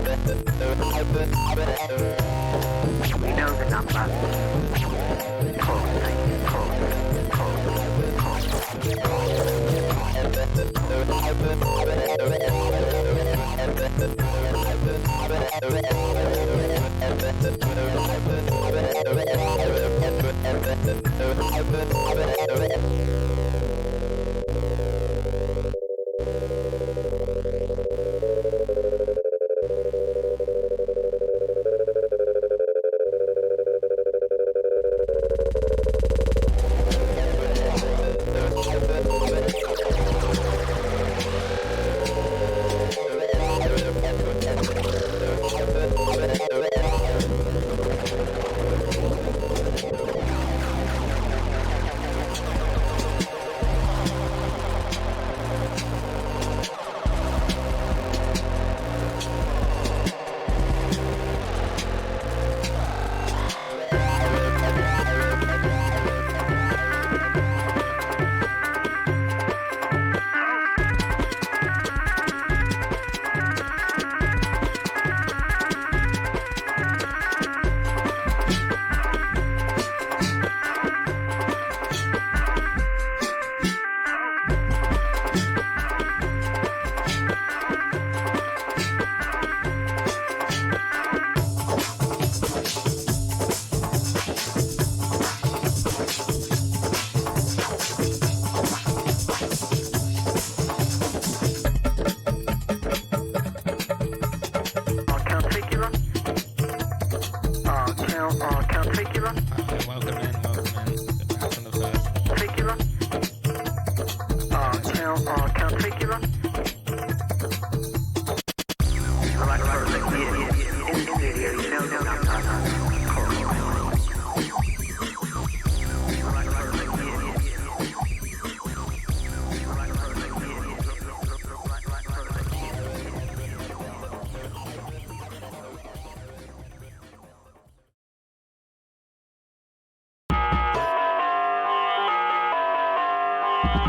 You know the number. Call,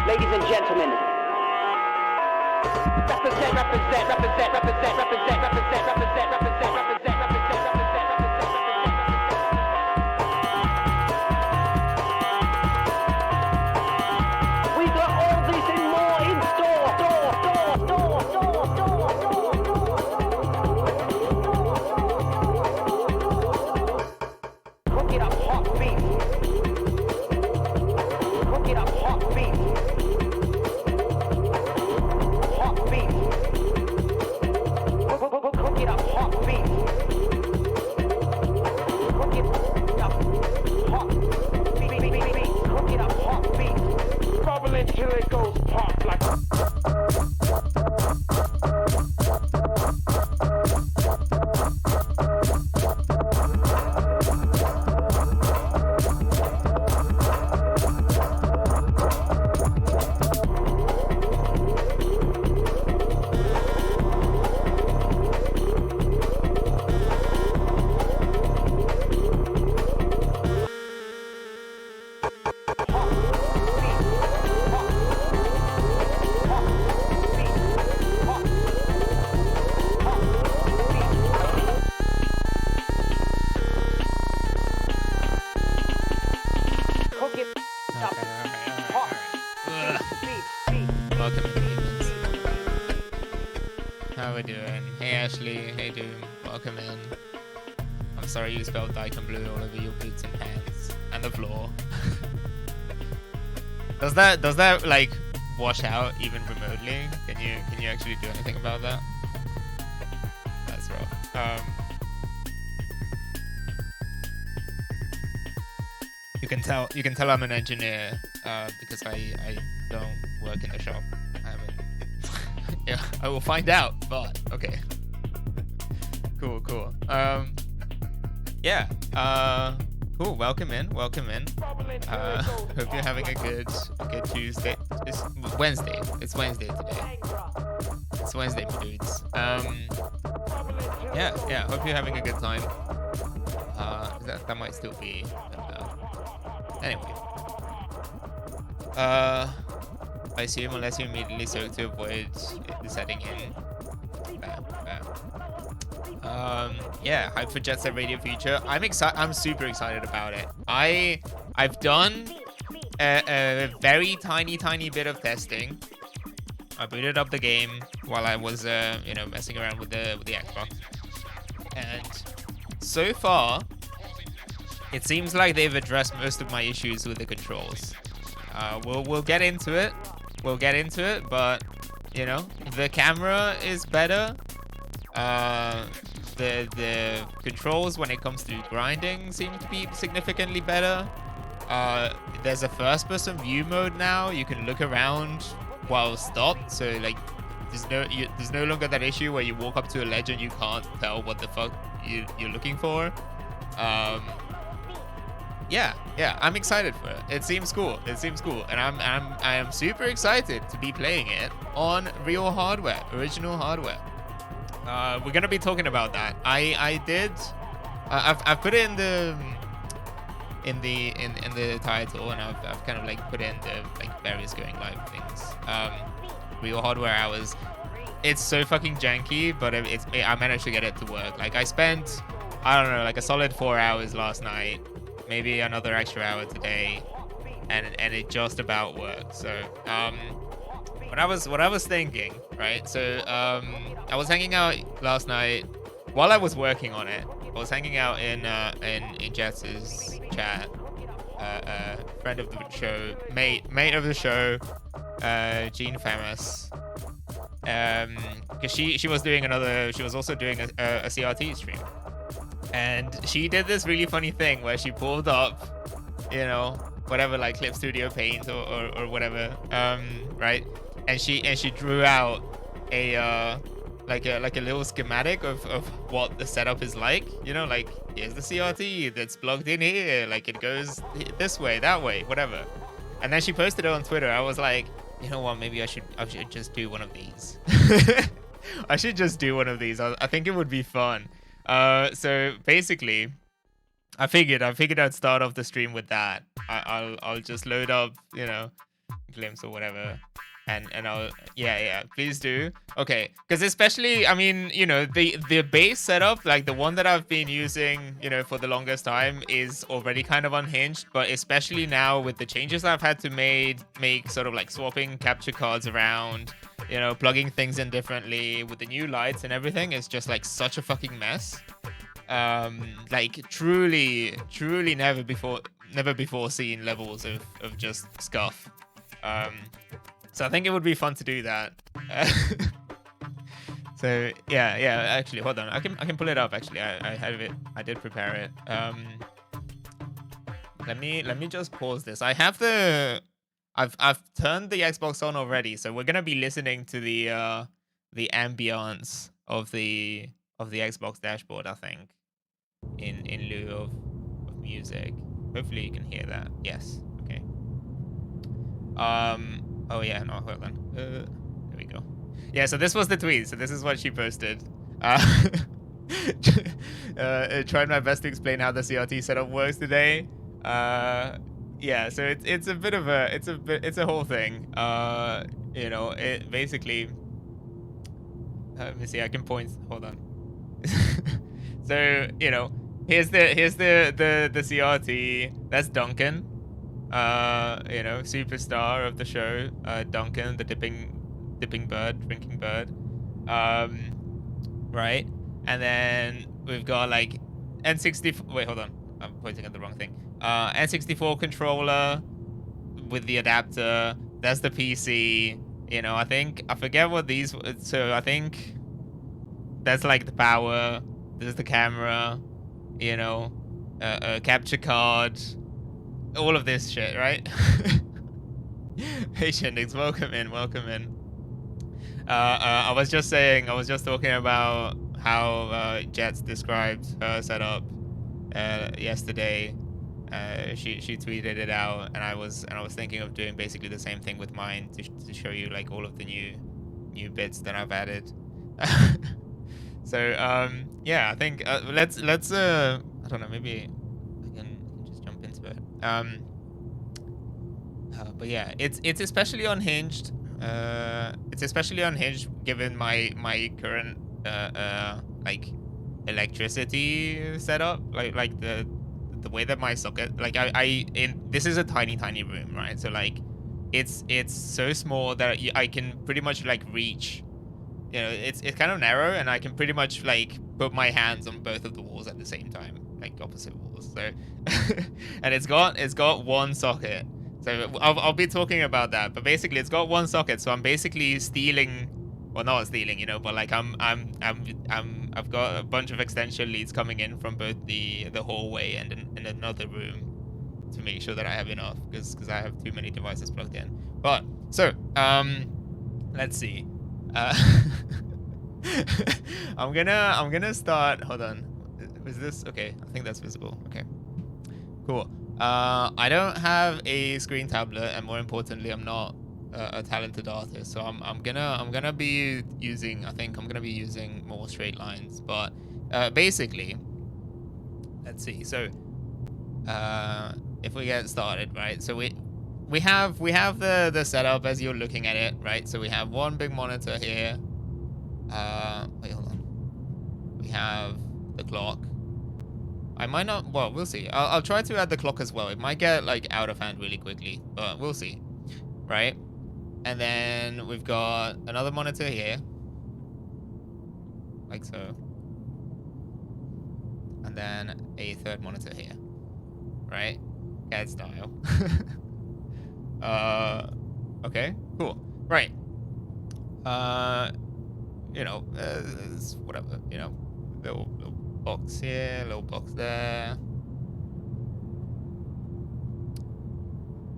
Ladies and gentlemen, represent, represent, represent, represent, represent, represent, represent, represent, represent, represent, we got all this and more in store, Cook it up hot beef. Cook it up hot beef. Hot beef. Cook it up hot beef. Cook it up hot beef. Cook it up hot beef. Bubble until it goes pop like. How we doing? Hey Ashley, hey Doom, welcome in. I'm sorry you spelled Daikon Blue all over your boots and pants and the floor. Does that like wash out even remotely? Can you actually do anything about that? That's rough. You can tell I'm an engineer because I don't work in the shop. I haven't. Yeah, I will find out, but okay. Cool. Yeah. Cool. Welcome in. Hope you're having a good Tuesday. It's Wednesday. It's Wednesday today. It's Wednesday, my dudes. Yeah. Hope you're having a good time. That might still be. Anyway. I assume unless you immediately soak to avoid the setting in. Bam. Yeah, hype for Jet Set Radio feature. I'm super excited about it. I've done a very tiny bit of testing. I booted up the game while I was messing around with the Xbox, and so far it seems like they've addressed most of my issues with the controls. We'll get into it. We'll get into it, but you know, the camera is better. The controls when it comes to grinding seem to be significantly better. There's a first-person view mode now. You can look around while stopped, so like there's no longer that issue where you walk up to a ledge and you can't tell what the fuck you're looking for. Yeah, I'm excited for it. It seems cool. And I am super excited to be playing it on real hardware, original hardware. We're gonna be talking about that. I've put it in the title, and I've kind of like put in the like various going live things. Real hardware hours. It's so fucking janky, but I managed to get it to work. Like I spent, I don't know, like a solid 4 hours last night, maybe another extra hour today, and it just about worked. So what I was thinking, right? So I was hanging out last night while I was working on it. I was hanging out in Jets' chat. Friend of the show, mate of the show, Jean Famous. Because she was also doing a CRT stream, and she did this really funny thing where she pulled up, you know, whatever, like Clip Studio Paint or whatever, right? And she drew out a like a little schematic of what the setup is like, you know, like here's the CRT that's plugged in here, like it goes this way, that way, whatever. And then she posted it on Twitter. I was like, you know what, maybe I should just do one of these. I should just do one of these. I think it would be fun. So basically, I figured I'd start off the stream with that. I'll just load up, you know, Glimpse or whatever. And I'll, yeah, please do. Okay, because especially, I mean, you know, the base setup, like the one that I've been using, you know, for the longest time is already kind of unhinged, but especially now with the changes I've had to make sort of like swapping capture cards around, you know, plugging things in differently with the new lights and everything, is just like such a fucking mess. Like truly never before seen levels of just scuff. So I think it would be fun to do that. So yeah. Actually, hold on. I can pull it up. Actually, I have it. I did prepare it. Let me just pause this. I have I've turned the Xbox on already, so we're gonna be listening to the ambience of the Xbox dashboard, I think, in lieu of music. Hopefully you can hear that. Yes. Okay. Oh yeah, no, hold on. There we go. Yeah, so this was the tweet. So this is what she posted. Tried my best to explain how the CRT setup works today. Yeah, so it's a bit of it's a whole thing. You know, it basically. Let me see. I can point. Hold on. So you know, here's the CRT. That's Duncan. You know, superstar of the show, Duncan, the drinking bird. Right? And then we've got like N64. Wait, hold on. I'm pointing at the wrong thing. N64 controller with the adapter. That's the PC. You know, I forget what these. So I think that's like the power. This is the camera. You know, a capture card. All of this shit, right? Hey Shendix, welcome in. I was just talking about how Jets described her setup yesterday. She tweeted it out, and I was thinking of doing basically the same thing with mine to show you like all of the new bits that I've added. So yeah, I think let's I don't know, maybe I can just jump into it. But yeah, it's especially unhinged. It's especially unhinged given my current like electricity setup, like the way that my socket, like this is a tiny room, right? So like it's so small that I can pretty much like reach, you know, it's kind of narrow, and I can pretty much like put my hands on both of the walls at the same time, like opposite walls. So and it's got one socket. So I'll be talking about that, but basically it's got one socket. So I'm basically stealing, well, not stealing, you know, but like I've got a bunch of extension leads coming in from both the hallway and in another room to make sure that I have enough, because I have too many devices plugged in. But so let's see. I'm gonna start. Hold on. Was this okay? I think that's visible. Okay. Cool. I don't have a screen tablet, and more importantly, I'm not a talented artist. So I'm gonna be using. I think I'm gonna be using more straight lines. But basically, let's see. So if we get started, right? So we have the setup as you're looking at it, right? So we have one big monitor here. Wait, hold on. We have the clock. I might not, well, we'll see. I'll try to add the clock as well. It might get like out of hand really quickly, but we'll see, right? And then we've got another monitor here, like so. And then a third monitor here, right? CAD style. Okay, cool. Right. You know, it's whatever, you know, little box here, little box there.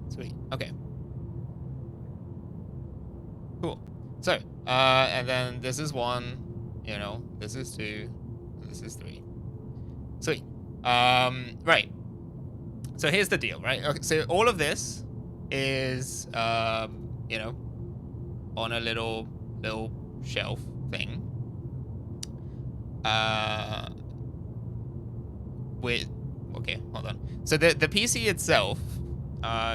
Sweet. Okay. Cool. So, and then this is 1, you know, this is 2, this is 3. Sweet. Right. So here's the deal, right? Okay, so all of this is, you know, on a little shelf thing. With, okay, hold on. So the PC itself,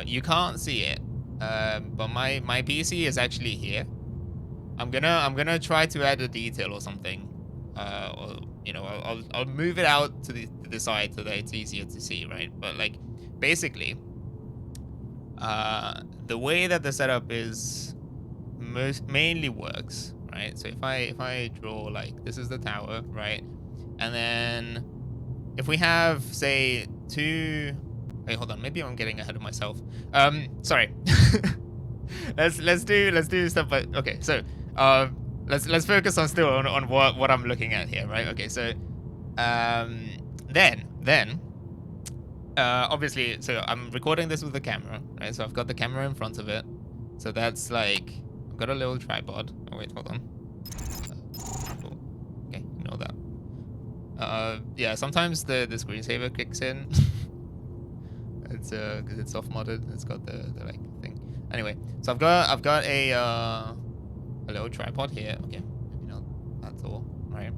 you can't see it, but my PC is actually here. I'm gonna try to add a detail or something, or you know, I'll move it out to the side so that it's easier to see, right? But like basically, the way that the setup is mainly works, right? So if I draw, like, this is the tower, right? And then if we have, say, 2, wait, hold on, maybe I'm getting ahead of myself. Sorry. let's do stuff, but okay, so let's focus on still on what I'm looking at here, right? Okay, so then obviously, so I'm recording this with the camera, right? So I've got the camera in front of it, so that's like, I've got a little tripod. Oh wait, hold on. Cool. Okay, ignore that. Yeah, sometimes the screensaver kicks in. It's because it's soft modded. It's got the like thing. Anyway, so I've got a little tripod here. Okay, maybe not that's all. Right.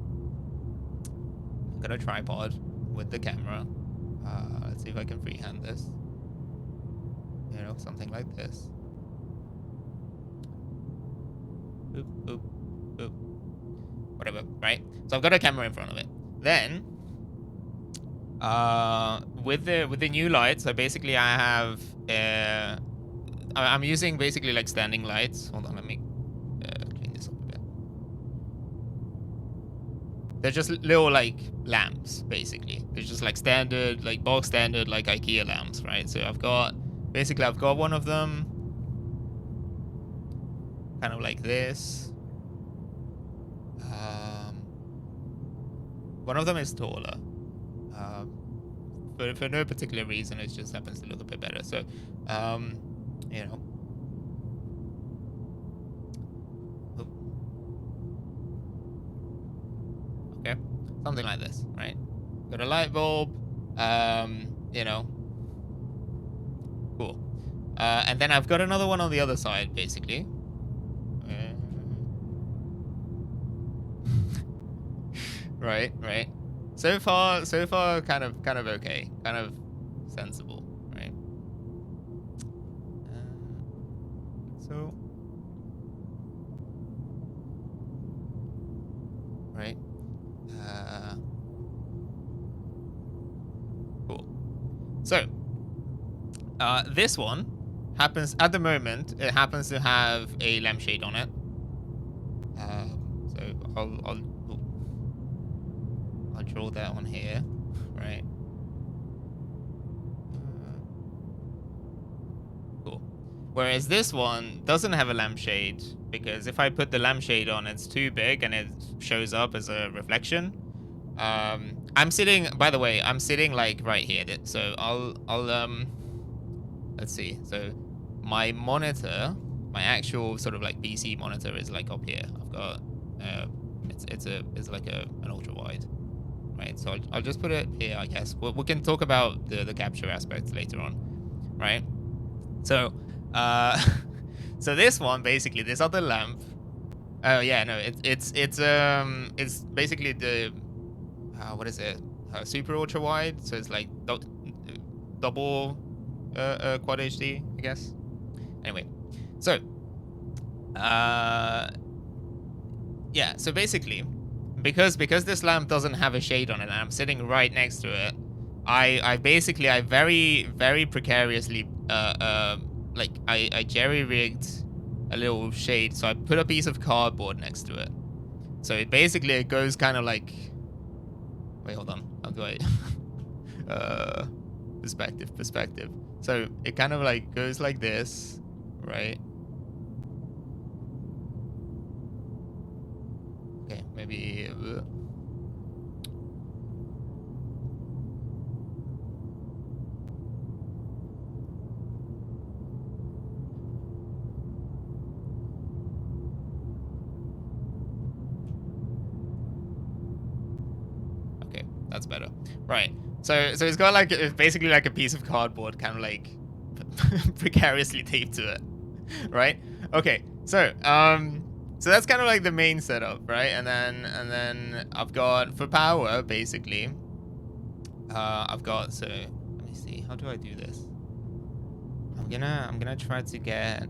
I've got a tripod with the camera. Let's see if I can freehand this. You know, something like this. Boop, boop, boop. Whatever, right? So I've got a camera in front of it. Then, with the new lights, so basically I have, I'm using basically like standing lights. Hold on, let me clean this up a bit. They're just little like lamps, basically. They're just like standard, like bog standard, like IKEA lamps, right? So I've got one of them, kind of like this. One of them is taller. For no particular reason, it just happens to look a bit better. So, you know. Oop. Okay, something like this, right? Got a light bulb, you know. Cool. And then I've got another one on the other side, basically. Right. So far, kind of okay, kind of sensible, right? So, right. So, this one happens at the moment. It happens to have a lampshade on it. So I'll draw that on here, right? Cool. Whereas this one doesn't have a lampshade, because if I put the lampshade on, it's too big and it shows up as a reflection. I'm sitting, by the way, I'm sitting like right here. So I'll let's see. So my monitor, my actual sort of like PC monitor is like up here. I've got it's like an ultra wide, right? So I'll just put it here, I guess. We can talk about the capture aspects later on, right? So so this one, basically, this other lamp. Oh yeah, no, it's basically the what is it? Super ultra wide. So it's like double quad HD, I guess. Anyway, so yeah, so basically, because this lamp doesn't have a shade on it, and I'm sitting right next to it, I very precariously like I jerry rigged a little shade. So I put a piece of cardboard next to it. So it basically, it goes kind of like, wait, hold on, how do I perspective. So it kind of like goes like this, right? Okay, maybe okay, that's better. Right. So it's got like, it's basically like a piece of cardboard kind of like precariously taped to it, right? Okay. So so that's kind of like the main setup, right? And then I've got, for power, basically, I've got, so let me see, how do I do this? I'm gonna try to get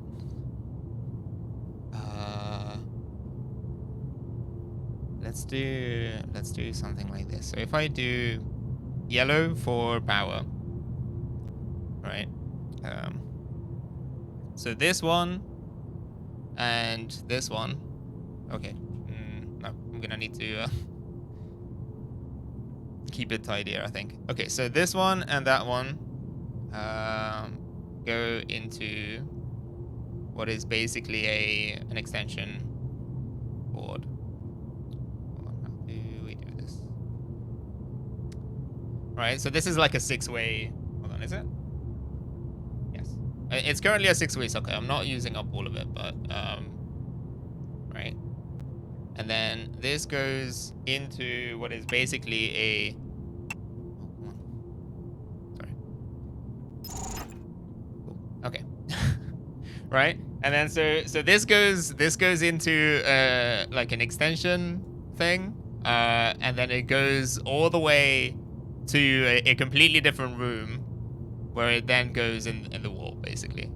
let's do something like this. So if I do yellow for power, right? So this one and this one. Okay. No, I'm gonna need to keep it tidier, I think. Okay, so this one and that one go into what is basically an extension board. Hold on, how do we do this? Right, so this is like a 6-way. Hold on, is it? Yes. It's currently a 6-way socket. I'm not using up all of it, but right. And then this goes into what is basically a, oh, sorry. Cool. Okay. Right? And then so this goes into like an extension thing. And then it goes all the way to a completely different room, where it then goes in the wall, basically.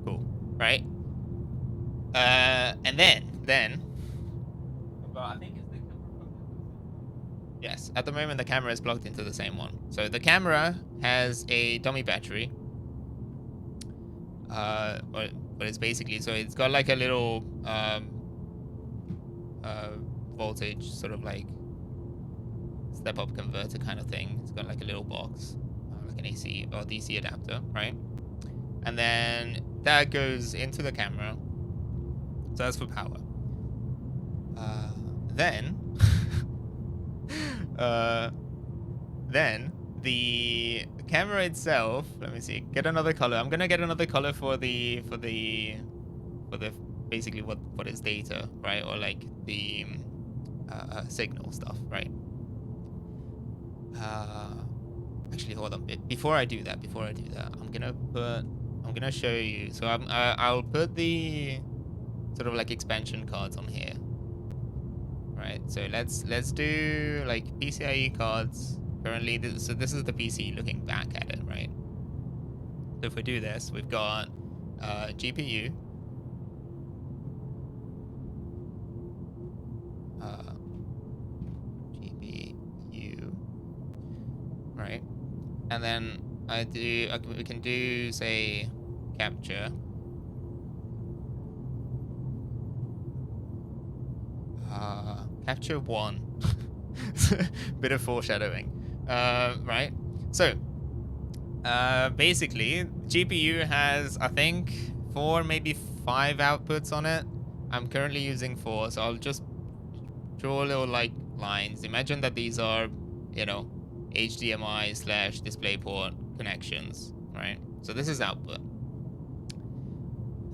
Cool, right? And then, but I think it's the camera. Yes, at the moment the camera is plugged into the same one. So the camera has a dummy battery. But it's basically, so it's got like a little voltage sort of like step up converter kind of thing. It's got like a little box, like an AC or DC adapter, right? And then that goes into the camera. So that's for power. Then the camera itself, let me see, get another color. I'm gonna get another color for the basically what is data, right? Or like the signal stuff, right? Actually, hold on. Before I do that, I'm gonna show you. So I'll put the sort of like expansion cards on here, right? So let's do like PCIe cards. Currently, so this is the PC looking back at it, right? So if we do this, we've got GPU, GPU, and then we can do, say, capture. Capture 1. Bit of foreshadowing. Right. So, basically, GPU has, I think, 4, maybe 5 outputs on it. I'm currently using 4, so I'll just draw little, like, lines. Imagine that these are, you know, HDMI / DisplayPort connections, right? So this is output.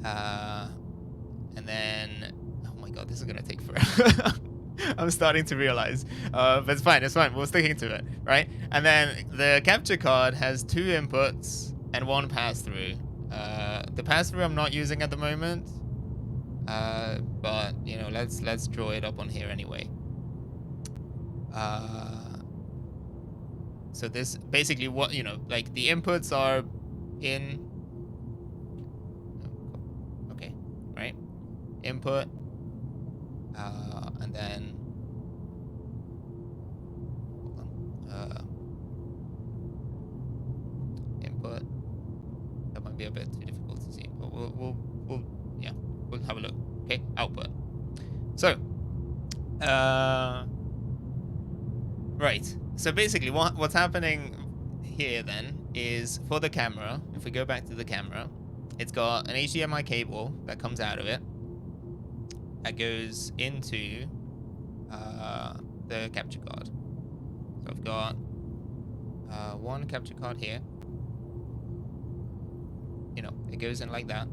And then, oh my god, this is gonna take forever. I'm starting to realize, but it's fine, we're sticking to it, right? And then the capture card has 2 inputs and 1 pass-through. The pass-through I'm not using at the moment, but, you know, let's draw it up on here anyway. So this, basically, what, you know, like, the inputs are in, okay, right? Input, and then, hold on, input. That might be a bit too difficult to see, but we'll yeah, we'll have a look. Okay, output. So, right. So basically, what's happening here then is, for the camera, if we go back to the camera, it's got an HDMI cable that comes out of it, that goes into the capture card. So I've got one capture card here. You know, it goes in like that.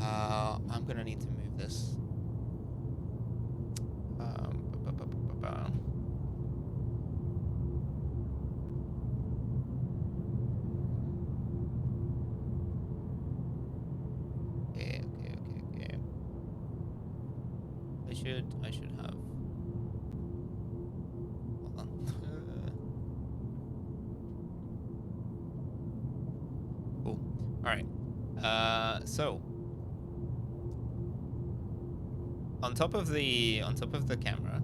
I'm gonna need to move this. Okay. I should have. Hold on. Cool. All right. So on top of the camera,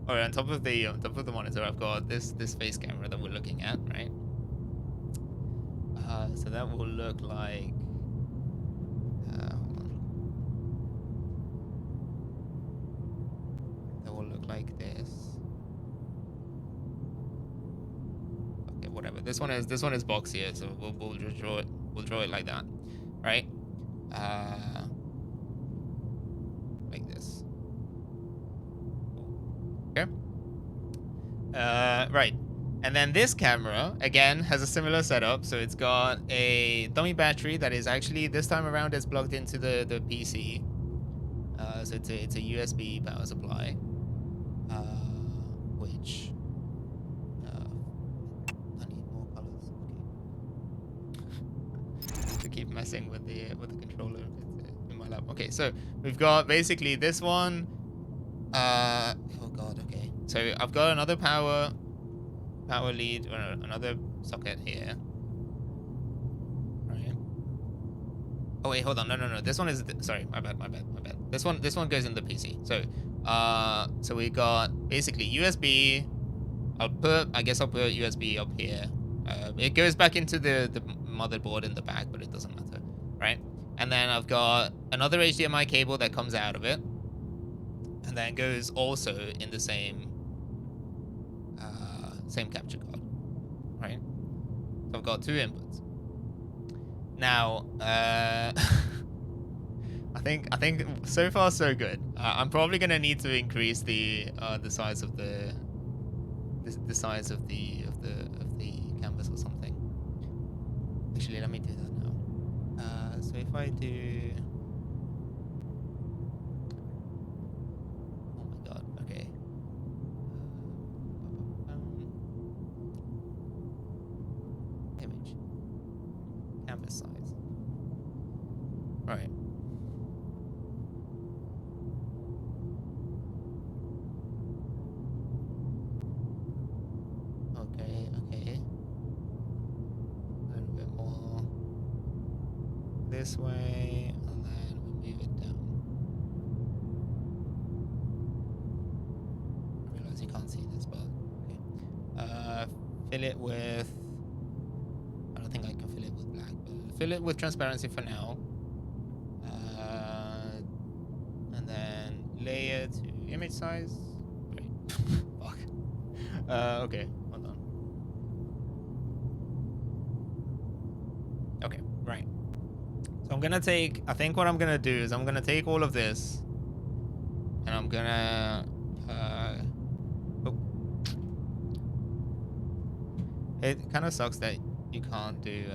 or on top of the monitor, I've got this face camera that we're looking at, right? So that will look like. Hold on. That will look like this. Okay, whatever. This one is boxier, so we'll just draw it. We'll draw it like that, right? Like this. Okay. Right. And then this camera, again, has a similar setup. So it's got a dummy battery that is actually, this time around, is plugged into the PC. So it's a USB power supply, which I need more colors. Okay. To keep messing with the controller in my lap. Okay, so we've got basically this one. Oh god. Okay. So I've got another power lead, or another socket here. Right. Oh wait, hold on. No. This one is sorry, my bad. This one goes in the PC. So so we got basically USB. I'll put USB up here. It goes back into the motherboard in the back, but it doesn't matter, right? And then I've got another HDMI cable that comes out of it, and then goes also in the same capture card, right? So I've got 2 inputs. Now, I think so far so good. I'm probably gonna need to increase the size of the size of the canvas or something. Actually, let me do that now. So if I do. Oh my god. Okay. Image. Canvas size. Right. Okay. A little bit more this way, and then we move it down. I realize you can't see this, but okay. fill it with. I don't think I can fill it with black, but fill it with transparency for now. And then layer to image size. Wait, fuck. Okay, hold on. Okay, right. So I'm gonna take. I think what I'm gonna do is I'm gonna take all of this, and I'm gonna. Oh. It kind of sucks that you can't do.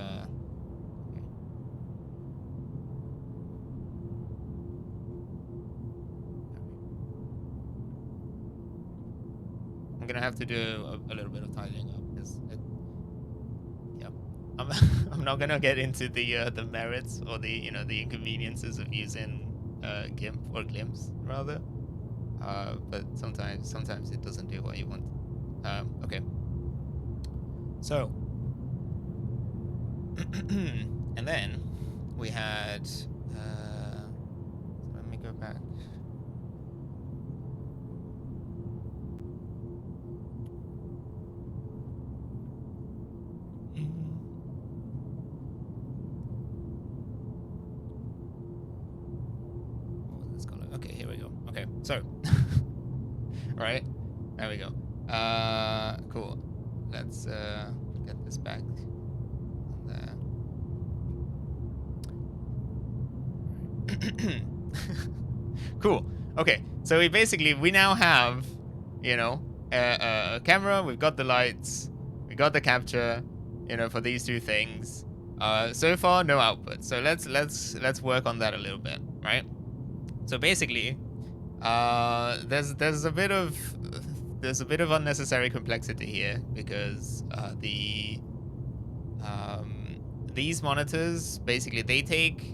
I'm gonna have to do a little bit of tidying up because, yeah, I'm I'm not gonna get into the merits or the the inconveniences of using GIMP or Glimpse rather, but sometimes it doesn't do what you want. Okay, so and then we had let me go back. Okay, here we go. Okay, so right, there we go. Cool. Let's get this back there. Cool. Okay, so we now have, a camera. We've got the lights. We got the capture, for these two things. So far, no output. So let's work on that a little bit, right? So basically, there's a bit of unnecessary complexity here because these monitors basically they take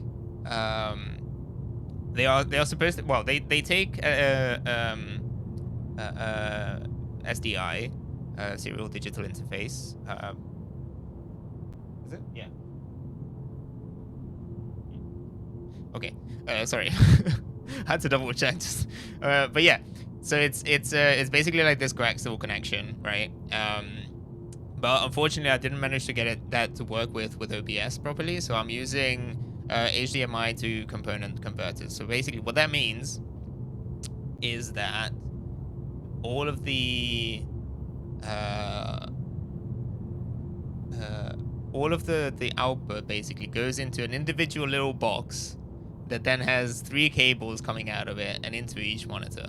they are supposed to, well, they take SDI, serial digital interface. Is it? Yeah. Okay. Sorry. Had to double check. But yeah, so it's basically like this coaxial connection, right? But unfortunately, I didn't manage to get that to work with OBS properly, so I'm using HDMI to component converters. So basically, what that means is that all of the output basically goes into an individual little box that then has 3 cables coming out of it and into each monitor.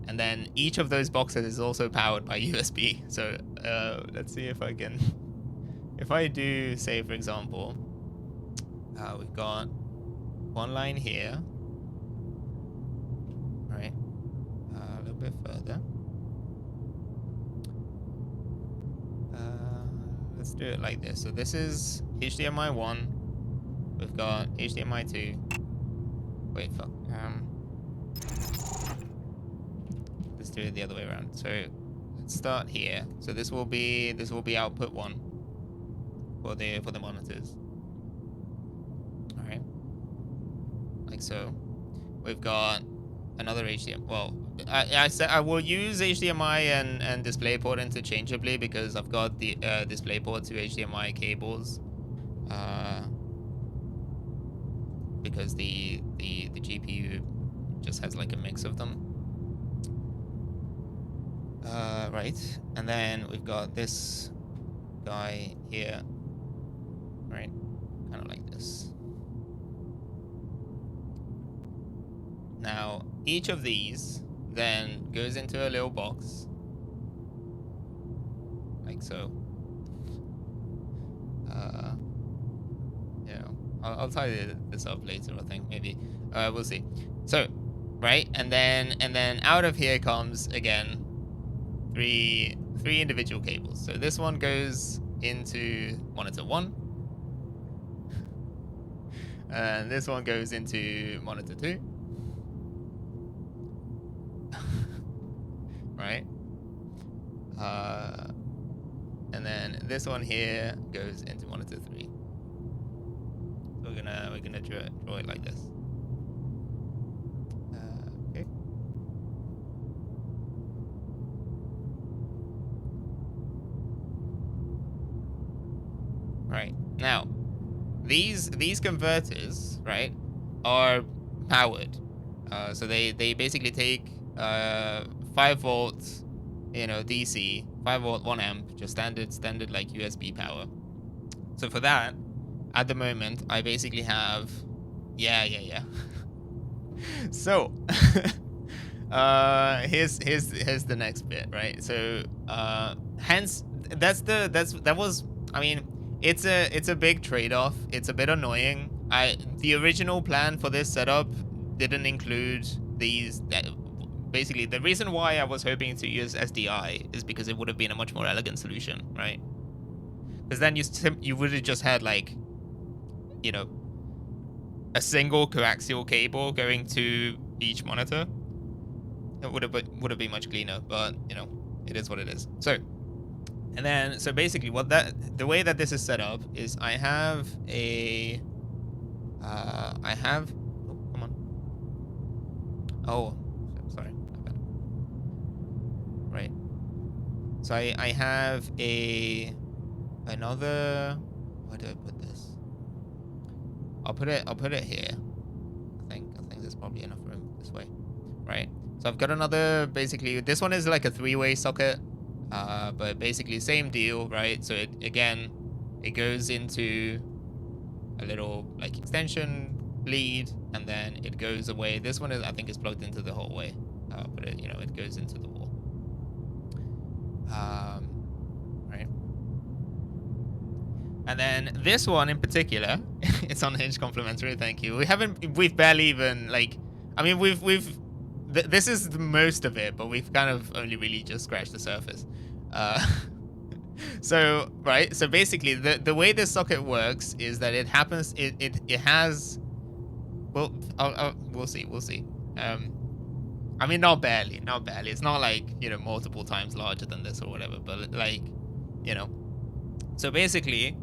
And then each of those boxes is also powered by USB. So let's see if I can... If I do, say, for example, we've got one line here. Right. A little bit further. Let's do it like this. So this is HDMI 1. We've got HDMI 2. Wait, fuck. Let's do it the other way around. So let's start here. So this will be output 1 for the monitors. All right, like so. We've got another HDMI. Well, I said I will use HDMI and DisplayPort interchangeably because I've got the DisplayPort to HDMI cables. Because the GPU just has like a mix of them. Right, and then we've got this guy here, right, kind of like this. Now, each of these then goes into a little box, like so. I'll tidy this up later, I think, maybe. We'll see. So, right, and then out of here comes, again, three individual cables. So this one goes into monitor 1. And this one goes into monitor 2. Right? And then this one here goes into monitor 3. So we're gonna draw it like this. Okay. Now, these converters, right, are powered. So they basically take 5 volts, DC, 5 volt, 1 amp, just standard like USB power. So for that, at the moment, I basically have, yeah. So, here's the next bit, right? So, hence that was, I mean, it's a big trade-off. It's a bit annoying. The original plan for this setup didn't include these. Basically, the reason why I was hoping to use SDI is because it would have been a much more elegant solution, right? Because then you would have just had like, a single coaxial cable going to each monitor. It would have been much cleaner, but it is what it is. So, and then basically the way that this is set up is I have a oh, come on. Oh, sorry. Right. So I have another, where do I put this? I'll put it here. I think there's probably enough room this way. Right. So I've got another, basically this one is like a 3-way socket. But basically same deal, right? So it goes into a little like extension lead, and then it goes away. This one I think is plugged into the hallway, but it goes into the wall. Right. And then this one in particular, it's unhinged complimentary. Thank you. We've barely even like, I mean, this is the most of it, but we've kind of only really just scratched the surface. So basically the way this socket works is that it has, well, we'll see. I mean, not barely. It's not like, multiple times larger than this or whatever, but like, so basically,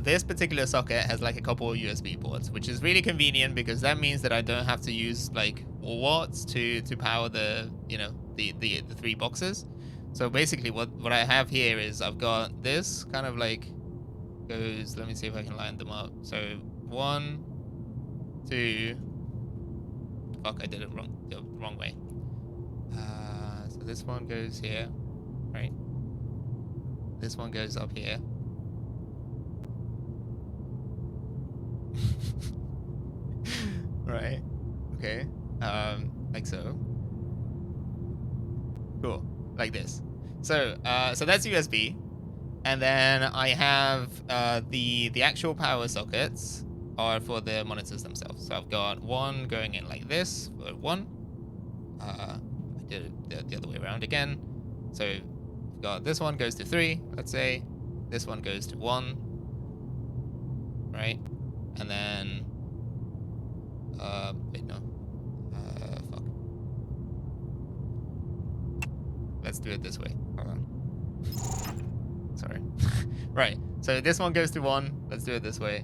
this particular socket has like a couple of USB ports, which is really convenient because that means that I don't have to use like watts to power the, the 3 boxes. So basically what I have here is I've got this kind of like goes, let me see if I can line them up. So 1, 2, fuck, I did it the wrong way. So this one goes here, right? This one goes up here. Right. Okay. Like so. Cool. Like this. So that's USB, and then I have the actual power sockets are for the monitors themselves. So I've got one going in like this for 1. I did it the other way around again. So I've got this one goes to 3. Let's say this one goes to 1. Right, and then wait, no. Fuck. Let's do it this way. Hold on. Sorry. Right. So this one goes to 1. Let's do it this way.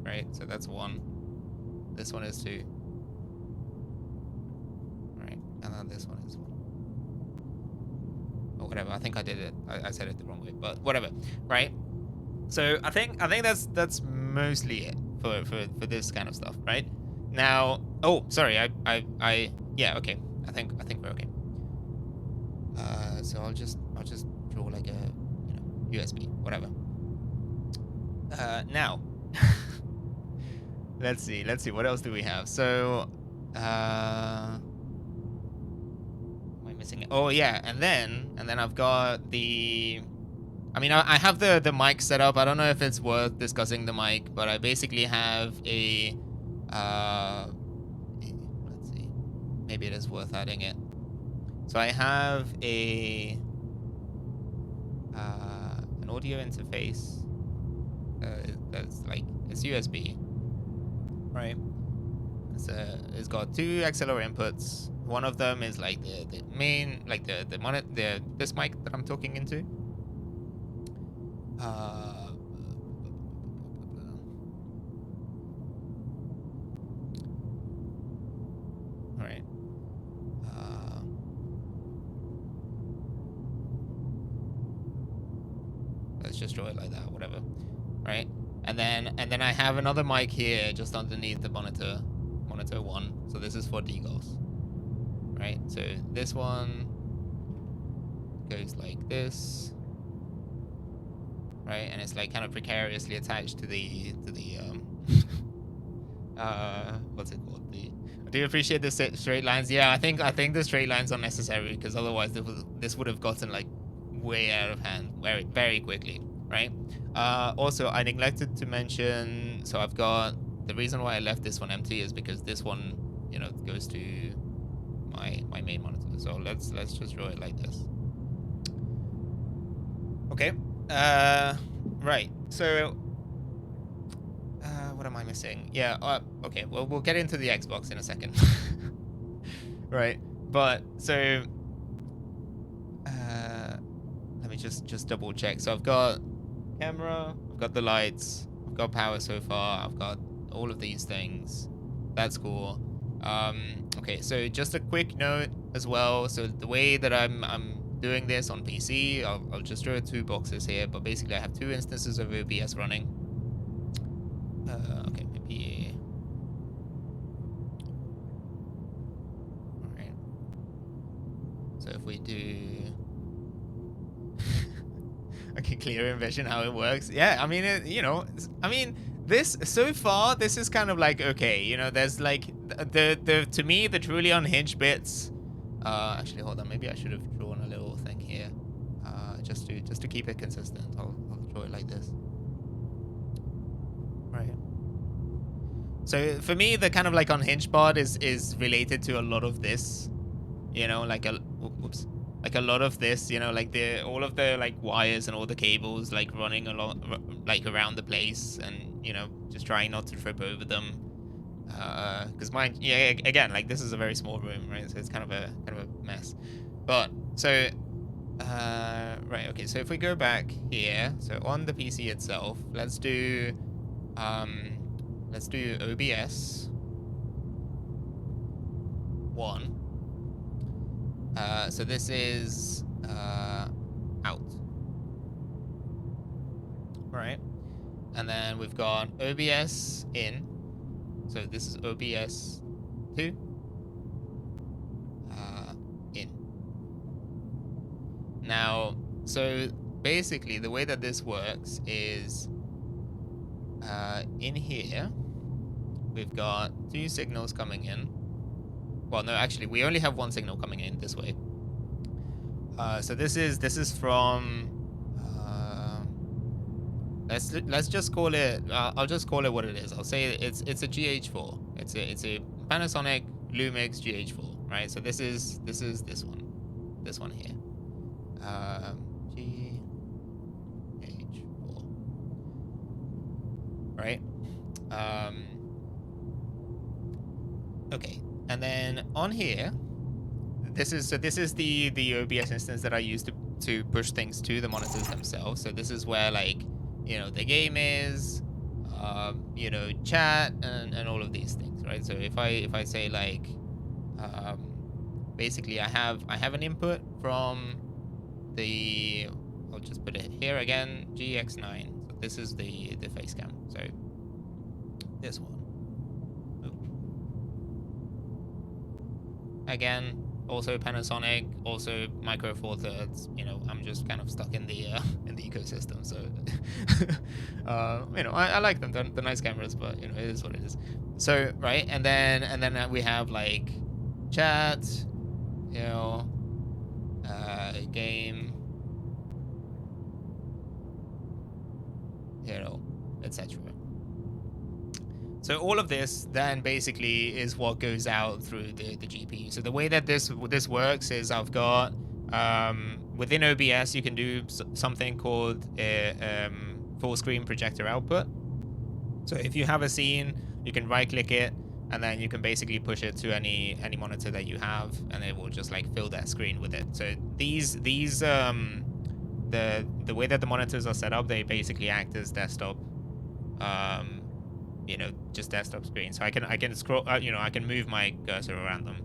Right. So that's 1. This one is 2. Right. And then this one is 1. Or whatever. I think I did it. I said it the wrong way, but whatever. Right. So I think that's mostly it for this kind of stuff, right? Now, oh, sorry, yeah, okay. I think we're okay. So I'll just draw like a USB, whatever. Now, let's see. What else do we have? So, am I missing it? Oh yeah, and then I've got the. I mean, I have the mic set up. I don't know if it's worth discussing the mic, but I basically have a, let's see, maybe it is worth adding it. So I have an audio interface that's like, it's USB, right? It's got 2 XLR inputs. One of them is like the main, like this mic that I'm talking into. Right. just draw it like that, whatever, right? And then I have another mic here just underneath the monitor 1. So this is for DGOS, right? So this one goes like this, right? And it's like kind of precariously attached to the what's it called? I do appreciate the straight lines. Yeah, I think the straight lines are necessary, because otherwise this would have gotten like way out of hand very quickly, right? Also, I neglected to mention, so I've got, the reason why I left this one empty is because this one, you know, goes to my main monitor. So let's just draw it like this. Okay. Right. So what am I missing? Yeah. Okay. Well, we'll get into the Xbox in a second. Right. But so let me just double check. So I've got camera, I've got the lights, I've got power so far, I've got all of these things. That's cool. Okay, so just a quick note as well. So the way that I'm doing this on PC, I'll just draw 2 boxes here, but basically I have 2 instances of OBS running. Okay, maybe. All right. So if we do. I can clearly envision how it works. Yeah, I mean, this so far, this is kind of like, okay, you know, there's like the to me the truly unhinged bits. Actually, hold on, maybe I should have drawn a little thing here, just to keep it consistent. I'll draw it like this. Right. So for me, the kind of like unhinged part is related to a lot of this, you know, like like a lot of this, you know, like all of the like wires and all the cables like running along like around the place, and you know, just trying not to trip over them, because mine, yeah, again, like this is a very small room, right? So it's kind of a mess. But so right, okay, so if we go back here, so on the PC itself, let's do OBS 1. So this is out, right? And then we've got OBS in. So this is OBS 2 in. Now, so basically the way that this works is in here we've got 2 signals coming in. Well, no, actually, we only have 1 signal coming in this way. So this is from. Let's just call it. I'll just call it what it is. I'll say it's a GH4. It's a Panasonic Lumix GH4, right? So this is this one here. GH4, right? Okay. And then on here, this is the OBS instance that I use to push things to the monitors themselves. So this is where, like, you know, the game is, you know, chat and all of these things, right? So if I say like, basically I have an input from the, I'll just put it here again, GX9. So this is the face cam. So this one. Again, also Panasonic, also Micro Four Thirds. You know, I'm just kind of stuck in the ecosystem. So, you know, I like them. They're nice cameras, but you know, it is what it is. So right, and then we have like chat, you know, game, you know, etc. So all of this then basically is what goes out through the GPU. So the way that this works is I've got within OBS you can do something called a full screen projector output. So if you have a scene, you can right click it and then you can basically push it to any monitor that you have, and it will just like fill that screen with it. So these the way that the monitors are set up, they basically act as desktop. You know, just desktop screen. So I can scroll, you know, I can move my cursor around them.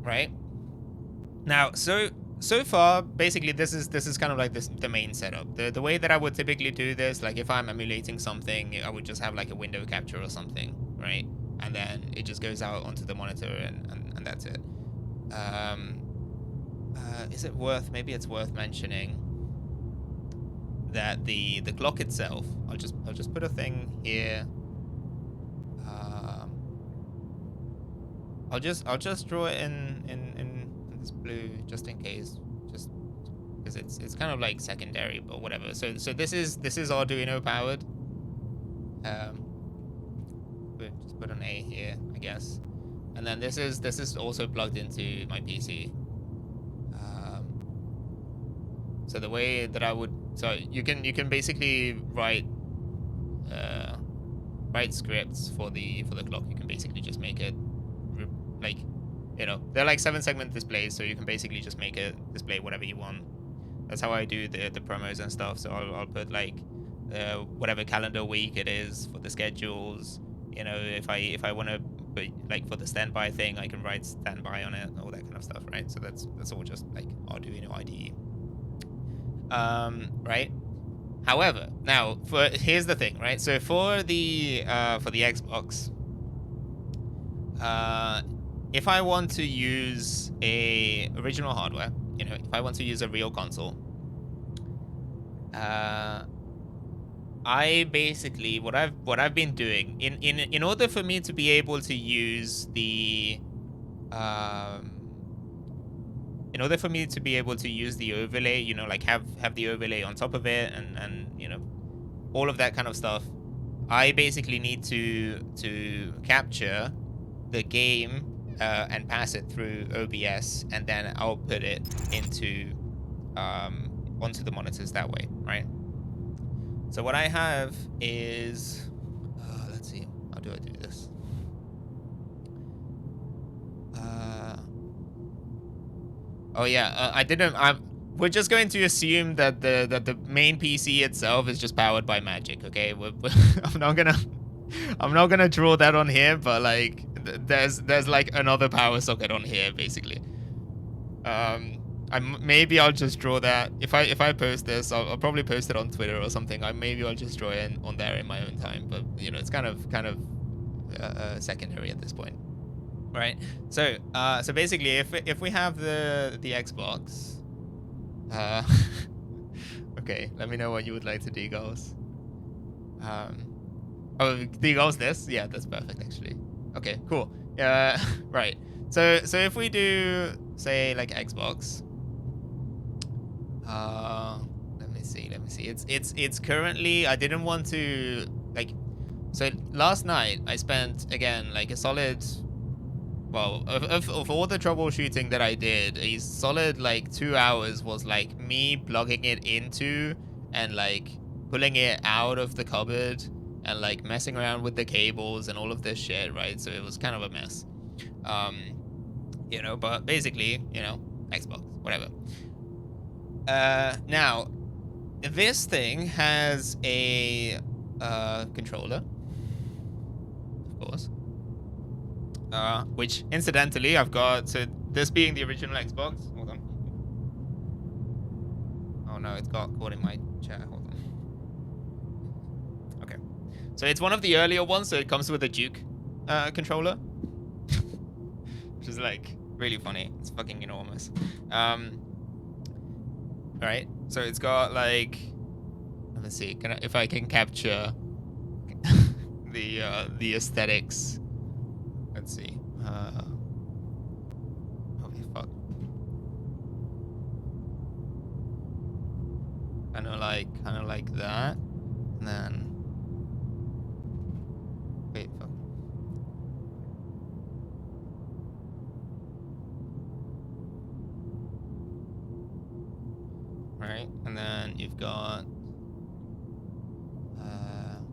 Right now, so so far, basically, this is kind of like the main setup. The way that I would typically do this, like if I'm emulating something, I would just have like a window capture or something, right? And then it just goes out onto the monitor, and that's it. Is it worth? Maybe it's worth mentioning that the clock itself. I'll just put a thing here. I'll just draw it in this blue just in case, just because it's kind of like secondary, but whatever. So this is Arduino powered. Just put an A here, I guess, and then this is also plugged into my PC. So the way that I would, so you can basically write scripts for the clock. You can basically just make it like, you know, they're like 7-segment displays, so you can basically just make it display whatever you want. That's how I do the promos and stuff. So I'll put like whatever calendar week it is for the schedules. You know, if I want to put like for the standby thing, I can write standby on it, all that kind of stuff, right? So that's all just like Arduino IDE. Right. However, now here's the thing, right? So for the Xbox, if I want to use a original hardware, you know, if I want to use a real console, I basically what I've been doing in order for me to be able to use the in order for me to be able to use the overlay, you know, like have the overlay on top of it, and you know, all of that kind of stuff, I basically need to capture the game and pass it through OBS, and then output it into onto the monitors that way, right? So what I have is, let's see, how do I do this? Oh yeah, we're just going to assume that the main PC itself is just powered by Magic. Okay, I'm not gonna draw that on here, but like there's like another power socket on here basically. Maybe I'll just draw that. If I post this, I'll probably post it on Twitter or something. Maybe I'll just draw it on there in my own time. But you know, it's kind of secondary at this point, right? So basically, if we have the Xbox, okay, let me know what you would like to degauss. Oh, degauss this? Yeah, that's perfect actually. Okay, cool. Right. So if we do say like Xbox. Let me see. It's currently, I didn't want to like, so last night I spent again like a solid, well, of all the troubleshooting that I did, a solid like 2 hours was like me plugging it into and like pulling it out of the cupboard and like messing around with the cables and all of this shit, right? So it was kind of a mess. You know, but basically, you know, Xbox, whatever. Now, this thing has a controller, of course, which incidentally I've got. So this being the original Xbox. Hold on. Oh no, it's got caught in my chair. Hold on. Okay, so it's one of the earlier ones. So it comes with a Duke controller, which is like really funny. It's fucking enormous. Right, so it's got like, let me see, if I can capture the aesthetics. Let's see. Holy fuck. Kind of like that, and then wait, fuck. Right, and then you've got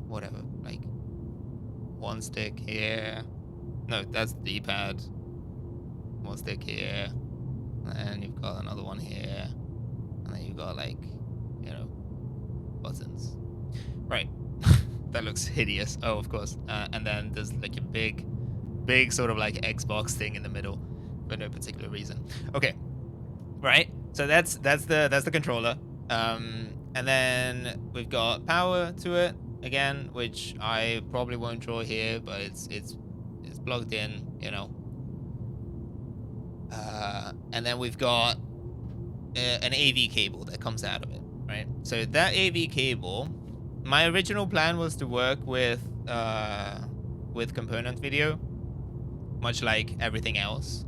whatever, like one stick here. No, that's the D-pad. One stick here, and you've got another one here, and then you've got like, you know, buttons. Right, that looks hideous. Oh, of course. And then there's like a big sort of like Xbox thing in the middle for no particular reason. Okay. right? So that's the controller. And then we've got power to it again, which I probably won't draw here, but it's plugged in, you know. And then we've got an AV cable that comes out of it, right? So that AV cable, my original plan was to work with component video, much like everything else.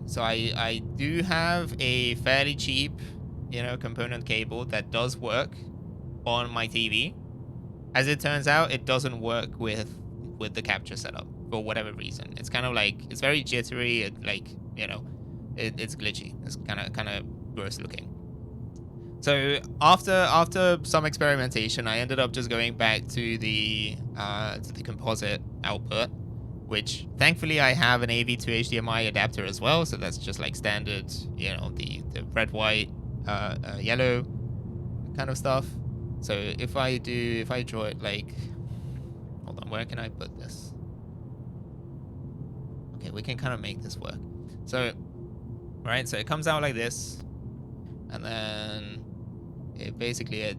So I do have a fairly cheap, you know, component cable that does work on my TV. As it turns out, it doesn't work with the capture setup for whatever reason. It's kind of like, it's very jittery. It, like, you know, it's glitchy. It's kind of gross looking. So after some experimentation, I ended up just going back to the composite output, which thankfully I have an AV to HDMI adapter as well. So that's just like standard, you know, the red, white, yellow kind of stuff. So if I draw it like, hold on, where can I put this? Okay, we can kind of make this work. So, right, so it comes out like this, and then it basically it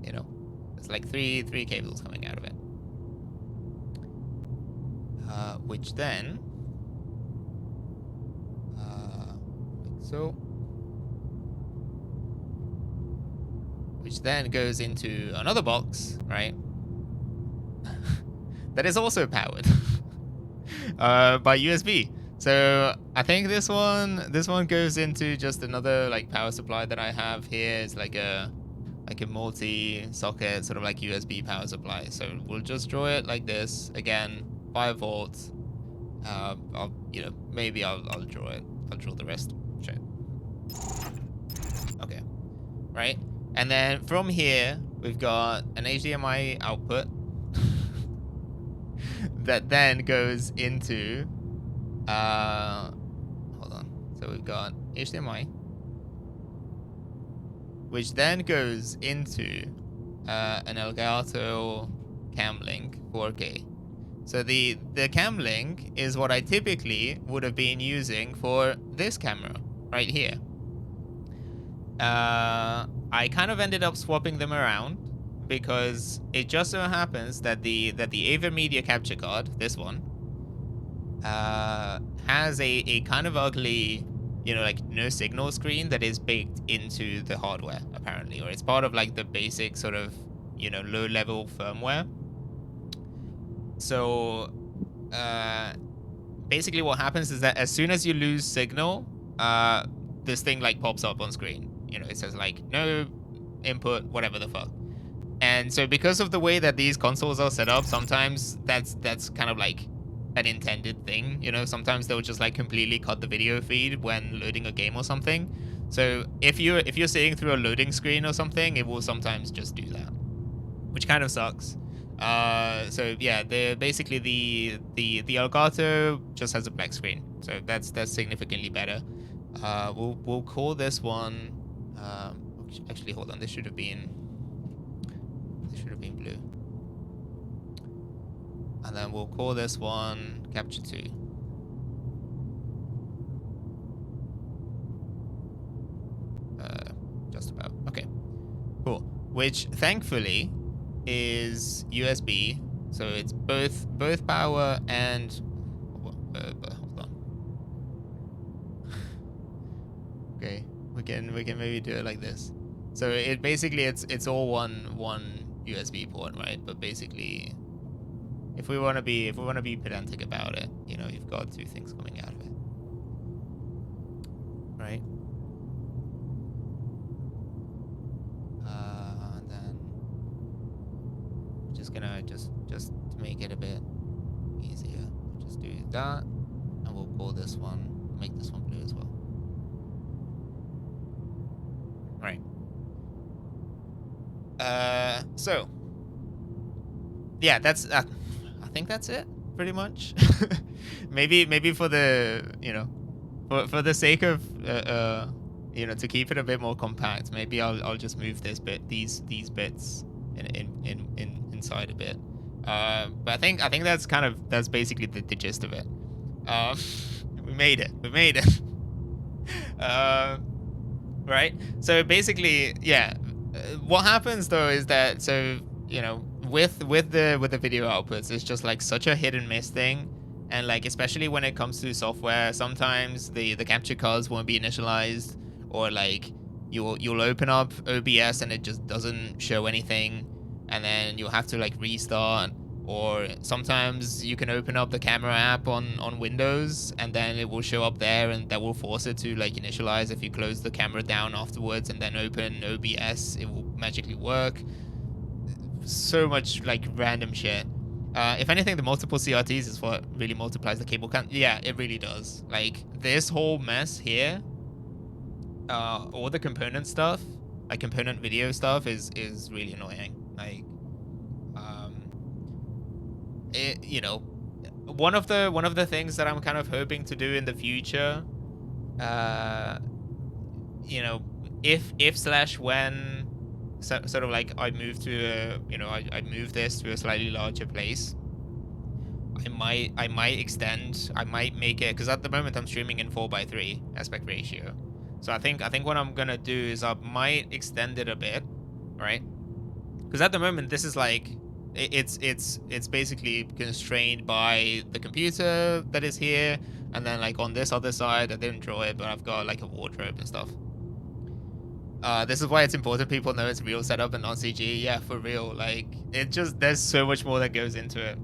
you know, it's like three cables coming out of it, which then like so. Which then goes into another box, right? That is also powered by USB. So I think this one goes into just another like power supply that I have here. It's like a multi-socket sort of like USB power supply. So we'll just draw it like this again, 5 volts. I'll, you know, maybe I'll draw it. I'll draw the rest. Shit. Okay, right. And then from here, we've got an HDMI output that then goes into, hold on. So we've got HDMI, which then goes into an Elgato Camlink 4K. So the Camlink is what I typically would have been using for this camera right here. I kind of ended up swapping them around because it just so happens that the Ava Media capture card, this one, has a kind of ugly, you know, like no signal screen that is baked into the hardware apparently, or it's part of like the basic sort of, you know, low level firmware. So basically what happens is that as soon as you lose signal, this thing like pops up on screen. You know, it says like no input, whatever the fuck. And so because of the way that these consoles are set up, sometimes that's kind of like an intended thing. You know, sometimes they'll just like completely cut the video feed when loading a game or something. So if you're sitting through a loading screen or something, it will sometimes just do that, which kind of sucks. So yeah, basically the Elgato just has a black screen, so that's significantly better. We'll call this one. Actually, hold on. This should have been blue. And then we'll call this one Capture 2. Just about. Okay. Cool. Which thankfully is USB, so it's both power and. Hold on. Okay. We can maybe do it like this. So it basically it's all one USB port, right? But basically, if we want to be pedantic about it, you know, you've got 2 things coming out of it, right? And then just gonna just to make it a bit easier, just do that, and we'll call this one, make this one blue as well. Right. So yeah, that's I think that's it pretty much. maybe for the, you know, for the sake of you know, to keep it a bit more compact, maybe I'll just move these bits inside a bit. But I think that's basically the gist of it. We made it. We made it. Right. So basically, yeah. What happens though is that, so you know, with the video outputs, it's just like such a hit and miss thing, and like especially when it comes to software, sometimes the capture cards won't be initialized, or like you'll open up OBS and it just doesn't show anything, and then you'll have to like restart. Or sometimes you can open up the camera app on Windows and then it will show up there, and that will force it to like initialize. If you close the camera down afterwards and then open OBS, it will magically work. So much like random shit. If anything, the multiple CRTs is what really multiplies the cable count. Yeah, it really does. Like this whole mess here, all the component stuff, like component video stuff, is really annoying. Like, it, you know, one of the things that I'm kind of hoping to do in the future, you know, if / when sort of like I move to a, you know, I move this to a slightly larger place, I might extend, I might make it, because at the moment I'm streaming in 4:3 aspect ratio. So I think what I'm gonna do is I might extend it a bit, right? Because at the moment this is like, it's basically constrained by the computer that is here, and then like on this other side I didn't draw it, but I've got like a wardrobe and stuff. This is why it's important people know it's real setup and not CG. Yeah, for real. Like, it just, there's so much more that goes into it,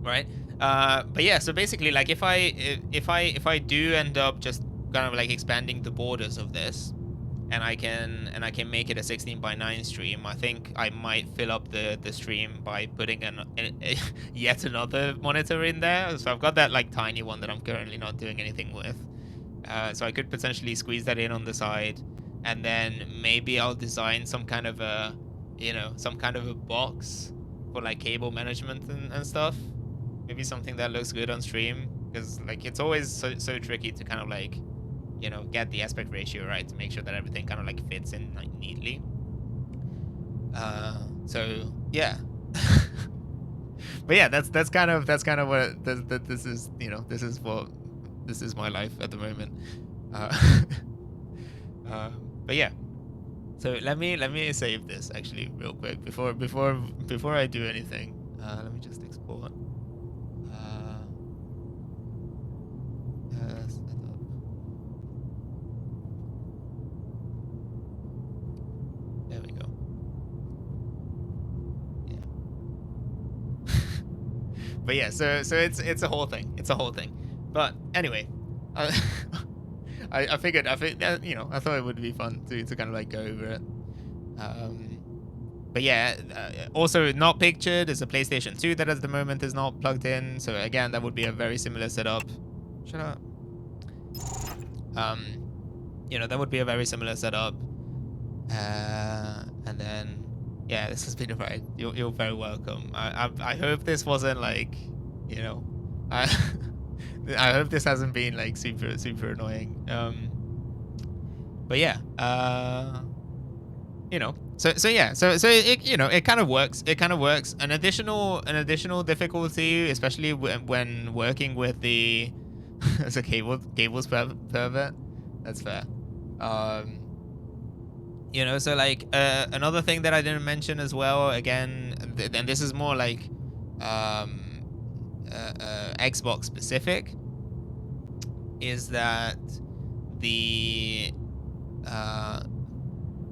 right? But yeah, so basically, like, if I do end up just kind of like expanding the borders of this, and I can make it a 16:9 stream, I think I might fill up the stream by putting yet another monitor in there. So I've got that like tiny one that I'm currently not doing anything with. So I could potentially squeeze that in on the side. And then maybe I'll design some kind of a, you know, some kind of a box for like cable management and stuff. Maybe something that looks good on stream, because like it's always so tricky to kind of like, you know, get the aspect ratio right to make sure that everything kind of like fits in like neatly. So yeah. But yeah, that's kind of what this is, you know, this is my life at the moment. But yeah, so let me save this actually real quick before I do anything. Let me just export. Setup. There we go. Yeah. But yeah, so it's a whole thing. It's a whole thing. But anyway. I figured, you know, I thought it would be fun to kind of like go over it. But yeah, also not pictured is a PlayStation 2 that at the moment is not plugged in. So again, that would be a very similar setup. Shut up. You know, that would be a very similar setup. And then, yeah, this has been a ride. You're very welcome. I hope this wasn't like, you know, I hope this hasn't been like super annoying. But yeah, you know, so yeah, so it, you know, it kind of works. It kind of works. An additional difficulty, especially when working with the as a cables pervert. That's fair. You know, so like another thing that I didn't mention as well. Again, and this is more like Xbox specific, is that the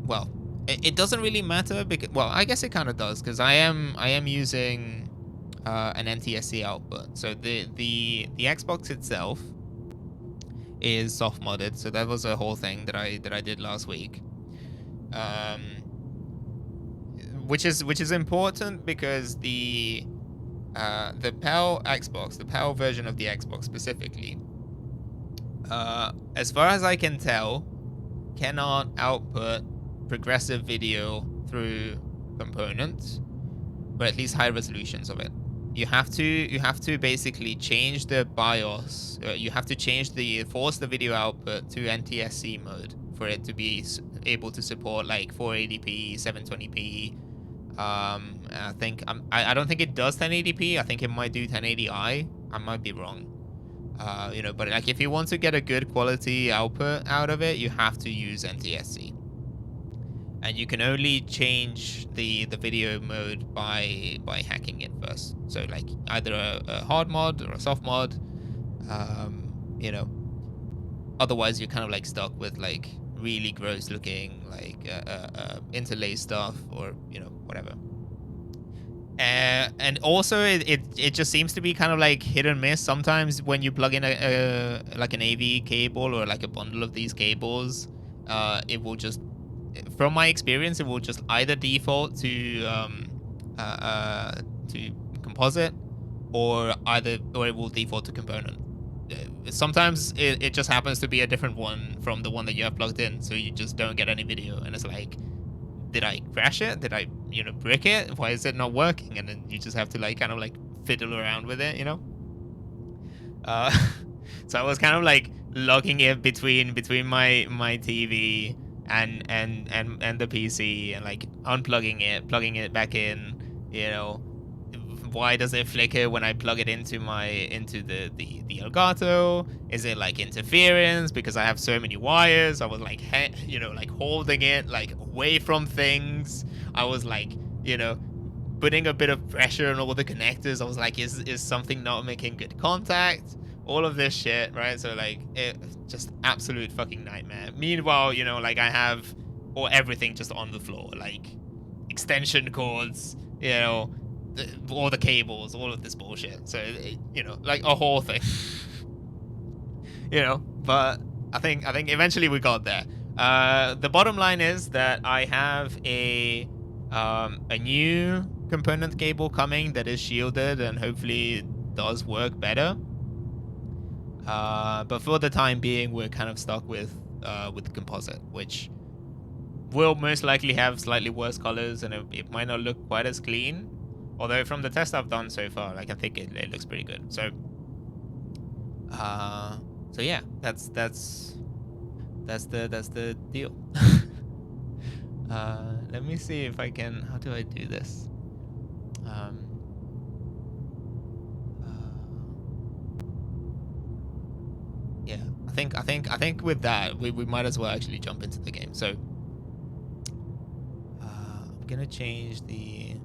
well, it doesn't really matter because, well, I guess it kind of does, because I am using an NTSC output. So the Xbox itself is soft modded, so that was a whole thing that I did last week. Which is important because the PAL Xbox, the PAL version of the Xbox specifically, as far as I can tell, cannot output progressive video through components, or at least high resolutions of it. You have to basically change the BIOS. You have to force the video output to NTSC mode for it to be able to support like 480p, 720p. I don't think it does 1080p. I think it might do 1080i. I might be wrong. You know, but like if you want to get a good quality output out of it, you have to use NTSC. And you can only change the video mode by hacking it first. So like either a hard mod or a soft mod. You know, otherwise you're kind of like stuck with like really gross looking like interlay stuff, or you know, whatever. And also it just seems to be kind of like hit and miss. Sometimes when you plug in a like an AV cable or like a bundle of these cables, it will just, from my experience, it will just either default to composite, or it will default to component. Sometimes it just happens to be a different one from the one that you have plugged in, so you just don't get any video, and it's like, did I crash it? Did I, you know, brick it? Why is it not working? And then you just have to like kind of like fiddle around with it, you know. So I was kind of like logging it between my TV and the PC, and like unplugging it, plugging it back in, you know. Why does it flicker when I plug it into the Elgato? Is it like interference because I have so many wires? I was like, you know, like holding it like away from things. I was like, you know, putting a bit of pressure on all the connectors. I was like, is something not making good contact? All of this shit, right? So like, it just absolute fucking nightmare. Meanwhile, you know, like I have everything just on the floor, like extension cords, you know, all the cables, all of this bullshit. So you know, like a whole thing. You know, but I think eventually we got there. The bottom line is that I have a new component cable coming that is shielded and hopefully does work better. But for the time being, we're kind of stuck with composite, which will most likely have slightly worse colors, and it might not look quite as clean. Although from the test I've done so far, like I think it looks pretty good. So, so yeah, that's the deal. Let me see if I can. How do I do this? Yeah, I think with that we might as well actually jump into the game. So, I'm gonna change the.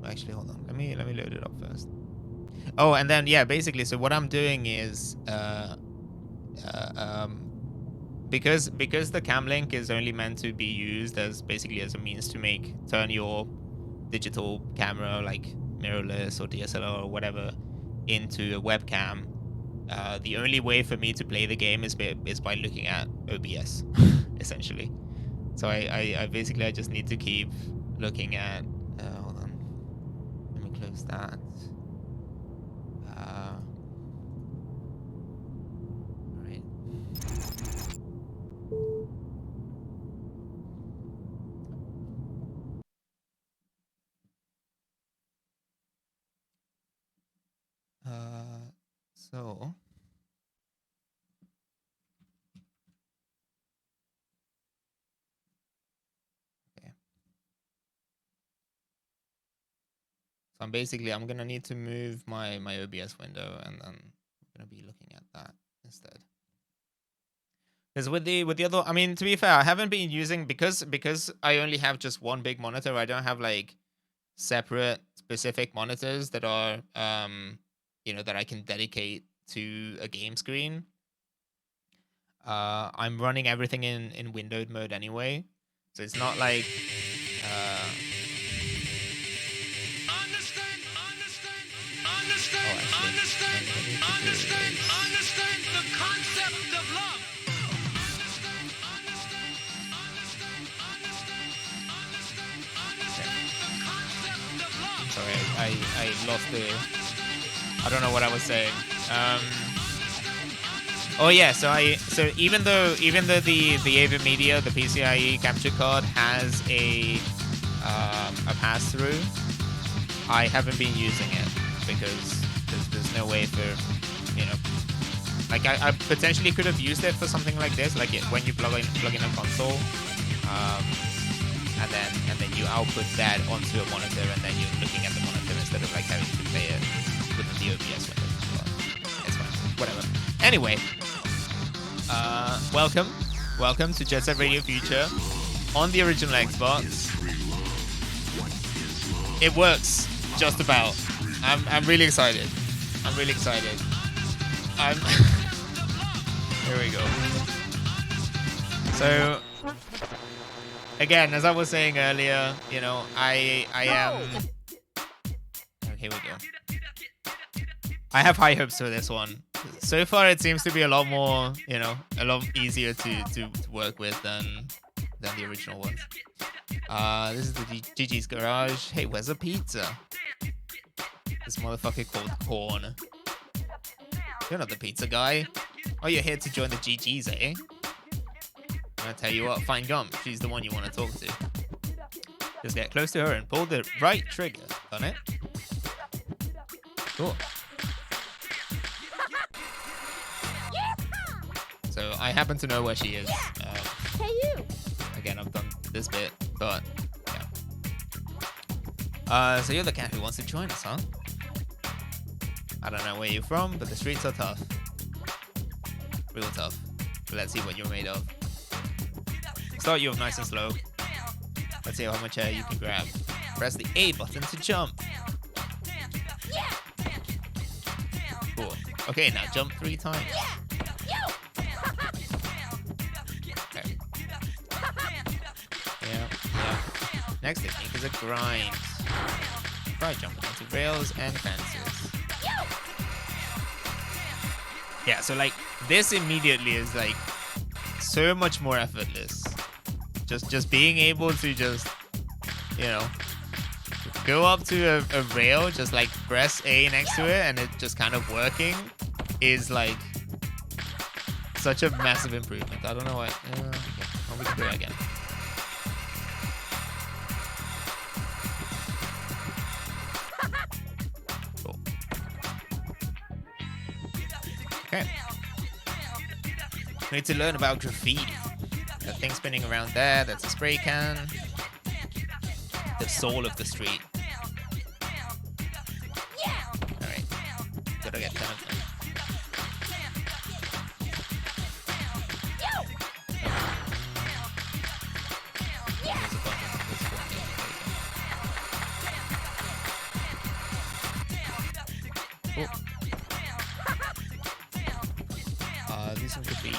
Actually, hold on. Let me load it up first. Oh, and then yeah, basically, so what I'm doing is because the cam link is only meant to be used as basically as a means to turn your digital camera, like mirrorless or DSLR or whatever, into a webcam. The only way for me to play the game is by looking at OBS, essentially. So I basically just need to keep looking at. Hold on. Let me close that. Alright. So. Okay. So I'm gonna need to move my OBS window, and then I'm gonna be looking at that instead. Because with the other, I mean, to be fair, I haven't been using, because I only have just one big monitor. I don't have like separate specific monitors that are you know, that I can dedicate to a game screen. I'm running everything in windowed mode anyway, so it's not like Understand the concept of love. Sorry, I lost the. I don't know what I was saying. Oh yeah, so even though the AV Media, the PCIe capture card has a pass through, I haven't been using it because there's no way for, you know, like I potentially could have used it for something like this, like when you plug in a console, and then you output that onto a monitor, and then you're looking at the monitor instead of like having to play it within the OBS window. Well, it's fine, whatever. Anyway, welcome to Jet Set Radio Future on the original Xbox. It works just about. I'm really excited. I'm really excited. Here we go. So again, as I was saying earlier, you know, I am. Oh, here we go. I have high hopes for this one. So far, it seems to be a lot more, you know, a lot easier to work with than the original ones. This is the GG's Garage. Hey, where's a pizza? This motherfucker called Corn. You're not the pizza guy. Oh, you're here to join the GG's, eh? I'm gonna tell you what, find Gump. She's the one you want to talk to. Just get close to her and pull the right trigger on it. Cool. So I happen to know where she is. Hey, you! Again, I've done this bit, but yeah. So you're the cat who wants to join us, huh? I don't know where you're from, but the streets are tough. Real tough. But let's see what you're made of. Start you off nice and slow. Let's see how much air you can grab. Press the A button to jump. Cool. Okay, now jump 3 times. Okay. Yeah. Next technique is a grind. Try jumping onto rails and fences. Yeah, so like this immediately is like so much more effortless. Just being able to just, you know, go up to a rail, just like press A next to it and it just kind of working is like such a massive improvement. I don't know what. Okay. Well, we can do it again. Cool. Okay. We need to learn about graffiti. That thing spinning around there, that's a spray can. The soul of the street. Alright. Gotta get 10 of them. Do some graffiti.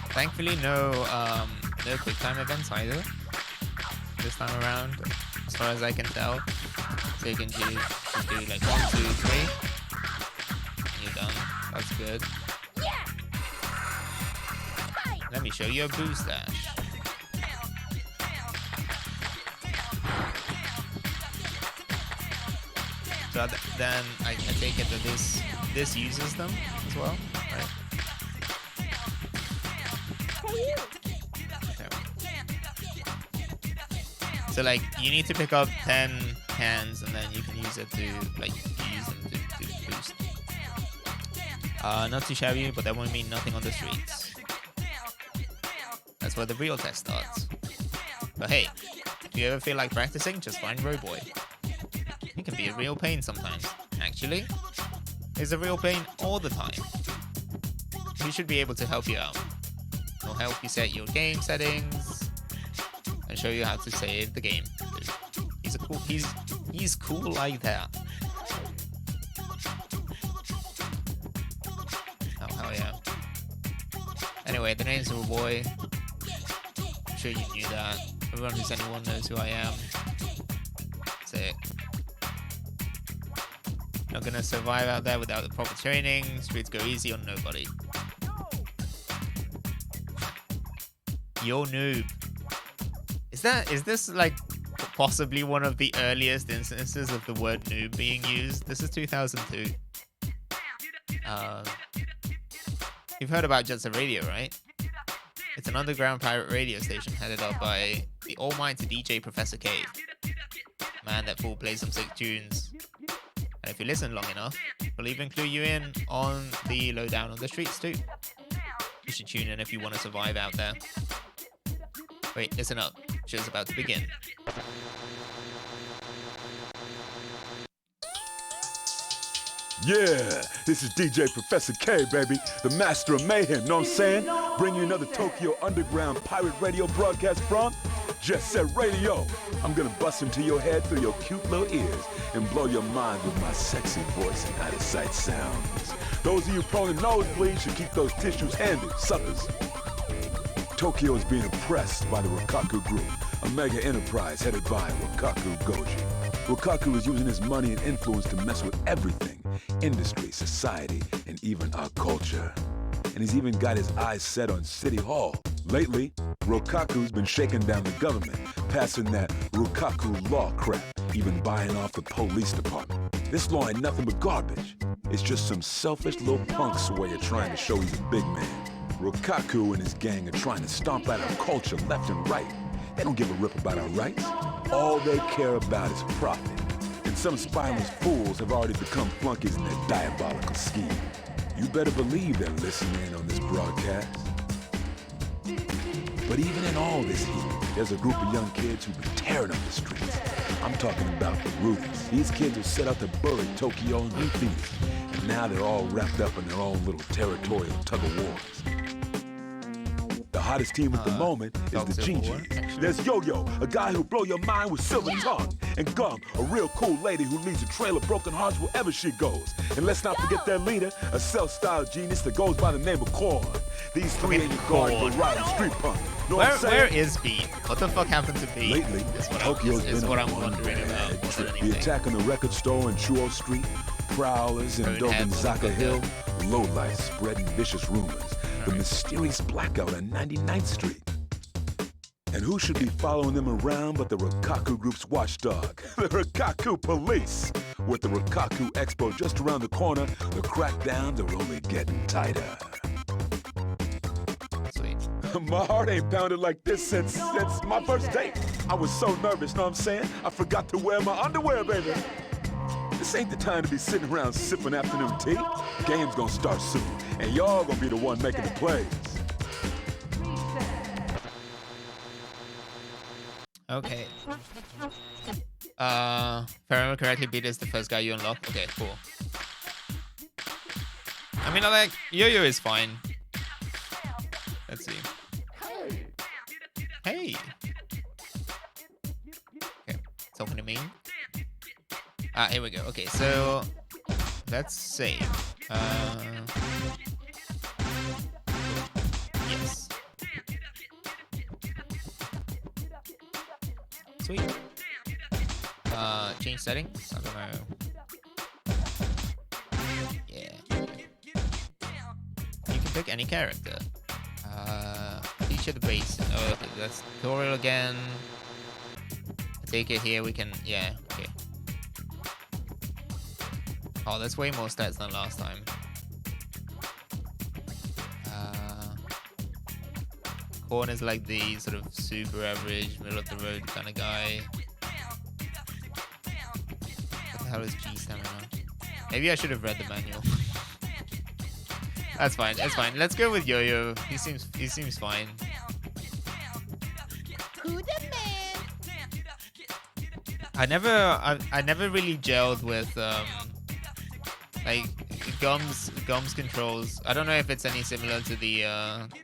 Thankfully, no quick time events either this time around, as far as I can tell. So you can just do like 1, 2, 3, and you're done. That's good. Let me show you a boost dash. So then I take it that this uses them as well, right? So like you need to pick up 10 cans and then you can use it to like use them to boost. Not too shabby, but that won't mean nothing on the streets. That's where the real test starts. But hey, if you ever feel like practicing, just find Roboy. He can be a real pain sometimes. Actually, he's a real pain all the time. He should be able to help you out. He'll help you set your game settings and show you how to save the game. He's cool like that. Oh hell yeah. Anyway, the name's Roboy. I'm sure you knew that. Everyone who's anyone knows who I am. That's it. Not gonna survive out there without the proper training. Streets go easy on nobody. Yo noob. Is this like possibly one of the earliest instances of the word noob being used? This is 2002. You've heard about Jet Set Radio, right? It's an underground pirate radio station headed up by the almighty DJ Professor K. Man, that fool plays some sick tunes. And if you listen long enough, we'll even clue you in on the lowdown on the streets too. You should tune in if you want to survive out there. Wait, listen up. Show's about to begin. Yeah, this is DJ Professor K, baby, the master of mayhem, know what I'm saying? Bring you another Tokyo Underground pirate radio broadcast from Jet Set Radio. I'm gonna bust into your head through your cute little ears and blow your mind with my sexy voice and out-of-sight sounds. Those of you prone to nosebleeds should keep those tissues handy, suckers. Tokyo is being oppressed by the Rokkaku Group, a mega enterprise headed by Rokkaku Goji. Rokkaku is using his money and influence to mess with everything, industry, society, and even our culture. And he's even got his eyes set on City Hall. Lately, Rokkaku's been shaking down the government, passing that Rokkaku law crap, even buying off the police department. This law ain't nothing but garbage. It's just some selfish little punk's way of trying to show he's a big man. Rokkaku and his gang are trying to stomp out our culture left and right. They don't give a rip about our rights. All they care about is profit. And some spineless fools have already become flunkies in their diabolical scheme. You better believe they're listening in on this broadcast. But even in all this heat, there's a group of young kids who've been tearing up the streets. I'm talking about the Roofies. These kids have set out to bully Tokyo and New Phoenix. And now they're all wrapped up in their own little territorial tug-of-wars. The hottest team at the moment is the GGs. There's Yo-Yo, a guy who'll blow your mind with silver tongue. And Gum, a real cool lady who leads a trail of broken hearts wherever she goes. And let's not forget their leader, a self-styled genius that goes by the name of Korn. These three ain't your guard but riding street punk. Know what I'm saying? Where is Beat? What the fuck happened to Beat? Lately, Tokyo's been what on I'm one wondering bad about. trip. The attack on the record store in Chuo Street, prowlers in Dogenzaka Hill, lowlife spreading vicious rumors. The mysterious blackout on 99th Street. And who should be following them around but the Rokkaku Group's watchdog, the Rokkaku Police. With the Rokkaku Expo just around the corner, the crackdowns are only getting tighter. Sweet. My heart ain't pounded like this since my first date. I was so nervous, know what I'm saying? I forgot to wear my underwear, baby. This ain't the time to be sitting around sipping afternoon tea. Game's gonna start soon, and y'all gonna be the one making the plays. Okay. If I remember correctly, Beat is the first guy you unlock. Okay, cool. I mean, I like Yo-Yo is fine. Let's see. Hey. Okay, talking to me. Here we go. Okay, so let's save. Yes. Sweet. Change settings. I don't know. Yeah. You can pick any character. Feature the base. Oh, okay, that's tutorial again. I take it here we can. Yeah. Okay. Oh, that's way more stats than last time. Korn is like the sort of super average, middle of the road kind of guy. What the hell is G stamina? Maybe I should have read the manual. That's fine. That's fine. Let's go with Yo-Yo. He seems fine. Who the man? I never really gelled with like Gum's controls. I don't know if it's any similar to the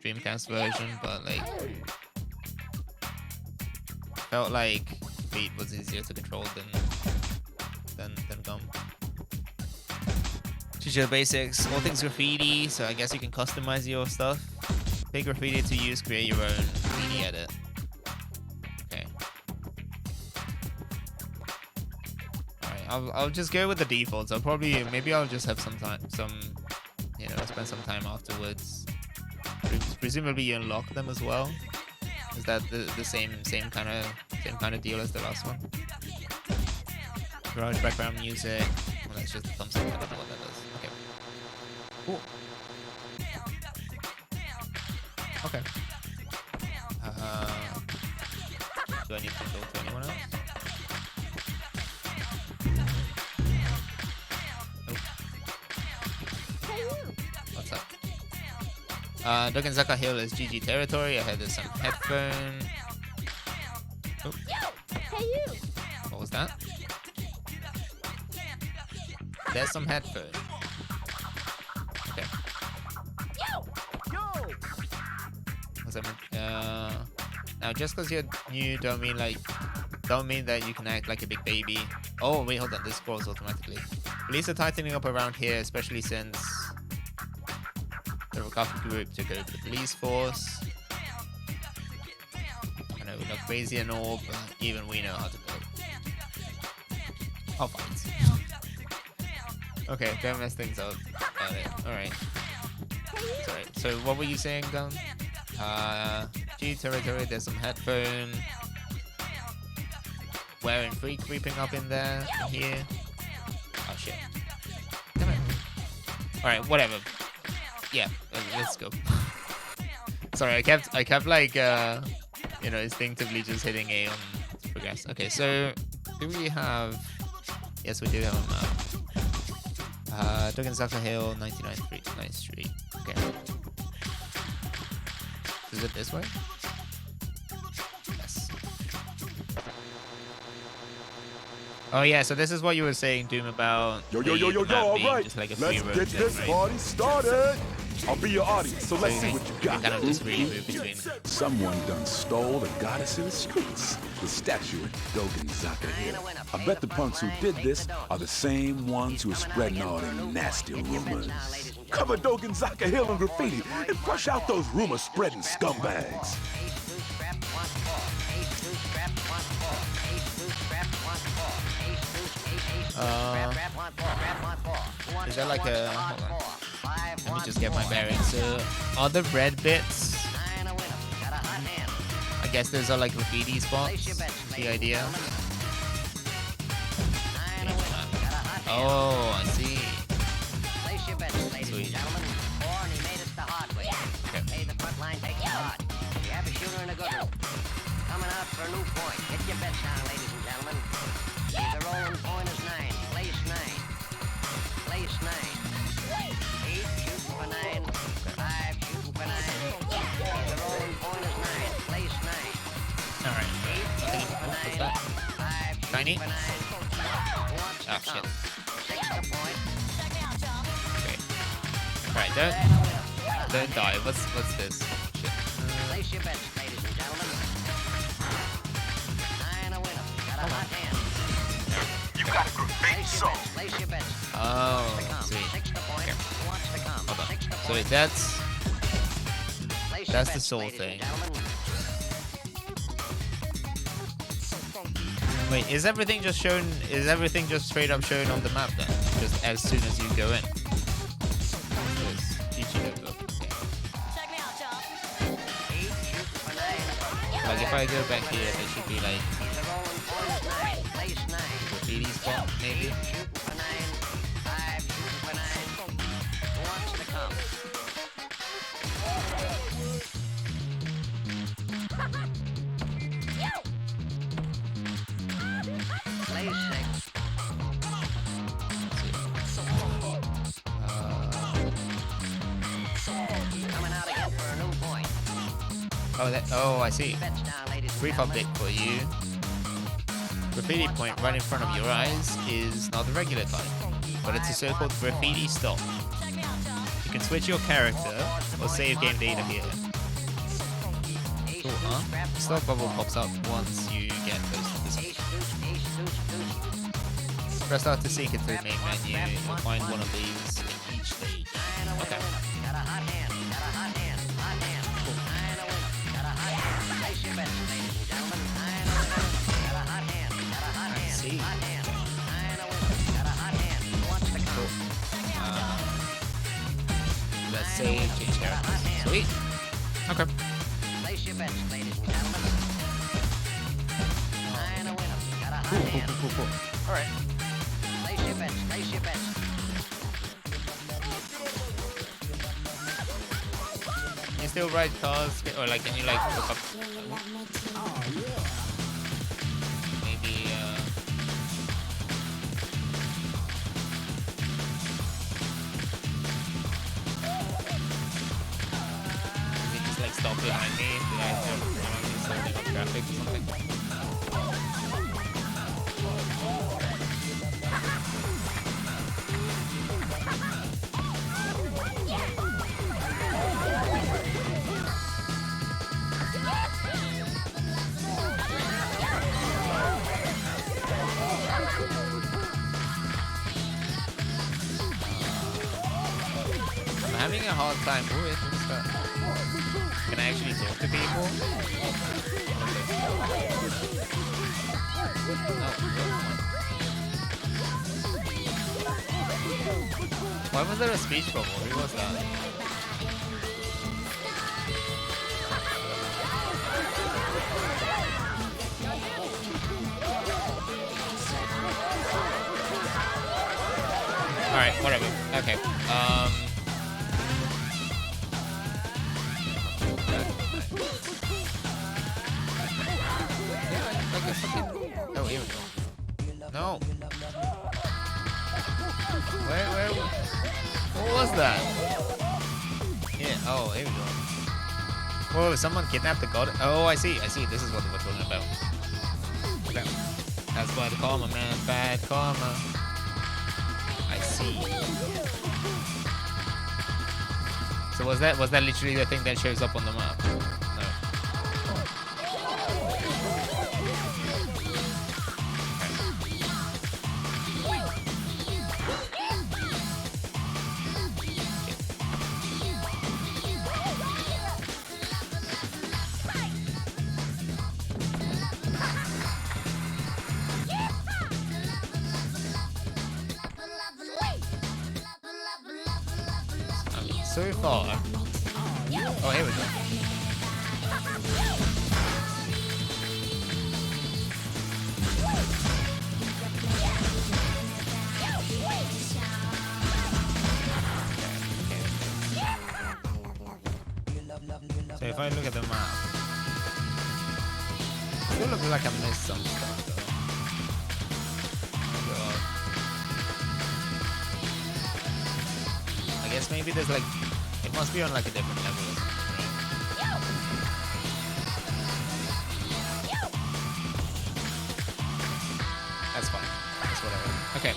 Dreamcast version, but like felt like Beat was easier to control than Gum. Teach you the basics, all things graffiti, so I guess you can customize your stuff. Pick graffiti to use, create your own graffiti edit. Okay. Alright, I'll just go with the defaults. Maybe I'll just have some you know, spend some time afterwards. Presumably you unlock them as well. Is that the same kind of deal as the last one? Garage background music. Well, that's just a thumbs up. I don't know what that does. Okay. Cool. Okay. Do I need to go to anyone else? What's up? Dogenzaka Hill is GG territory. I had some headphone. Oh. Hey you! What was that? There's some headphone. just because you're new don't mean that you can act like a big baby. Oh wait, hold on, this scrolls automatically. Police are tightening up around here, especially since the recovery group took over the police force. I know we look crazy and all, but even we know how to go. I'll fight. Okay, don't mess things up. Got it. Alright. Sorry. So what were you saying, Gun? G territory, there's some headphone. Wearing free creeping up in there. Here. Oh shit. Come on. Alright, whatever. Yeah, let's go. Sorry, I kept like instinctively just hitting A on progress. Okay, so do we have? Yes, we do have a map. Naganuma Hill, 99th Street. Okay. Is it this way? Yes. Oh yeah, so this is what you were saying, Doom, about Yo, all right. just like a Let's free get road this thing, right? party started. I'll be your audience, so let's see what you got. Kind of just really move between. Someone done stole the goddess in the streets, the statue at Naganuma Hill. I bet the punks who did this are the same ones who are spreading all them nasty rumors. Cover Naganuma Hill in graffiti and brush out those rumor-spreading scumbags. Is that like a... Hold on. Let me just get my bearings. So, are the red bits... I guess those are like graffiti spots. The idea. Oh, I see. Sweet. Coming out for a new point. Get your bets down, ladies and gentlemen. The rolling point is 9. Place 9. Place 9. 8 shooting for 9. 5 shooting for 9. The rolling point is 9. Place 9. Alright. 8 shooting for 9. 5 Tiny? shooting for 9. Who wants to Oh shit. come? 6 the point. Okay. Alright, don't die. What's this? Shit. Place your bets, ladies and gentlemen. 9 a winner. Got a hot hand. You got a graffiti song. Place your bets. Oh, sweet. 6 the point. Okay. Who wants to come? Hold on. 6 the So point. that's Place your the bets, soul ladies and thing. gentlemen. Wait, is everything just shown? Is everything just straight up shown on the map then? Just as soon as you go in. Yes, GG logo. Okay. Like if I go back here, there should be like The rolling point is 9. Place 9. graffiti spot maybe. 8 shooting for 9. 5 shooting for 9. Who wants to come? Place 6. Coming out again for a new point. Oh, I see. Bets down, ladies and Brief gentlemen. update for you. Graffiti point right in front of your eyes is not the regular type, but it's a so-called graffiti stop. You can switch your character or save game data here. Cool, huh? The stop bubble pops up once you get close to the Ace, deuce, ace, deuce, deuce. Press out to seek it through the main menu. You'll find one of these in each stage. Okay. Got a hot hand. Got a hot hand. Hot hand. Nine a winner. Got a hot hand. Place your bets, ladies and gentlemen. Nine a winner. Got a hot hand. Got a hot I hand. see. Hot hand. Nine a winner. Got a hot hand. Who wants to come? Let's save, change characters. Sweet. Okay. Place your bets, ladies and gentlemen. Nine a winner. Got a hot hand. Cool. Alright. Place your bets. Place your bets. Can you still ride cars? Or like, can you like look up? Maybe, just like stop behind me? Did I jump around in something on traffic or something? having a hard time. Ooh, what's that? Can I actually talk to people? Why was there a speech bubble? Who was that? Alright, whatever. Okay. Yeah, like a fucking... Oh, here we go. No. Where... What was that? Yeah, oh, here we go. Whoa, someone kidnapped the god? Oh, I see. This is what we're talking about. Okay. That's bad karma, man. Bad karma. I see. So was that literally the thing that shows up on the map? No. So far. Oh, here we go. So if I look at the map, it still looks like I missed some stuff though. I guess maybe there's like, it must be on like a different level or something, right? That's fine. That's whatever. Okay.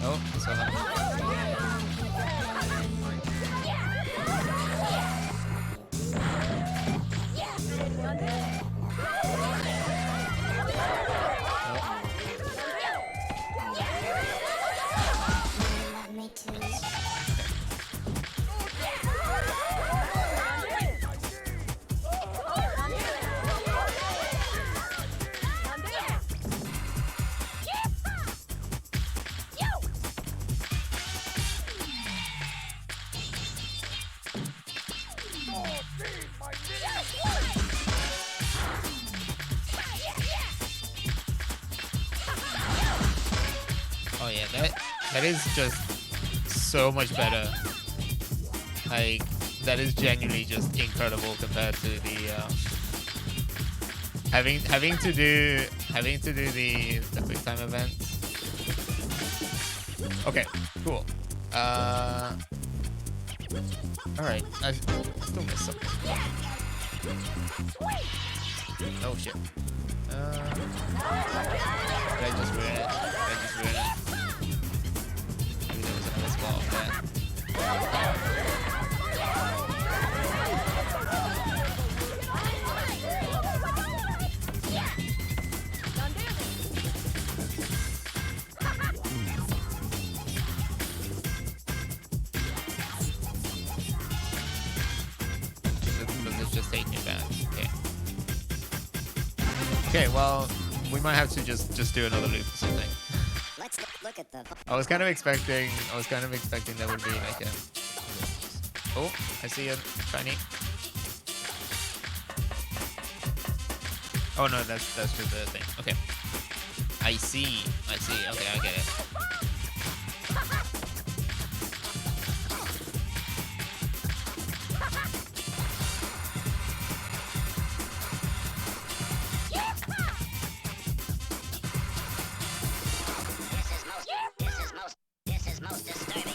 Oh, that's what happened. Oh yeah, that is just so much better. Like, that is genuinely just incredible compared to the having to do the quick time events. Okay, cool. Alright, I still missed something. Oh shit. Did I just ruin it? Maybe there was another spot up there. Does it just take me back? Okay. Okay, well, we might have to just do another loop or something. Look at the. I was kind of expecting there would be like a. Oh, I see a shiny. Oh no, that's just the thing. Okay. I see. Okay, I get it. This is most disturbing.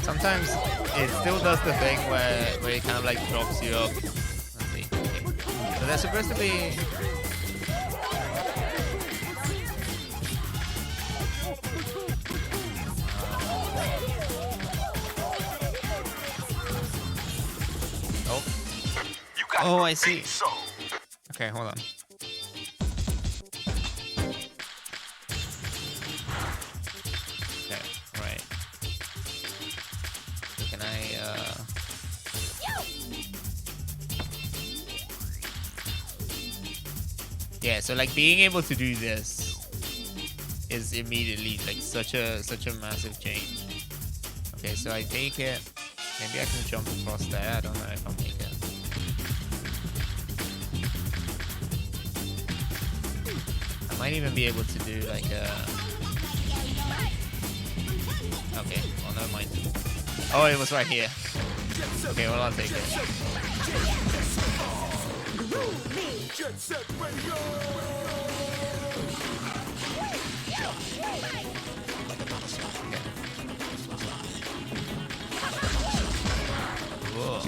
Sometimes it still does the thing where it kind of like drops you up. Let's see. Okay. So they're supposed to be. Oh. You got Oh, a I see. big soul. Okay, hold on. Okay, right. So can I, Yeah, so like being able to do this is immediately like such a massive change. Okay, so I take it. Maybe I can jump across there. I don't know if I'll make it. I might even be able to do like a. Okay, well never mind. Oh, it was right here. Okay, well I'll take it. Whoa.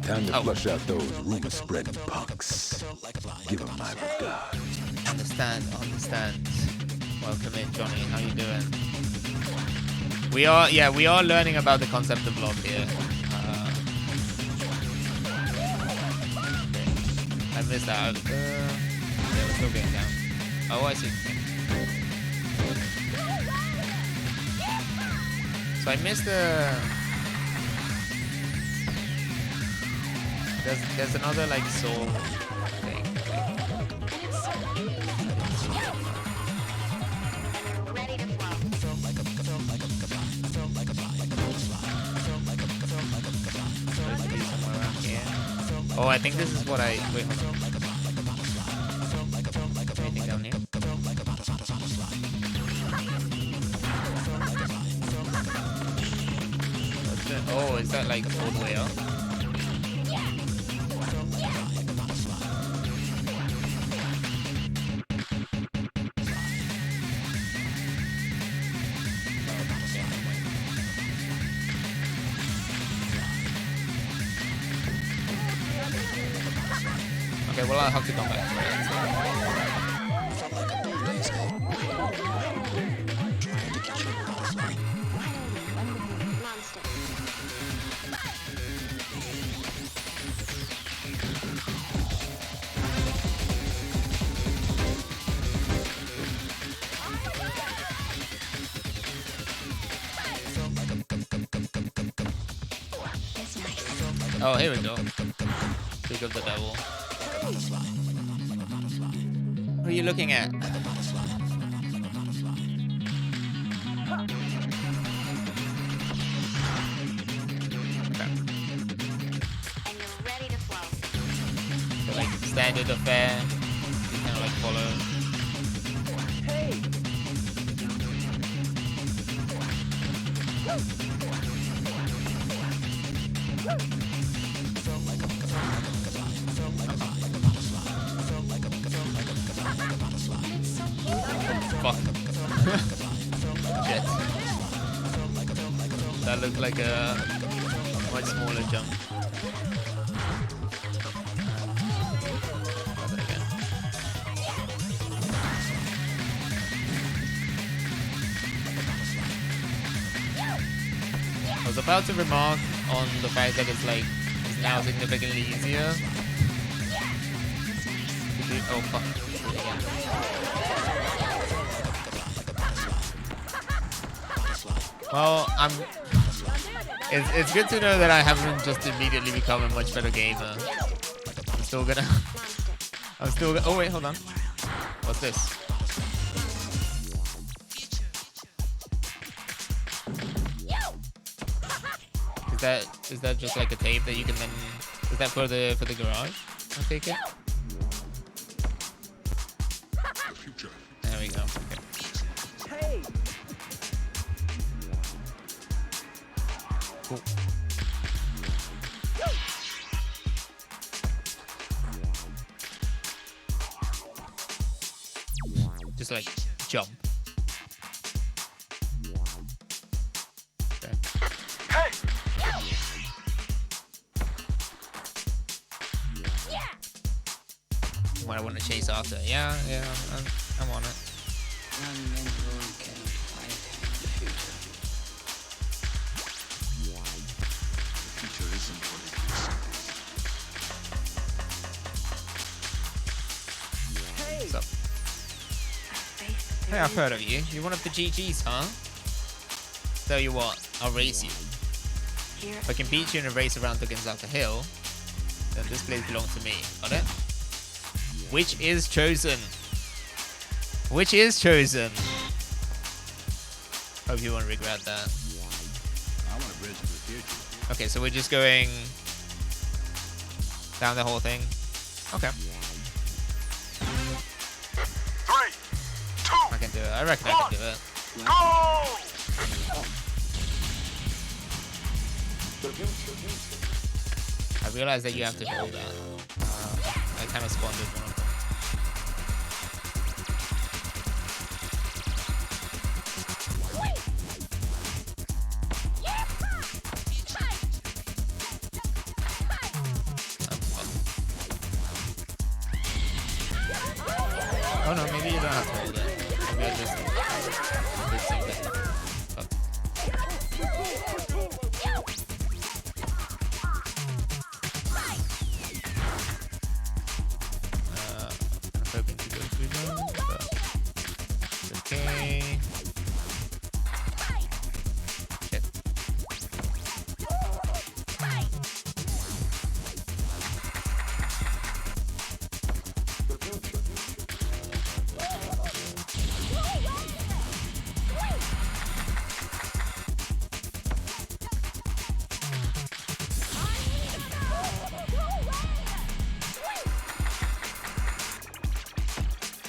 Time to flush out those rumor-spreading punks. Give them my regard. Understand. Welcome in, Johnny. How you doing? We are learning about the concept of block here. I missed out. Yeah, we're still getting down. Oh, I see. So I missed the. There's another like soul thing. Somewhere around here. Oh, I think this is what I wait. Hold on. Anything down here? Oh, is that like all the way up? Okay, well I'll have to come back. Oh, here we go. Speak of the devil. What are you looking at? So like standard affair, you kind of like follow. Fuck. Shit. That looked like a much smaller jump. Grab it again. was about to remark on the fact that it's like it's now significantly easier. Oh fuck. Yeah. Well, it's good to know that I haven't just immediately become a much better gamer. I'm still gonna oh wait, hold on. What's this? Is that just like a tape that you can then is that for the garage? I take it. There we go. Okay. Hey! Cool. Just like jump. Okay. Hey! What I want to chase after. Yeah, I'm on it. None men alone can fight the future. The future isn't what it used to be. What's up? Hey, I've heard of you. You're one of the GGs, huh? Tell you what, I'll race you. If I can beat you in a race around the Gonzaga Hill, then this place belongs to me. Got it? Which is chosen? Which is chosen? Hope you won't regret that. I want to bridge to the future. Okay, so we're just going down the whole thing. Okay. 3, 2, I can do it. I reckon I can do it. go! I realized that you have to hold that. I kind of spawned with one of them. Oh no, maybe you don't have to hold it. Maybe I just did something. Oh. I'm hoping to go through those, but it's okay. Shit.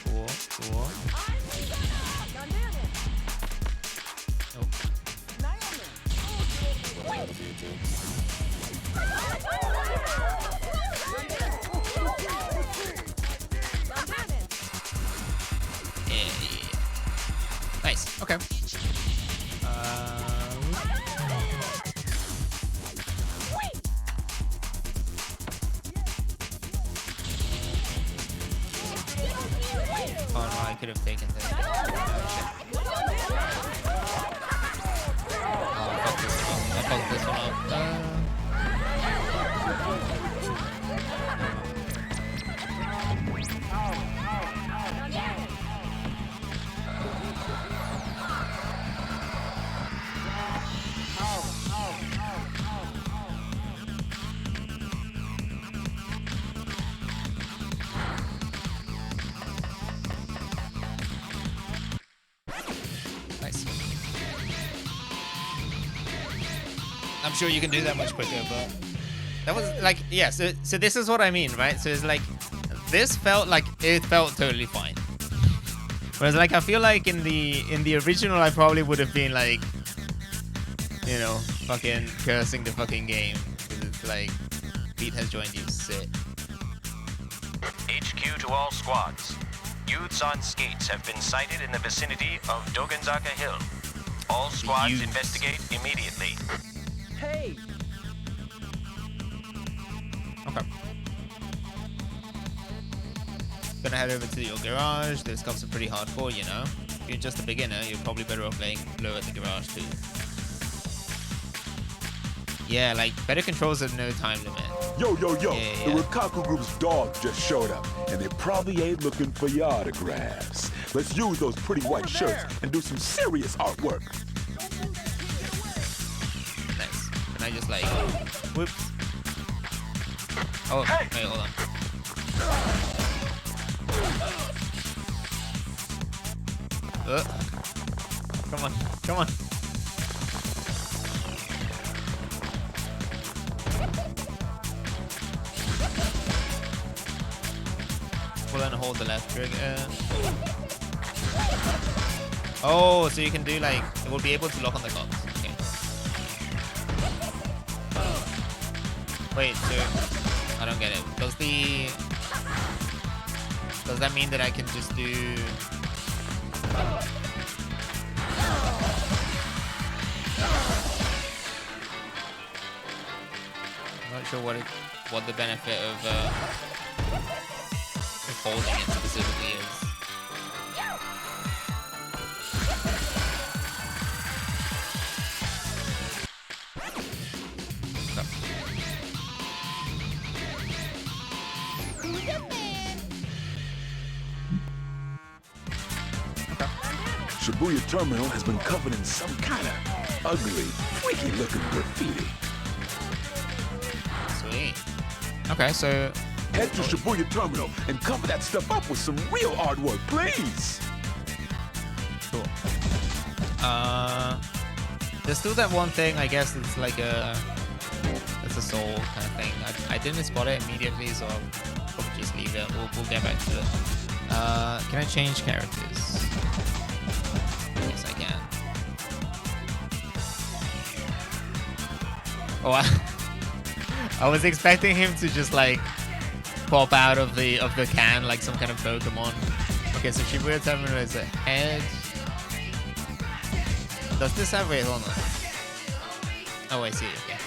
Cool, cool. Nope. Yeah. Nice. Okay. Oh no, I could have taken this. Oh, I fucked this one up. I fucked this one up. Nice. I'm sure you can do that much quicker, but that was like, yeah. So this is what I mean, right? So it's like this felt like it felt totally fine. Whereas like I feel like in the original I probably would have been like, you know, fucking cursing the fucking game because it's like Pete has joined you. Sick. HQ to all squads. Youths on skates have been sighted in the vicinity of Dogonzaka Hill. All squads Youths. investigate immediately. Hey! Okay. Gonna head over to your garage. This comes a pretty hardcore, you know. If you're just a beginner, you're probably better off playing low at the garage too. Yeah, like better controls and no time limit. Yo, yo, yo, Yeah. the Rikaku group's dog just showed up, and they probably ain't looking for your autographs. Let's use those pretty white shirts and do some serious artwork. Nice. Can I just like, whoops. Oh, Hey! wait, hold on. Come on, come on. Pull and hold the left trigger. Oh, so you can do like, it will be able to lock on the cogs. Okay. Wait, so I don't get it. Does that mean that I can just do? I'm not sure what the benefit of holding it specifically is. Who's the man? Shibuya Terminal has been covered in some kind of ugly, freaky-looking graffiti. Sweet. Okay, so Head to Shibuya Terminal and cover that stuff up with some real artwork, please. cool. There's still that one thing. I guess it's like it's a soul kind of thing. I didn't spot it immediately, so I'll probably just leave it. We'll get back to it. Can I change characters? Yes, I can. Oh, I was expecting him to just like pop out of the can like some kind of Pokemon. Okay, so Shibuya Terminal is a head. Does this have, wait, hold on. Oh, I see, okay.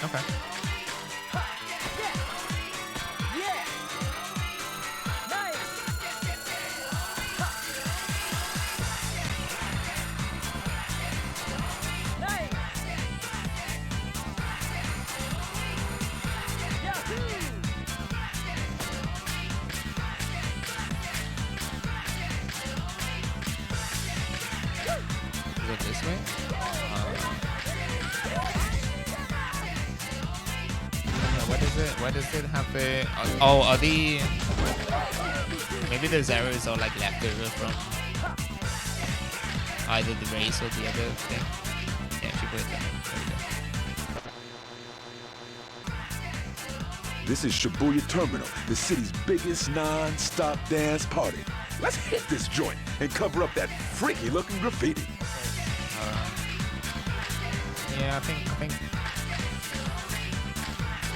Okay. Is it this way? Why does it have the... Oh, are the... Maybe those arrows are like left over from either the race or the other thing. Yeah, she put it there. There we go. This is Shibuya Terminal, the city's biggest non-stop dance party. Let's hit this joint and cover up that freaky-looking graffiti. Yeah, I think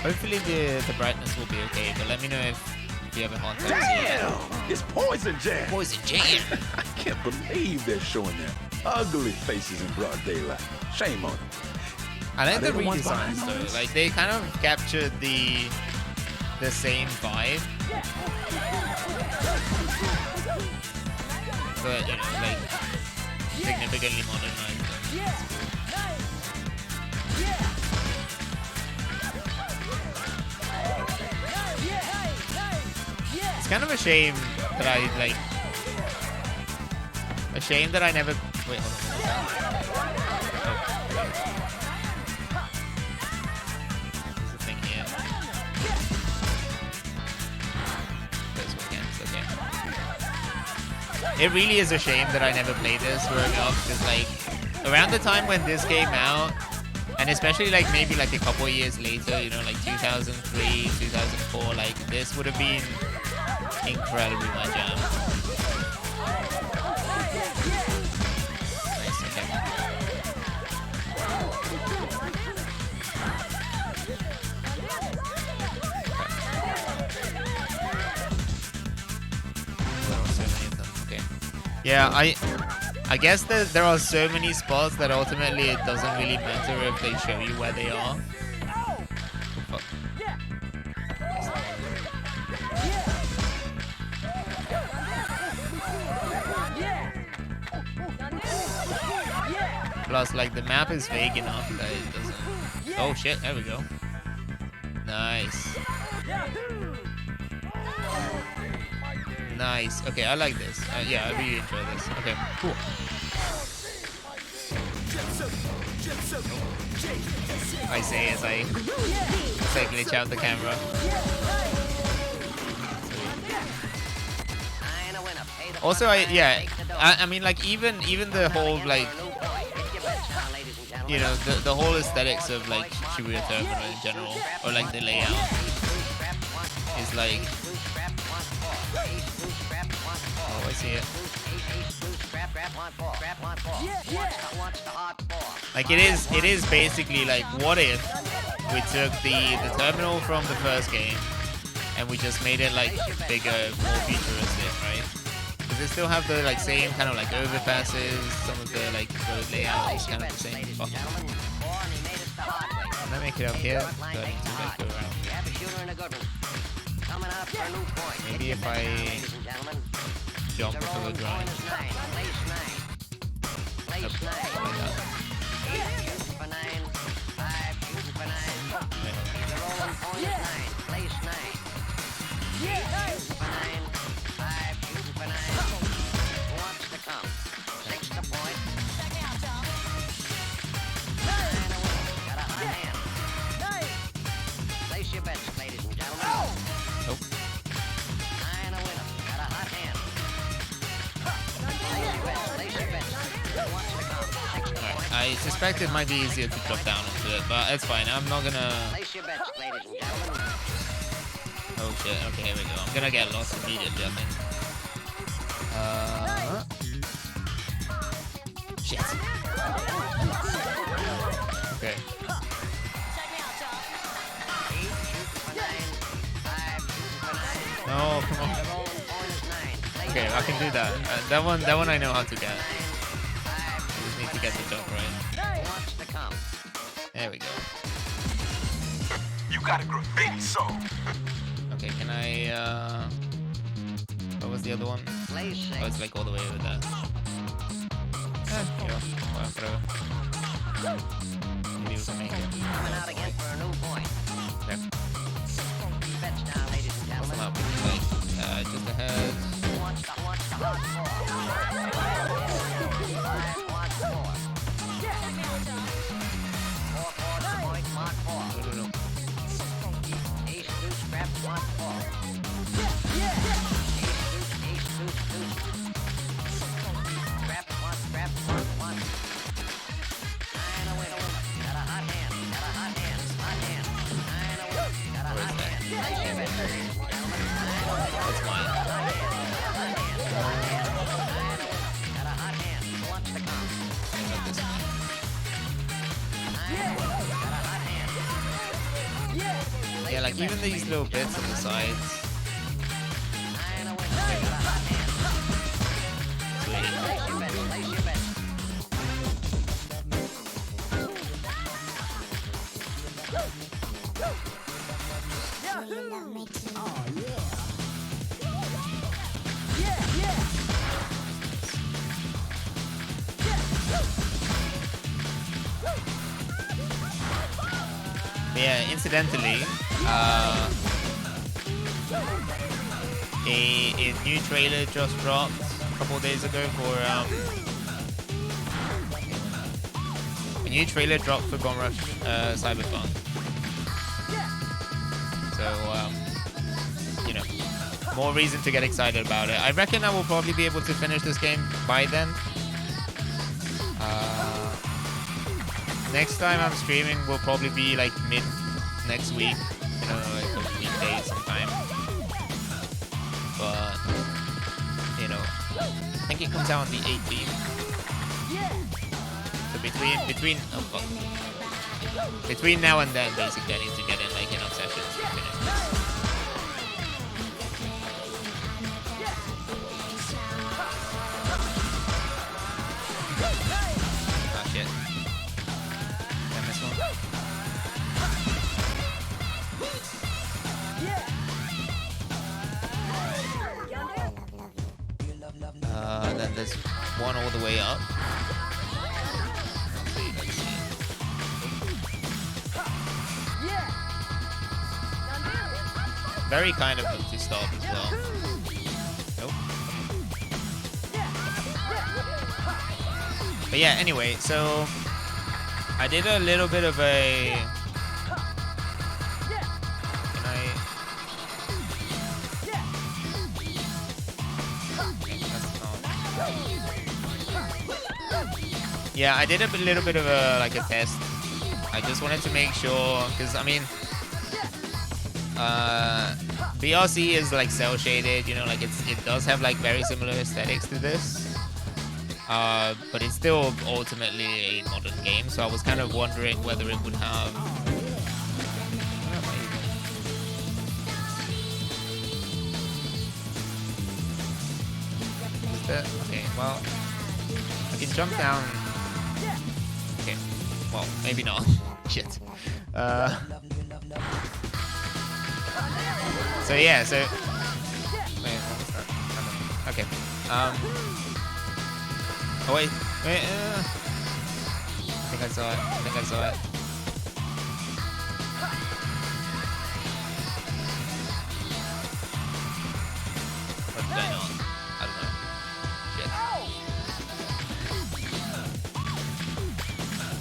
hopefully the brightness will be okay, but let me know if you have a hard time seeing it. Damn! It's Poison Jam! Poison Jam! I can't believe they're showing their ugly faces in broad daylight. Shame on them. I like Are the they the ones redesigns behind all though. this? Like they kind of captured the same vibe. But you know, like significantly modernized them. It's kind of a shame that I like. A shame that I never. Wait, hold on. Oh. There's a thing here. This one again, it's okay. It really is a shame that I never played this growing up, because like around the time when this came out, and especially like maybe like a couple of years later, you know, like 2003, 2004, like this would have been incredibly my jam. Nice, okay. There are so many of them, okay. Yeah, I guess that there are so many spots that ultimately it doesn't really matter if they show you where they are. Oh, fuck. Plus, like, the map is vague enough that it doesn't... Oh, shit. There we go. Nice. Nice. Okay, I like this. Yeah, I really enjoy this. Okay, cool. I say as I glitch out the camera. Also, I mean, like, even the whole, like, you know, the whole aesthetics of, like, Shibuya Terminal in general, or, like, the layout is, like... Oh, I see it. Like, it is basically, like, what if we took the terminal from the first game and we just made it, like, bigger, more futuristic, right? Does it still have the, like, same kind of, like, overpasses? Some of the, like, road layout is kind of the same. Fuck. Can I make it up here? Do I need to, like, go around? Maybe if I jump into the ground. Nope, like that. Nope. Alright, I suspect it might be easier to drop down into it, but it's fine. I'm not gonna... Oh shit, okay, here we go. I'm gonna get lost immediately, I think. Shit. Okay. No, come on. Okay, I can do that. That one I know how to get. I just need to get the jump right. There we go. You got a graffiti soul. Okay, can I, what was the other one? Oh, it's like all the way over there. Yeah, whatever. Maybe we can make it. Okay. What's the map looking like? Just ahead. No. That's fine. Yeah, like even these little bits on the sides. Yeah, incidentally, a new trailer just dropped a couple of days ago for a new trailer dropped for Gone Rush Cyberpunk. So you know, more reason to get excited about it. I reckon I will probably be able to finish this game by then. Next time I'm streaming will probably be like mid next week, you know, like a weekday sometime. But you know, I think it comes out on the 18th. So between now and then, basically, I need to get in like enough sessions to finish this. Oh shit. Did I miss one? Then there's one all the way up. very kind of them to stop as well. Nope. But yeah, anyway, so I did a little bit of a... Can I... Okay, that's not... Yeah, I did a little bit of a like a test. I just wanted to make sure, because I mean, BRC is like cell shaded, you know, like it does have like very similar aesthetics to this, but it's still ultimately a modern game. So I was kind of wondering whether it would have. Where am I even? Is that okay? Well, I can jump down. Okay. Well, maybe not. Shit. So yeah, so... Wait, what was that? I don't know. Okay. Oh wait, wait, I think I saw it. What did I not? I don't know. Shit.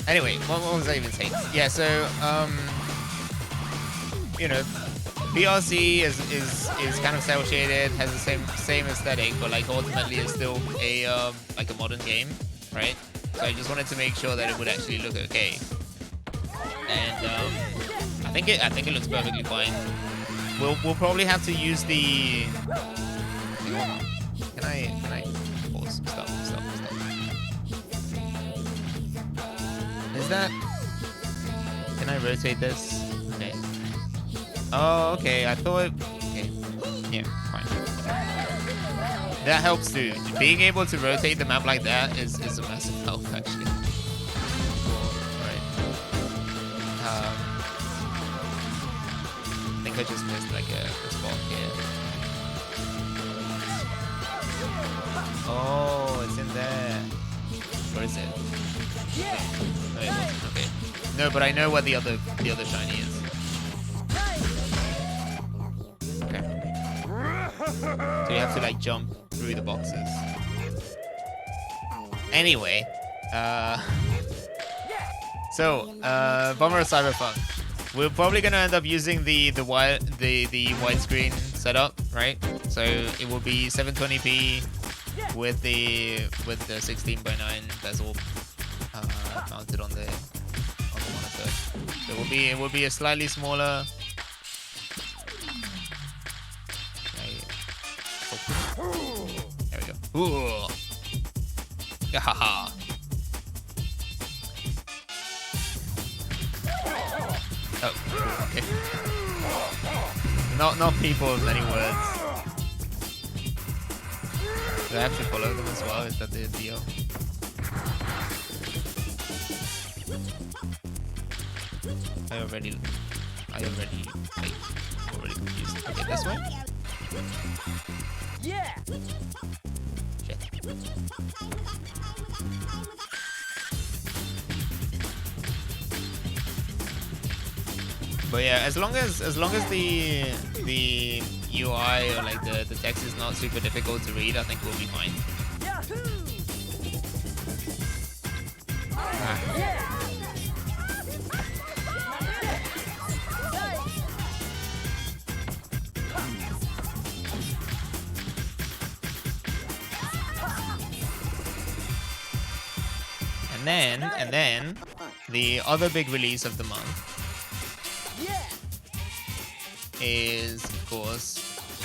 Anyway, what was I even saying? Yeah, so, you know, BRC is kind of cel shaded, has the same aesthetic, but like ultimately is still a like a modern game, right? So I just wanted to make sure that it would actually look okay. And I think it looks perfectly fine. We'll probably have to use the. Can I pause? Stop. Is that? Can I rotate this? Okay. Oh, okay. I thought. Okay. Yeah, fine. That helps too. Being able to rotate the map like that is a massive help, actually. Cool. Right. I think I just missed like a spot here. Oh, it's in there. Where is it? No, it wasn't. Okay. No, but I know where the other shiny is. Okay. So you have to like jump through the boxes. Anyway, so Bomber Cyberpunk. We're probably gonna end up using the widescreen setup, right? So it will be 720p with the 16:9 bezel mounted on the monitor. So it will be a slightly smaller. There we go. Ooh. Gahaha. Oh, okay. Not people of many words. Do I have to follow them as well? Is that the deal? I already confused. Okay, this way? Yeah. Shit. But yeah, as long as the UI or like the text is not super difficult to read, I think we'll be fine. And then the other big release of the month is, of course,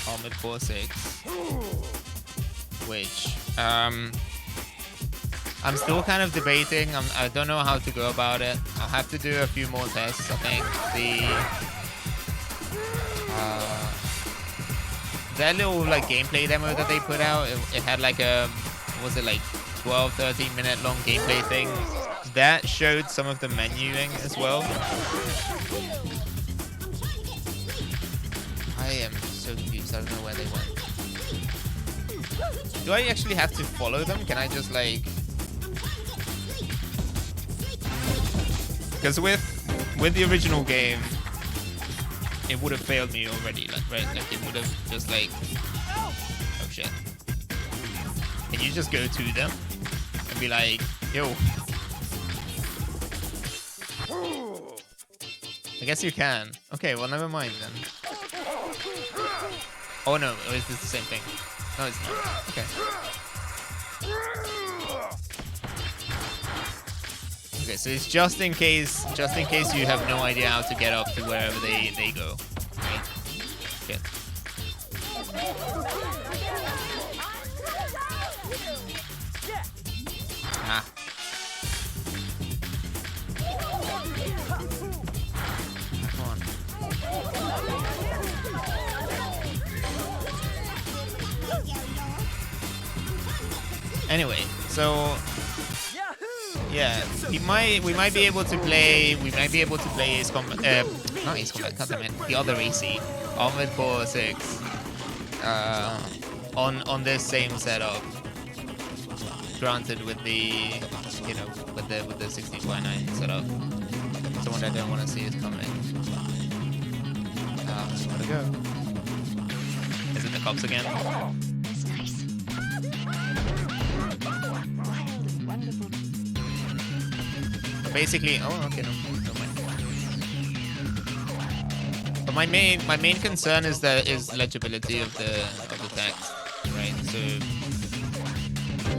Armored Core 6, which I'm still kind of debating. I don't know how to go about it. I'll have to do a few more tests. I think that little like gameplay demo that they put out, it had like a, what was it, like 12-13 minute long gameplay thing that showed some of the menuing as well. I am so confused. I don't know where they went. Do I actually have to follow them? Can I just like... Because with the original game, it would have failed me already, like, right? Like, it would have just, like... Oh, shit. Can you just go to them? And be like, yo. I guess you can. Okay, well, never mind then. Oh, no. Or is this the same thing? No, it's not. Okay. Okay, so it's just in case you have no idea how to get up to wherever they go. Right? Okay. Ah. Come on. Anyway, so yeah, we might be able to play Ace Combat, not Ace Combat, God damn it, the other AC, Armored Core 6, on this same setup. Granted, with the with the 16:9 setup. Someone I don't want to see is coming. Gotta go. Is it the cops again? Basically, oh, okay, no mind. But my main concern is legibility of the text, right? So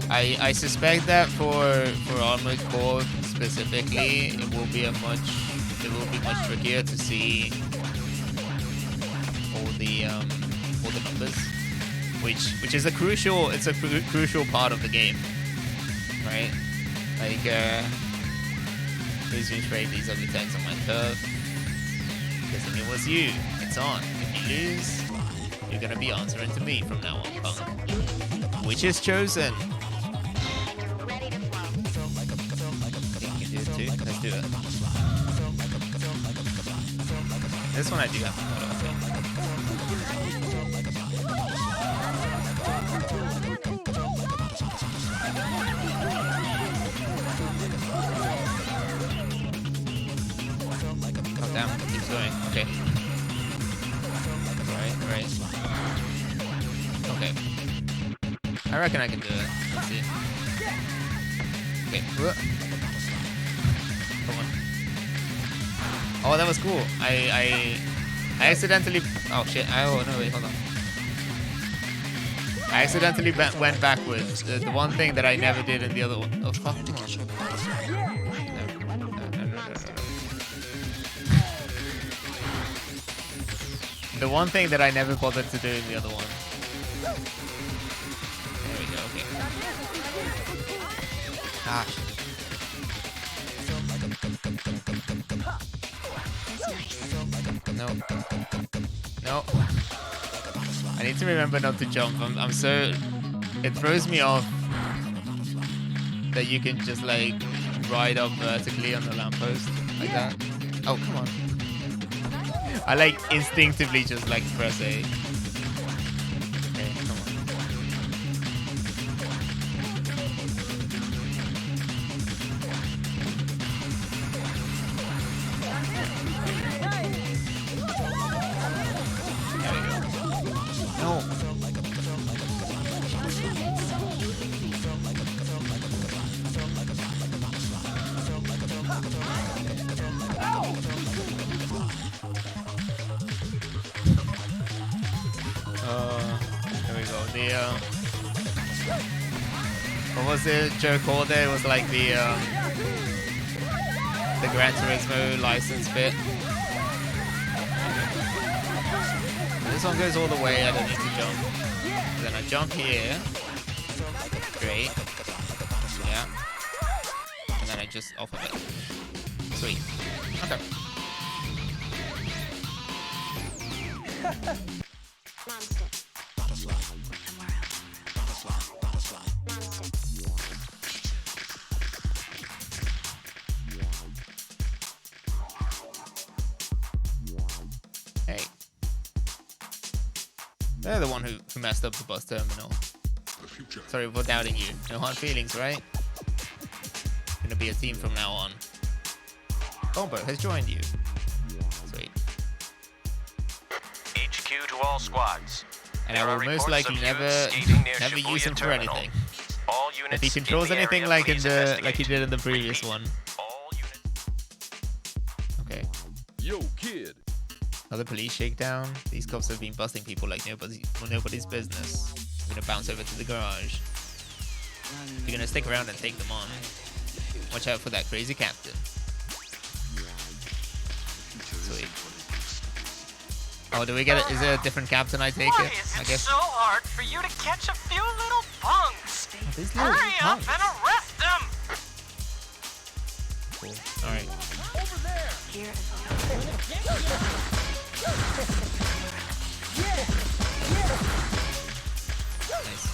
I suspect that for Armored Core specifically, it will be much trickier to see all the numbers, which is a crucial part of the game, right? Like please retrade these ugly tags on my turf. Guessing it was you. It's on. If you lose, you're gonna be answering to me from now on, punk. Which is chosen. You can do it too. Let's do it. This one I do have to follow, I think. Oh damn, it keeps going. Okay. Right. Okay. I reckon I can do it. Let's see. Okay. Come on. Oh, that was cool. I accidentally... Oh shit. Oh no, wait, hold on. I accidentally went backwards. The one thing that I never did in the other one. Oh fuck. Come on. No. The one thing that I never bothered to do in the other one. There we go, okay. Ah. No. I need to remember not to jump. I'm so... It throws me off that you can just like ride up vertically on the lamppost like that. Oh, come on. I like instinctively just like press A. Okay, come on. There we go. No. There we go. What was the joke called there? It was like the Gran Turismo license bit. This one goes all the way, I don't need to jump. Then I jump here. Great. Yeah. And then I just off of it. Sweet. Okay. Hey. They're the one who messed up the bus terminal. Sorry for doubting you. No hard feelings, right? Gonna be a team from now on. Bombo has joined you. Sweet. all squads. And I There will are most reports likely of never youths skating near never use Shibuya him for Terminal. anything. All units If he in controls the anything area, like in please the like he investigate. did in the previous Repeat. one. All units. Okay. Yo, kid. Another police shakedown. These cops have been busting people like nobody's business. I'm gonna bounce over to the garage. You're gonna stick around and take them on. Watch out for that crazy captain. Sweet. Oh, do we get it? Is it a different captain? I take Why it. is I it guess. so hard for you to catch a few little punks? These little Hurry up punks. and arrest them! Cool. All right. Nice.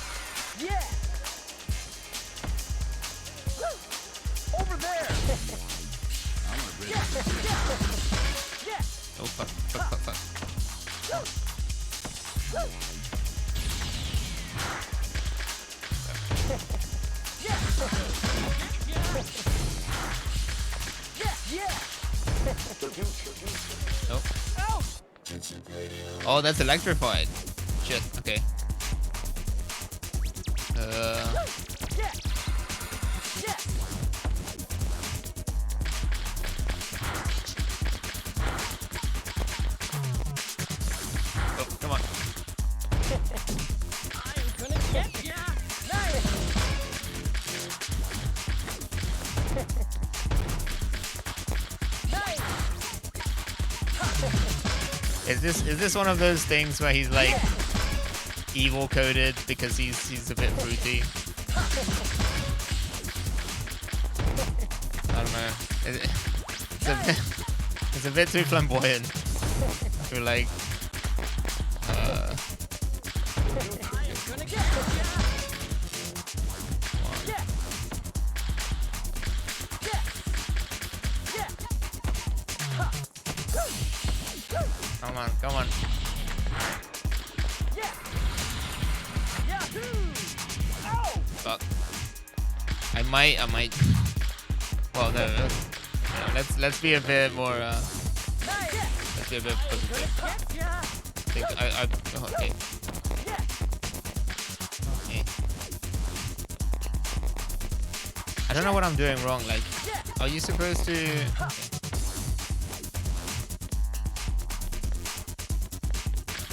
Oh fuck! Fuck! Fuck! Fuck! Nope. Oh, that's electrified. Shit. Okay. Oh, come on. Is this one of those things where he's like evil coded because he's a bit fruity? I don't know. It's a bit too flamboyant. I feel like. Come on, come on. Fuck. I might. Well, no. Let's be a bit more. Let's be a bit positive. Okay. Okay. I don't know what I'm doing wrong. Like, are you supposed to? Okay.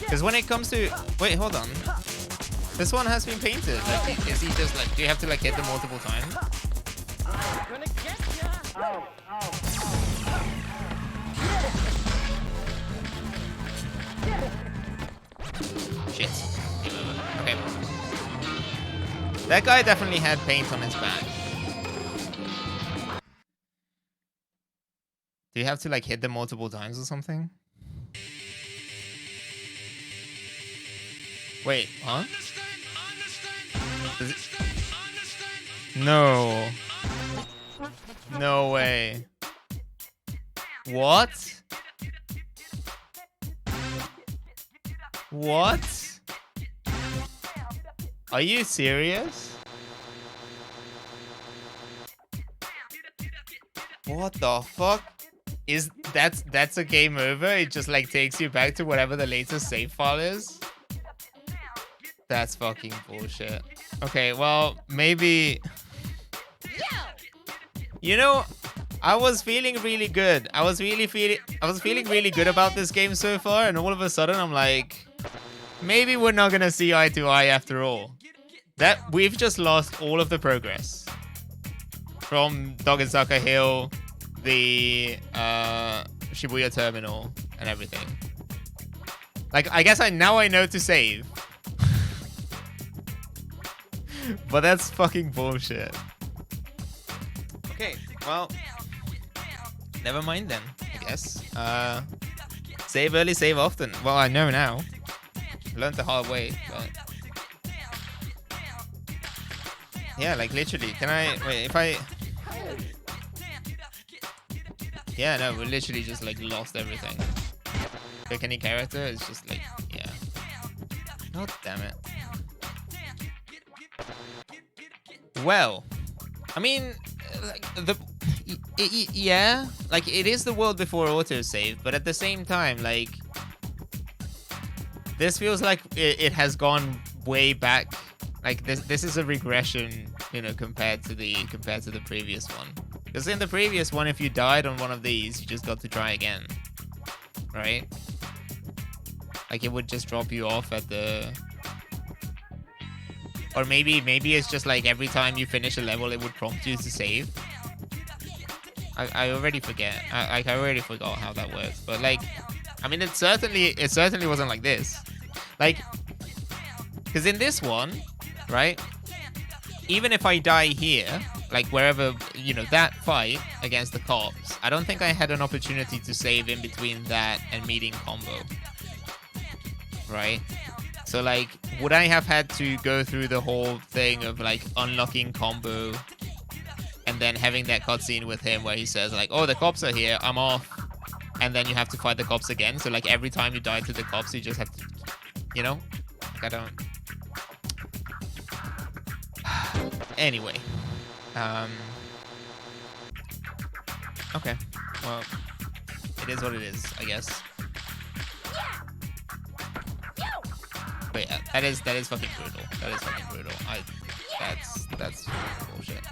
Because when it comes to... Wait, hold on. This one has been painted. Like, is he just like... Do you have to like hit them multiple times? Shit. Okay. That guy definitely had paint on his back. Do you have to like hit them multiple times or something? Wait, huh? Does it... No. No way. What? What? Are you serious? What the fuck? That's a game over? It just like takes you back to whatever the latest save file is? That's fucking bullshit. Okay, well, maybe... You know, I was feeling really good. I was feeling really good about this game so far, and all of a sudden I'm like, maybe we're not gonna see eye to eye after all. That we've just lost all of the progress from Dogenzaka Hill, the Shibuya Terminal, and everything. Like, I guess now I know to save. But that's fucking bullshit. Okay, well, never mind then, I guess. Save early, save often. Well, I know now. Learned the hard way, but... Yeah, like literally, can I... Wait, if I... Yeah, no, we literally just like lost everything. Pick any character, it's just like, yeah. God damn it. Well, I mean, like yeah, like it is the world before autosave, but at the same time, like this feels like it has gone way back. Like this is a regression, you know, compared to the previous one. Because in the previous one, if you died on one of these, you just got to try again, right? Like it would just drop you off at the. Or maybe it's just like every time you finish a level, it would prompt you to save. I already forget. I already forgot how that works. But like, I mean, it certainly wasn't like this. Like, because in this one, right? Even if I die here, like wherever, you know, that fight against the cops, I don't think I had an opportunity to save in between that and meeting combo. Right? So like, would I have had to go through the whole thing of like unlocking combo and then having that cutscene with him where he says like, oh, the cops are here, I'm off. And then you have to fight the cops again. So like every time you die to the cops, you just have to, you know, like I don't. Anyway. Okay. Well, it is what it is, I guess. Wait, that is fucking brutal. That is fucking brutal. That's bullshit.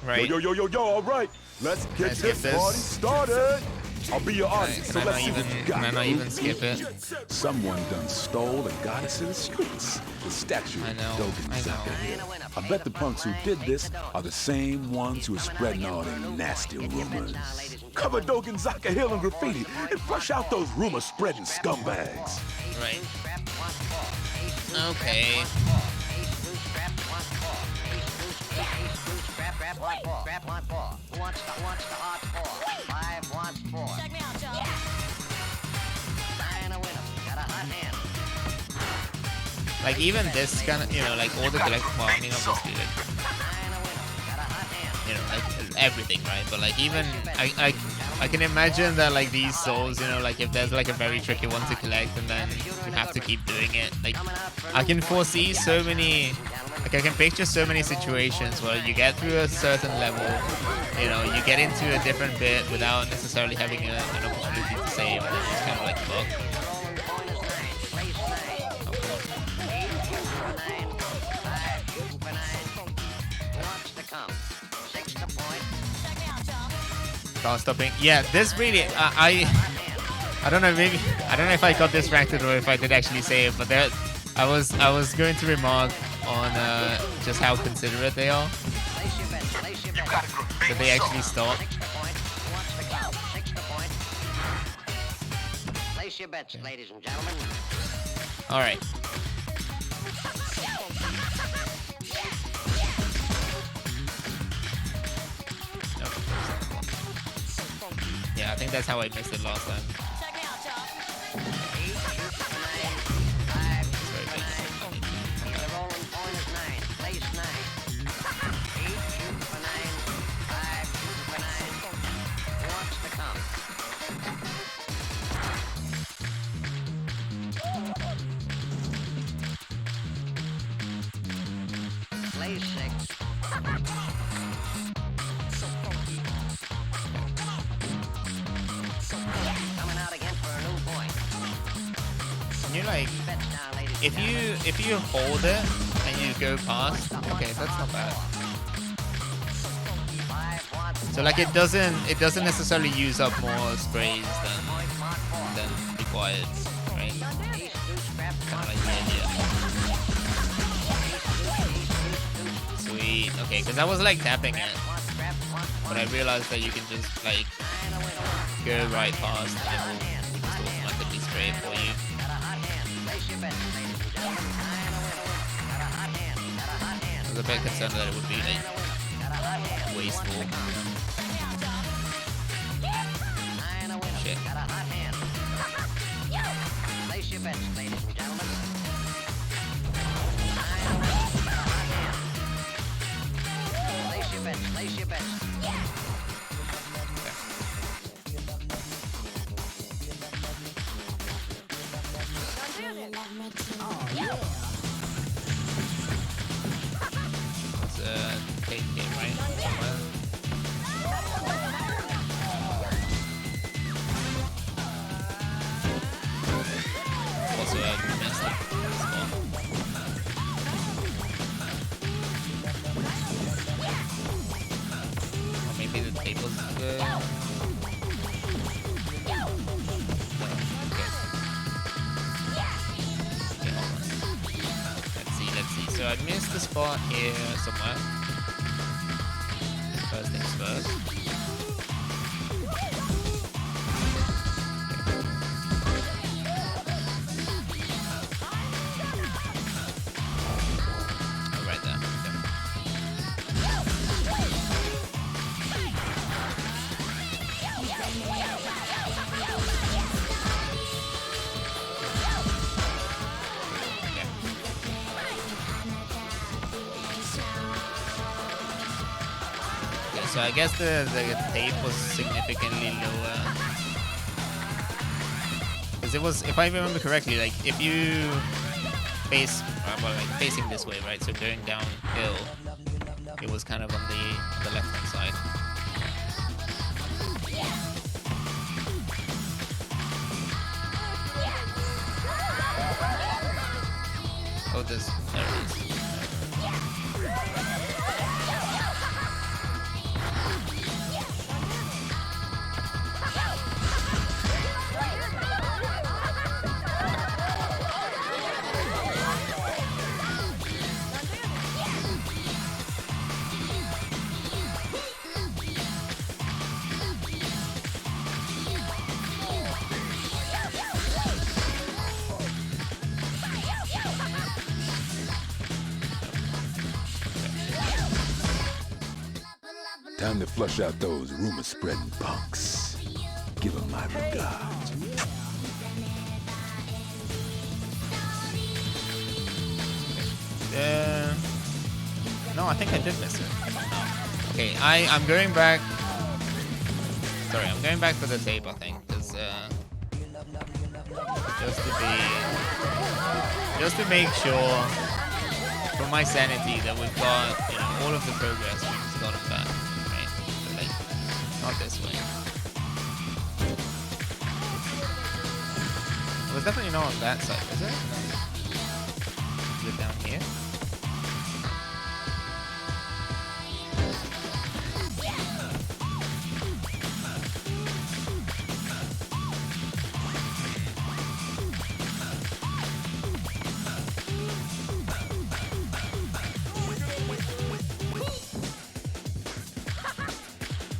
Right. Yo, all right. Let's get this party started. I'll be your audience, so let's see what you got. Can I not even skip it? Someone done stole and got us in the streets. The statue of Dogen Zaka Hill. I bet the punks who did this are the same ones who are spreading all them nasty rumors. Cover Dogen Zaka Hill in graffiti and flush out those rumor-spreading scumbags. Right. Okay. Who wants the hot four? 5 wants 4. Check me out, y'all. 9 a winner. Got a hot hand. Like even this kind of, you know, like all the collective, well, I mean obviously like, 9 a winner. Got a hot hand. you know, like everything, right? But like even I can imagine that like these souls, you know, like if there's like a very tricky one to collect and then you have to keep doing it. Like I can foresee so many, like I can picture so many situations where you get through a certain level, you know, you get into a different bit without necessarily having an opportunity to save, and then it's kind of like fuck. Start stopping. Yeah, this really, I don't know, maybe I don't know if I got distracted or if I did actually say it, but there, I was going to remark on just how considerate they are. So they actually stop. Place your bets, ladies and gentlemen. All right. Yeah, I think that's how I missed it last time. Check me out, y'all. Very big. The rolling point is 9. Place 9. 8 shooting for 9. 5 shooting for 9. Who wants to come? Place 6. Coming out again for a new point. Can you like, Bets now, ladies and gentlemen. if you hold it and you go past, okay, that's not bad. 5 wants So like it doesn't necessarily use up more sprays than required, right? ace deuce scrap Kind of like the idea. Sweet. Okay, because I was like tapping it, but I realized that you can just like go right past and it will just automatically spray it for you. I was a bit concerned that it would be like wasteful. Shit. Place your bets, ladies and gentlemen. Place your bets, place your bets. tape here, right? Somewhere. Also, I messed up the spot. Or maybe the tape was good. Let's see. So I missed the spot here somewhere. First things first. Oh, right there. So I guess the tape was significantly lower. Because it was, if I remember correctly, like if you face, well, like facing this way, right? So going downhill, it was kind of on the left-hand side. Oh, there it is. Time to flush out those rumor-spreading punks. Give them my regards. No, I think I did miss it. Okay, I'm going back. Sorry, I'm going back for the tape, I think, because just to make sure for my sanity that we've got, you know, all of the progress we just got them back, right? But like, not this way. It was definitely not on that side, is it? Is it down here?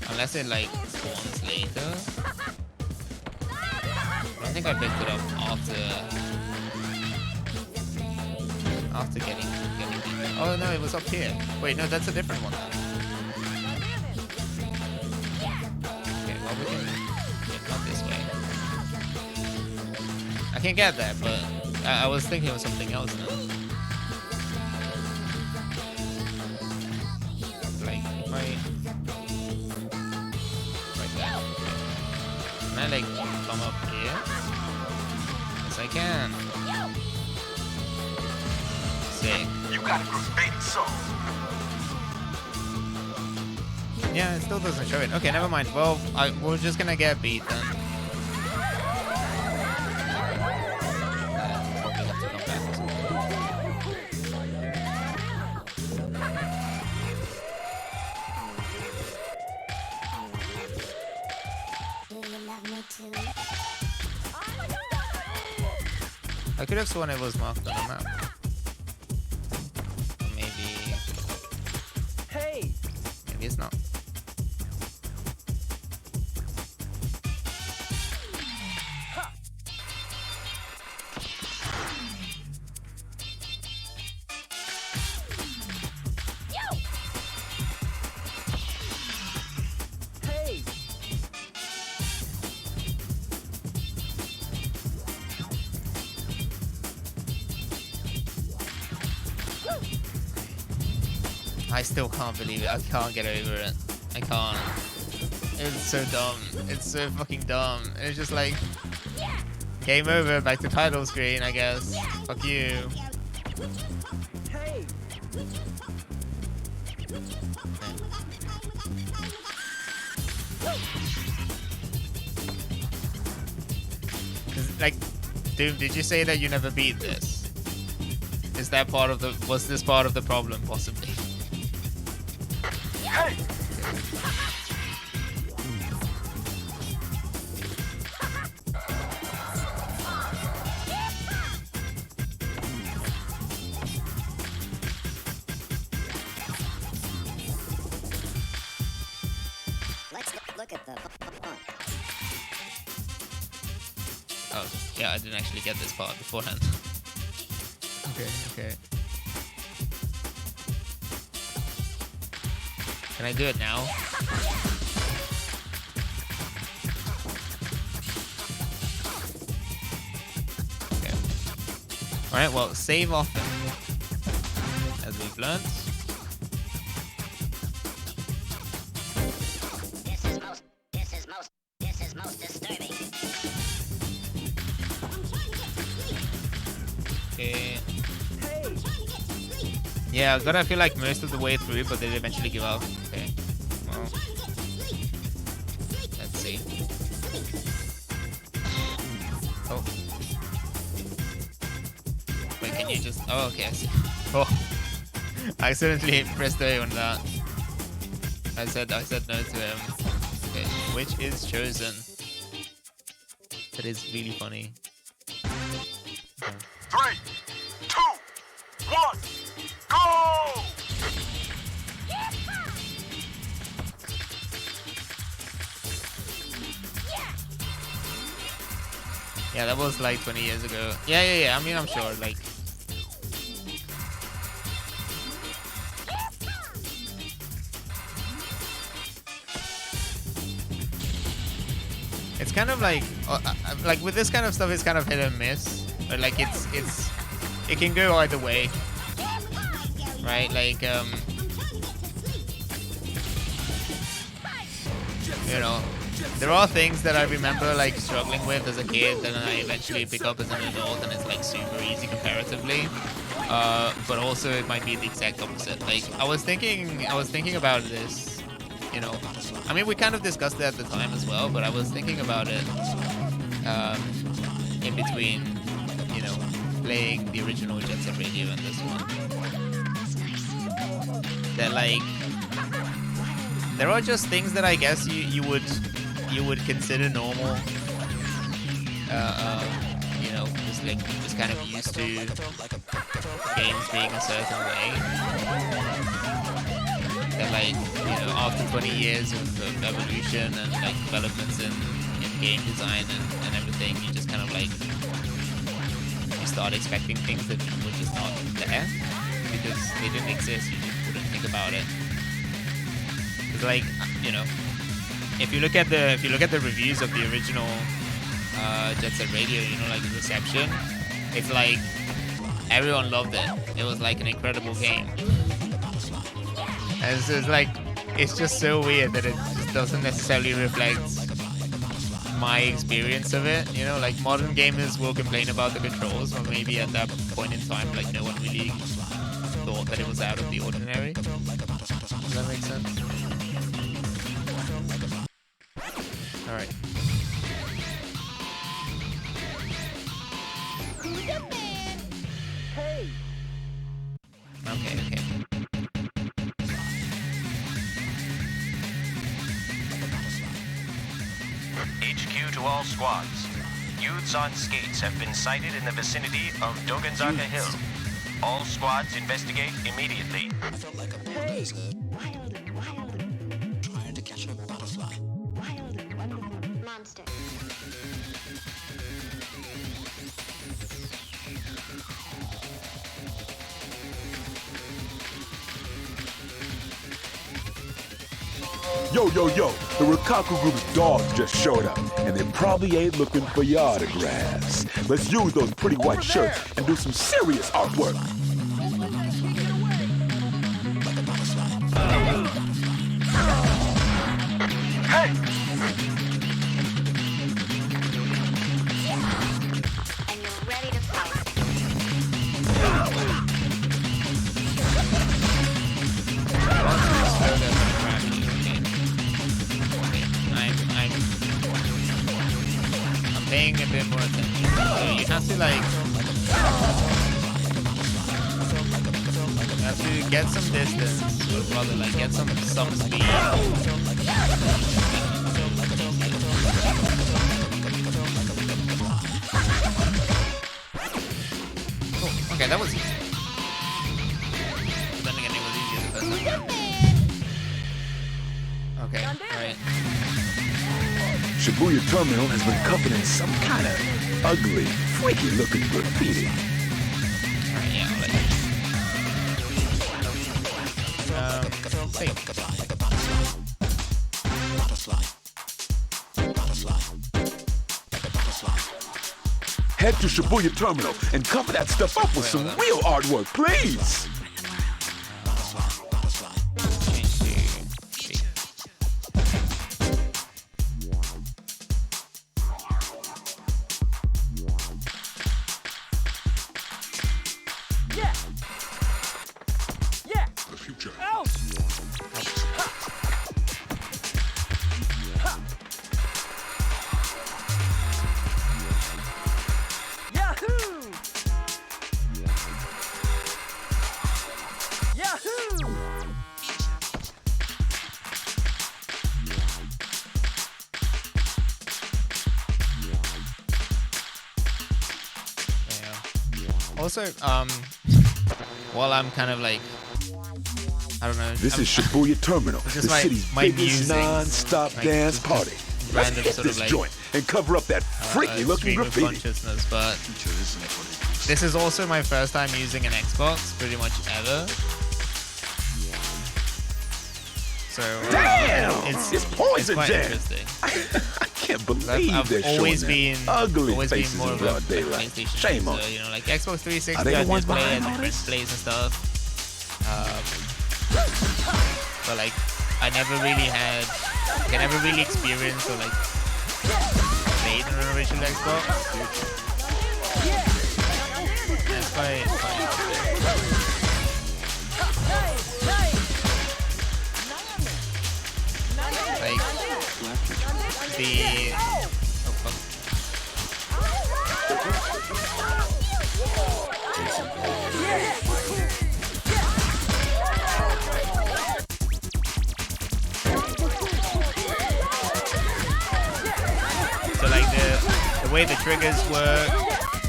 Unless it like spawns later. I don't think I picked it up after getting deeper. Oh no, it was up here. Wait, no, that's a different one then. Okay, well we can not this way. I can get there, but I was thinking of something else now. Like if I can I like come up here? Yes, I can. Sick. You got a group baby soul. Yeah, it still doesn't show it. Okay, never mind. Well, we're just gonna get beat then. Probably have to come back. I could have sworn it was marked on the map. Or maybe it's not. I still can't believe it. I can't get over it. I can't. It's so dumb. It's so fucking dumb. It's just like, game over, back to title screen, I guess. Fuck you. Like, Doom, did you say that you never beat this? Is that part of the... Was this part of the problem, possibly? Hey! Let's look at the font. Oh, yeah, I didn't actually get this part beforehand. Okay, okay. Can I do it now? Okay. Alright, well, save often. As we've learned. This is most disturbing. Okay. Yeah, I gotta feel like most of the way through, but they'll eventually give up. Okay. Well. Let's see. Oh. Wait, can you just... Oh, okay, I see. Oh. I accidentally pressed A on that. I said no to him. Okay, which is chosen. That is really funny. Okay. 3, 2, 1, go! Yeah, that was like 20 years ago. Yeah. I mean, I'm sure, like... It's kind of like with this kind of stuff, it's kind of hit and miss. But like it can go either way. Right? Like, you know, there are things that I remember like struggling with as a kid, and I eventually pick up as an adult, and it's like super easy comparatively. But also it might be the exact opposite. Like I was thinking about this. You know, I mean, we kind of discussed it at the time as well, but I was thinking about it in between, you know, playing the original Jet Set Radio and this one. That like, there are just things that I guess you would consider normal. You know, just kind of used to games being a certain way. That like, you know, after 20 years of evolution and like developments in game design and everything, you just kind of like, you start expecting things that were just not there because they didn't exist. You just wouldn't think about it. It's like, you know, if you look at the reviews of the original Jet Set Radio, you know, like the reception, it's like everyone loved it. It was like an incredible game. And so it's like, it's just so weird that it just doesn't necessarily reflect my experience of it. You know, like modern gamers will complain about the controls, or maybe at that point in time, like no one really thought that it was out of the ordinary. Does that make sense? Alright. Who's the man? Hey! Okay. HQ to all squads. Youths on skates have been sighted in the vicinity of Dogenzaka Hill. All squads investigate immediately. Trying to catch a butterfly. Monster. Yo, the Rikaku group's dogs just showed up, and they probably ain't looking for your autographs. Let's use those pretty white shirts and do some serious artwork. Hey! And you're ready to fight. paying a bit more attention. So you have to like, you have to get some distance, or rather like get some speed. Oh, okay, that was easy. Then again, it was easier the first time. Okay, alright. Shibuya Terminal has been covered in some kind of ugly, freaky-looking graffiti. Alright, yeah, I'll let you. Save. Head to Shibuya Terminal and cover that stuff up with some real artwork, please. Also, while I'm kind of like, I don't know. This is Shibuya Terminal, the city's biggest musings, non-stop like, dance party. Let's random hit sort this of like joint and cover up that freaky-looking stream of graffiti. consciousness, but this is also my first time using an Xbox, pretty much ever. So Damn! It's Poison quite Jam! interesting. I can't believe I've they're always showing been them ugly always faces been more in of a broad daylight. PlayStation Shame on user, you. you know, like Xbox 360 Are they the I ones just play behind at all different this? plays and stuff. But like I never really experienced or like played on an original Xbox. That's quite interesting. Like the oh fuck. So like the way the triggers work,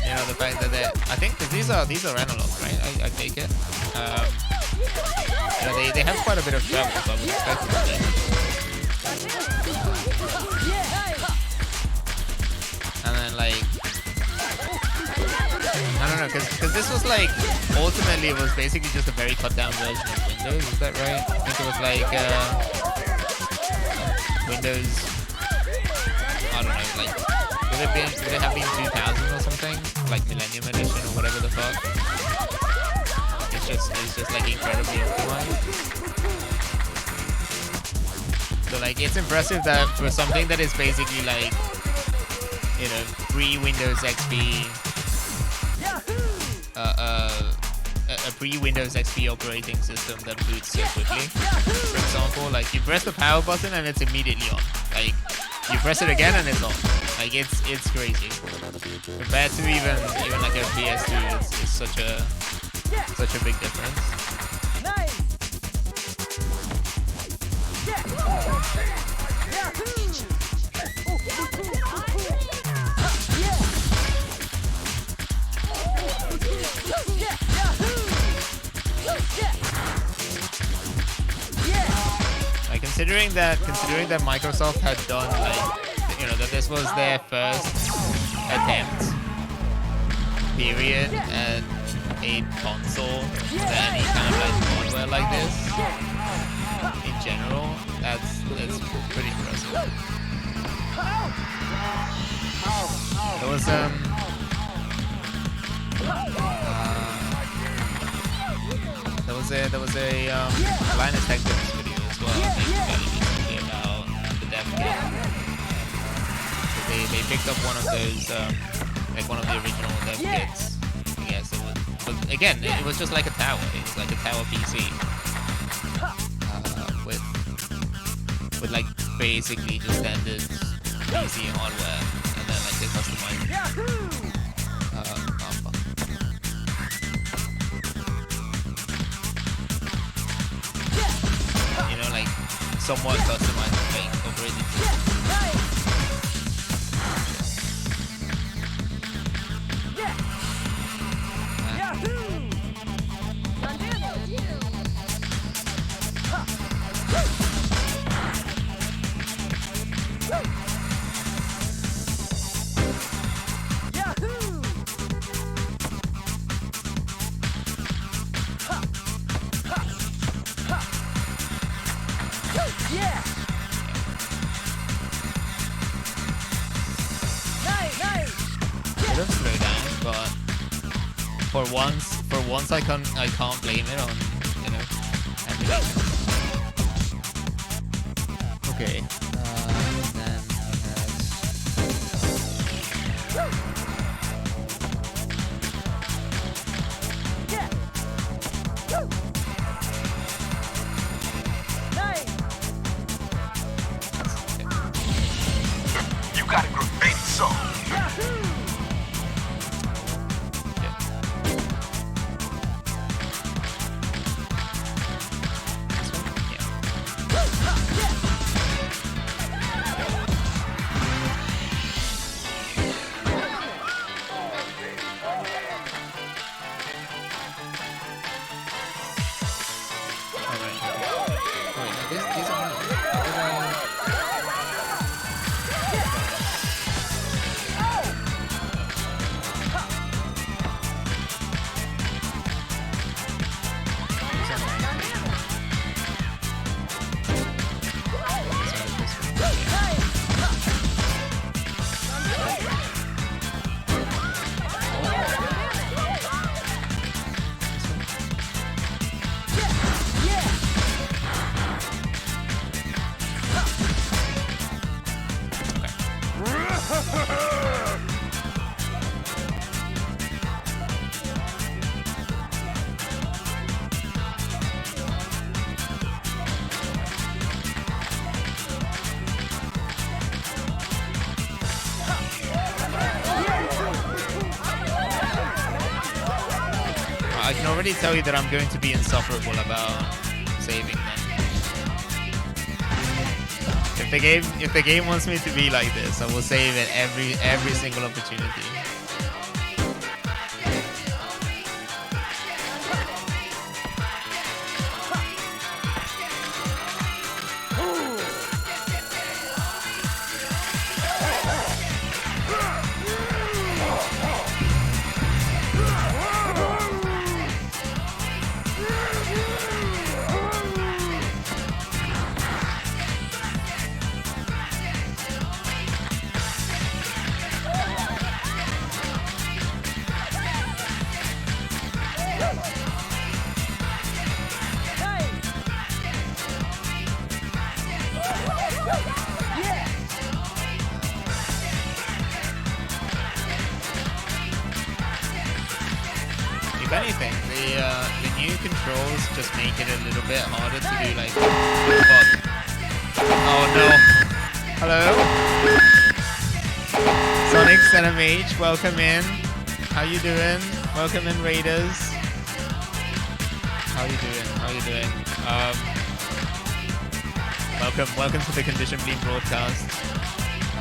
you know, the fact that I think that these are analog, right? I take it. You know, they have quite a bit of travel, so I would expect it to be. And then like I don't know, because this was like ultimately it was basically just a very cut down version of Windows. Is that right? I think it was like Windows. I don't know, like would it have been 2000 or something, like Millennium Edition or whatever the fuck. It's just like incredibly optimized. So like it's impressive that for something that is basically like, you know, pre-Windows XP, a pre-Windows XP operating system that boots so quickly. For example, like you press the power button and it's immediately on. Like you press it again and it's on. Like it's crazy. Compared to even like a PS2, it's such a big difference. Like considering that Microsoft had done like, you know, that this was their first attempt period at a console to any kind of like hardware like this in general, that's pretty impressive. There was a Linus Tech Tips video as well, I think fairly recently about the dev kit. They picked up one of those, like one of the original dev kits. I guess it was, but again, it was just like a tower. It was like a tower PC with like basically just standard PC hardware, and then like to customize. Oh, fuck. You know, like somewhat customized, like operating system. It does slow down, but for once I can't blame it on, you know, emulation. Okay. Then You got a graffiti song. I can already tell you that I'm going to be insufferable about saving them. If the game wants me to be like this, I will save at every single opportunity. If anything, the new controls just make it a little bit harder to do like. Fuck. Oh no! Hello, Sonic Cinemage, welcome in. How you doing? Welcome in, Raiders. How you doing? How you doing? Welcome to the Condition Bleed broadcast.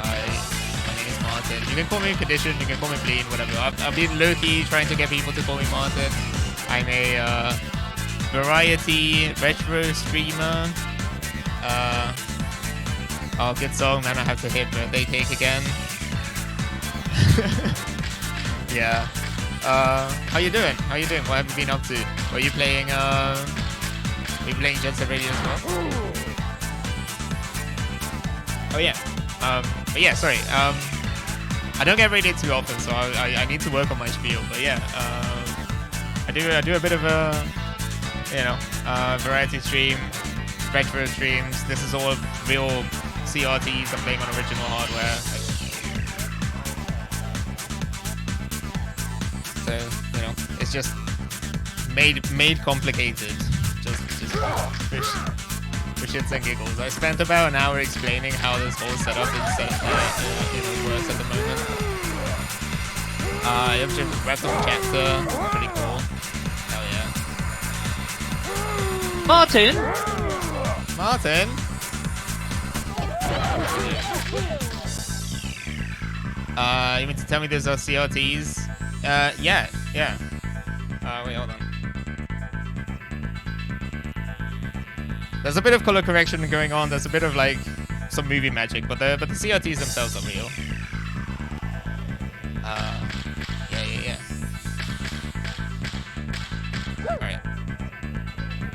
Hi. Martin. You can call me Condition, you can call me Bleed, whatever. I've been low-key trying to get people to call me Martin. I'm a variety retro streamer. Oh, good song, then I have to hit birthday cake again. Yeah. How you doing? How you doing? What have you been up to? Are you playing Jet Set Radio as well? Oh yeah. But yeah, sorry. I don't get rated too often, so I need to work on my spiel. But yeah, I do a bit of a, you know, variety stream, retro streams. This is all real CRTs. I'm playing on original hardware. So you know, it's just made complicated. Just for shits and giggles. I spent about an hour explaining how this whole setup is works at the moment. You have to grab some chapter. Pretty cool. Hell yeah. Martin. Martin. You mean to tell me those are CRTs? Yeah. Wait, hold on. There's a bit of color correction going on. There's a bit of like some movie magic, but the CRTs themselves are real. Yeah. All right.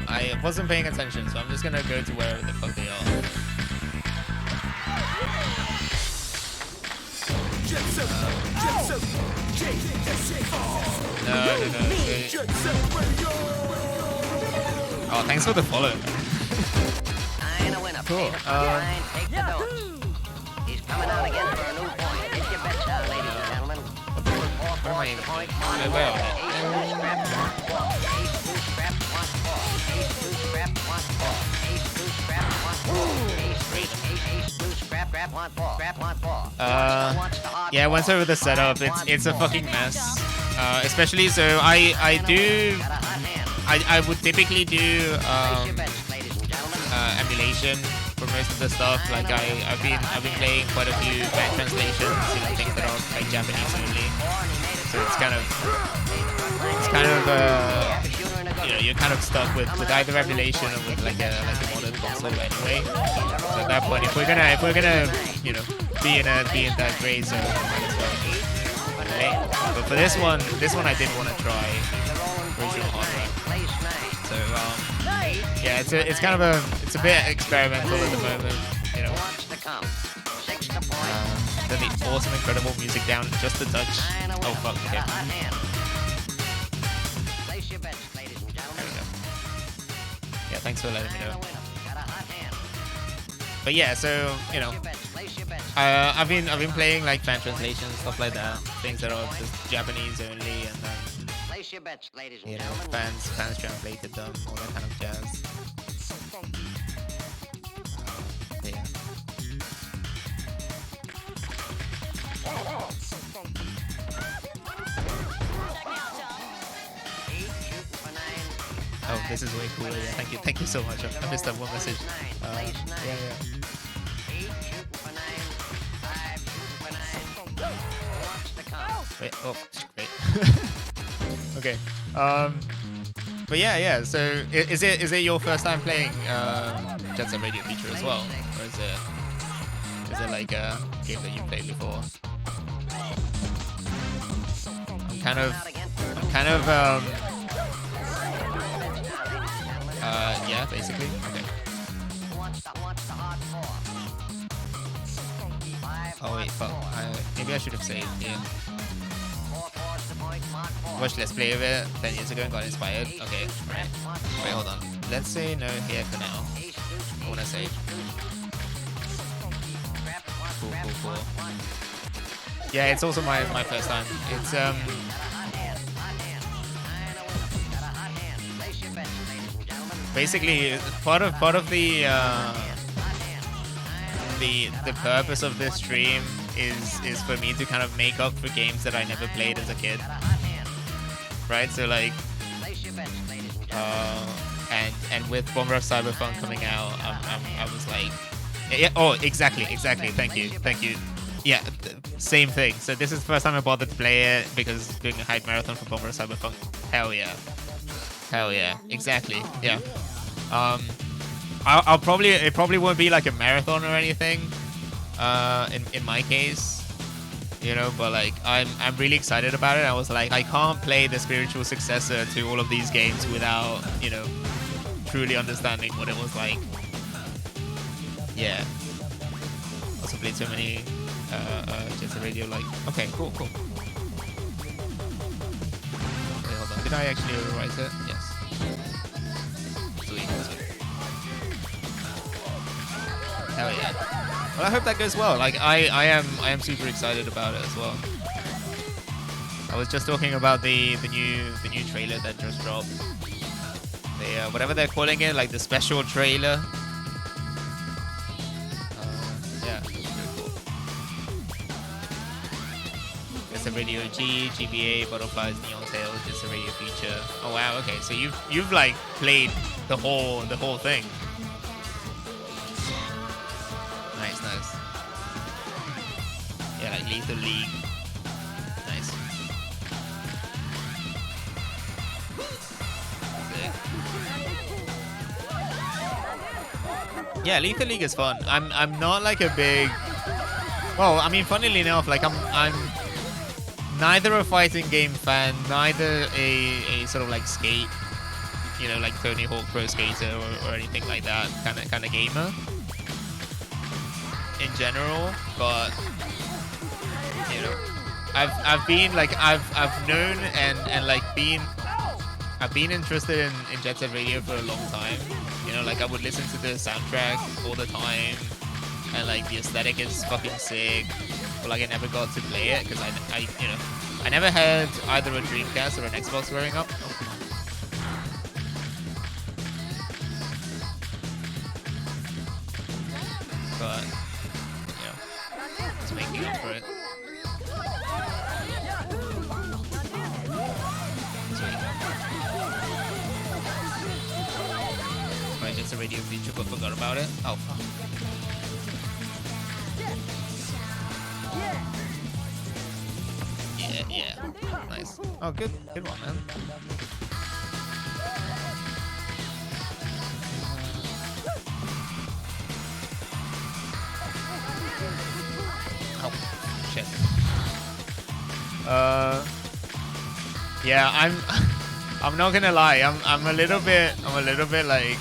I wasn't paying attention, so I'm just gonna go to wherever the fuck they are. No. Oh, thanks for the follow. Cool. He's coming out again for a new point. Hit your bets, ladies and gentlemen. Where am I even? Where are yeah, once over the setup, it's a fucking mess. Especially so I would typically do emulation for most of the stuff. Like I've been playing quite a few bad translations, things that are like Japanese only. So it's kind of you're kind of stuck with either emulation or with like a modern console anyway. So at that point, if we're gonna be in that gray zone, might as well just emulate. But for this one I did want to try original hardware. So yeah, it's kind of a bit experimental at the moment, Then the awesome, incredible music down just a touch. Oh fuck, okay. Yeah, thanks for letting me know. But yeah, so I've been playing like fan translations, stuff like that, things that are just Japanese only, and then fans translated them, all that kind of jazz. Yeah. Oh, this is way cooler. Yeah, thank you so much. I missed that one message. Yeah. Wait, oh, wait. Okay. But yeah. So is it your first time playing Jet Set Radio feature as well, or is it like a game that you played before? I'm kind of yeah, basically. Okay. Oh wait, fuck. Maybe I should have saved. Yeah. Watched Let's Play of it 10 years ago and got inspired. Okay, right. Wait, hold on. Let's say no here for now. I wanna save. Cool. Yeah, it's also my first time. It's basically part of the purpose of this stream is for me to kind of make up for games that I never played as a kid, right? So like and with Bomber of Cyberpunk coming out, I was like, yeah, oh, exactly, thank you. Yeah, same thing. So this is the first time I bothered to play it because doing a hype marathon for Bomber of Cyberpunk. Hell yeah, exactly. Yeah. It probably won't be like a marathon or anything. In my case, but like I'm really excited about it. I was like, I can't play the spiritual successor to all of these games without truly understanding what it was like. Yeah. Also played so many Jet Set Radio. Like, okay, cool. Wait, hold on. Did I actually overwrite it? Yes. Sweet. Hell yeah. Well, I hope that goes well. Like, I am super excited about it as well. I was just talking about the new trailer that just dropped. The whatever they're calling it, like the special trailer. Yeah, it's pretty cool. It's a radio G, GBA, Butterflies, Neon Tails, it's a radio feature. Oh wow, okay, so you've like played the whole thing. Nice, nice. Yeah, like Lethal League. Nice. Sick. Yeah, Lethal League is fun. I'm not like a big. Well, I mean, funnily enough, like I'm neither a fighting game fan, neither a sort of like skate, you know, like Tony Hawk Pro Skater or anything like that kind of gamer in general. But you know, I've been like I've known and like I've been interested in Jet Set Radio for a long time. You know, like I would listen to the soundtrack all the time. And like the aesthetic is fucking sick, but like I never got to play it because I you know, I never had either a Dreamcast or an Xbox growing up. But you know, it's making up for it. Sweet. Right, just a radio feature, but forgot about it. Oh fuck. Yeah, nice. Oh, good one, man. Oh, shit. Yeah, I'm not gonna lie. I'm a little bit like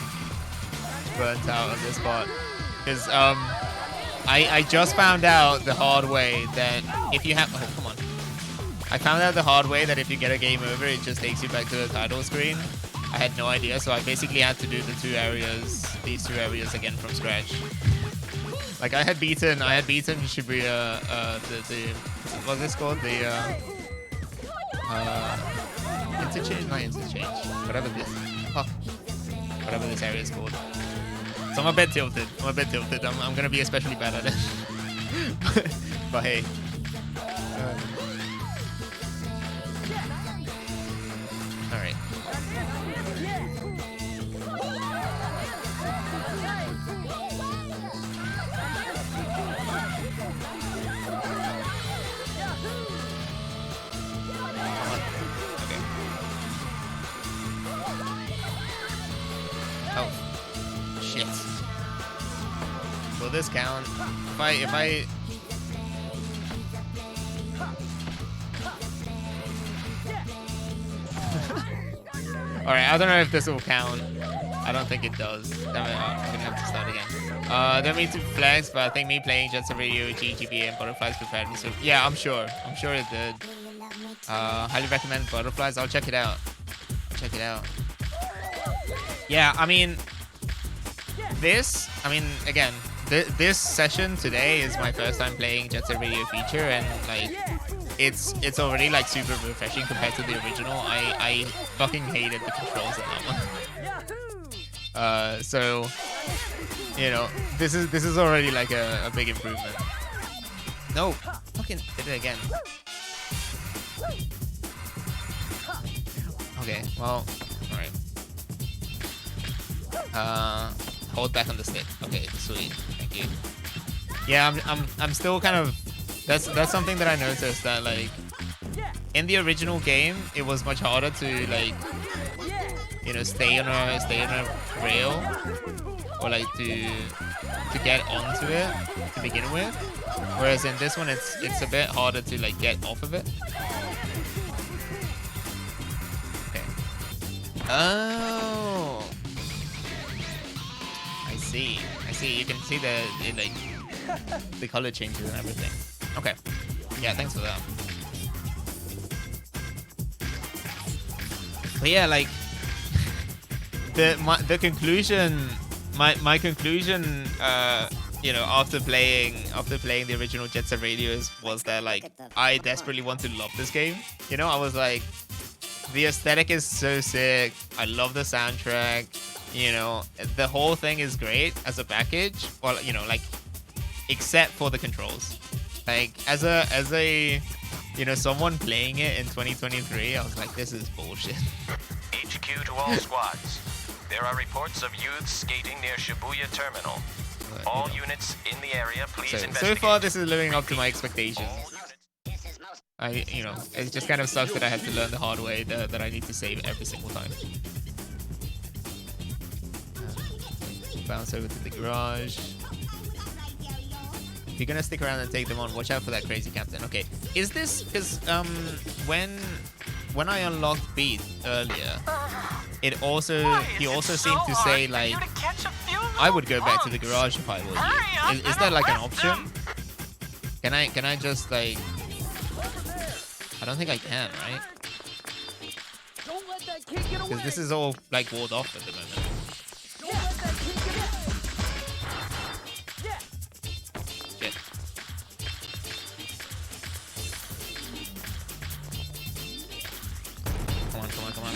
burnt out on this part because I just found out the hard way that if you have I found out the hard way that if you get a game over, it just takes you back to the title screen. I had no idea, so I basically had to do these two areas again from scratch. Like I had beaten Shibuya, what's this called? The interchange, whatever this area is called. So I'm a bit tilted. I'm gonna be especially bad at it. but hey. Alright. Okay. Oh. Shit. Will this count? If I Alright, I don't know if this will count. I don't think it does. Damn it, I'm gonna have to start again. Don't mean to flex, but I think me playing Jet Set Radio, GGB, and Butterflies prepared me. So yeah, I'm sure it did. Highly recommend Butterflies. I'll check it out. Yeah, I mean, again, this session today is my first time playing Jet Set Radio feature, and like, it's already like super refreshing compared to the original. I fucking hated the controls in that one. So you know, this is already like a big improvement. No, fucking did it again. Okay, well, all right. Hold back on the stick. Okay, sweet. Thank you. Yeah, I'm still kind of. That's something that I noticed, that like in the original game it was much harder to like, you know, stay on a rail, or like to get onto it to begin with, whereas in this one it's a bit harder to like get off of it. Okay. Oh, I see. You can see the color changes and everything. Okay. Yeah, thanks for that. But yeah, like the conclusion, my conclusion, you know, after playing the original Jet Set Radio was that like I desperately want to love this game. You know, I was like, the aesthetic is so sick. I love the soundtrack. You know, the whole thing is great as a package. Well, you know, like except for the controls. Like as a You know, someone playing it in 2023, I was like, this is bullshit. HQ to all squads. There are reports of youths skating near Shibuya Terminal. All units in the area, please So investigate. far, this is living up to my expectations. You know, it just kind of sucks that I have to learn the hard way that I need to save every single time. Bounce over to the garage. If you're gonna stick around and take them on, watch out for that crazy captain. Okay, is this because when I unlocked Beat earlier, he also seemed to say like I would go back to the garage if I were you. Is that like an option? Can I just like? I don't think I can, right? Because this is all like walled off at the moment. Shit. Come on, come on, come on.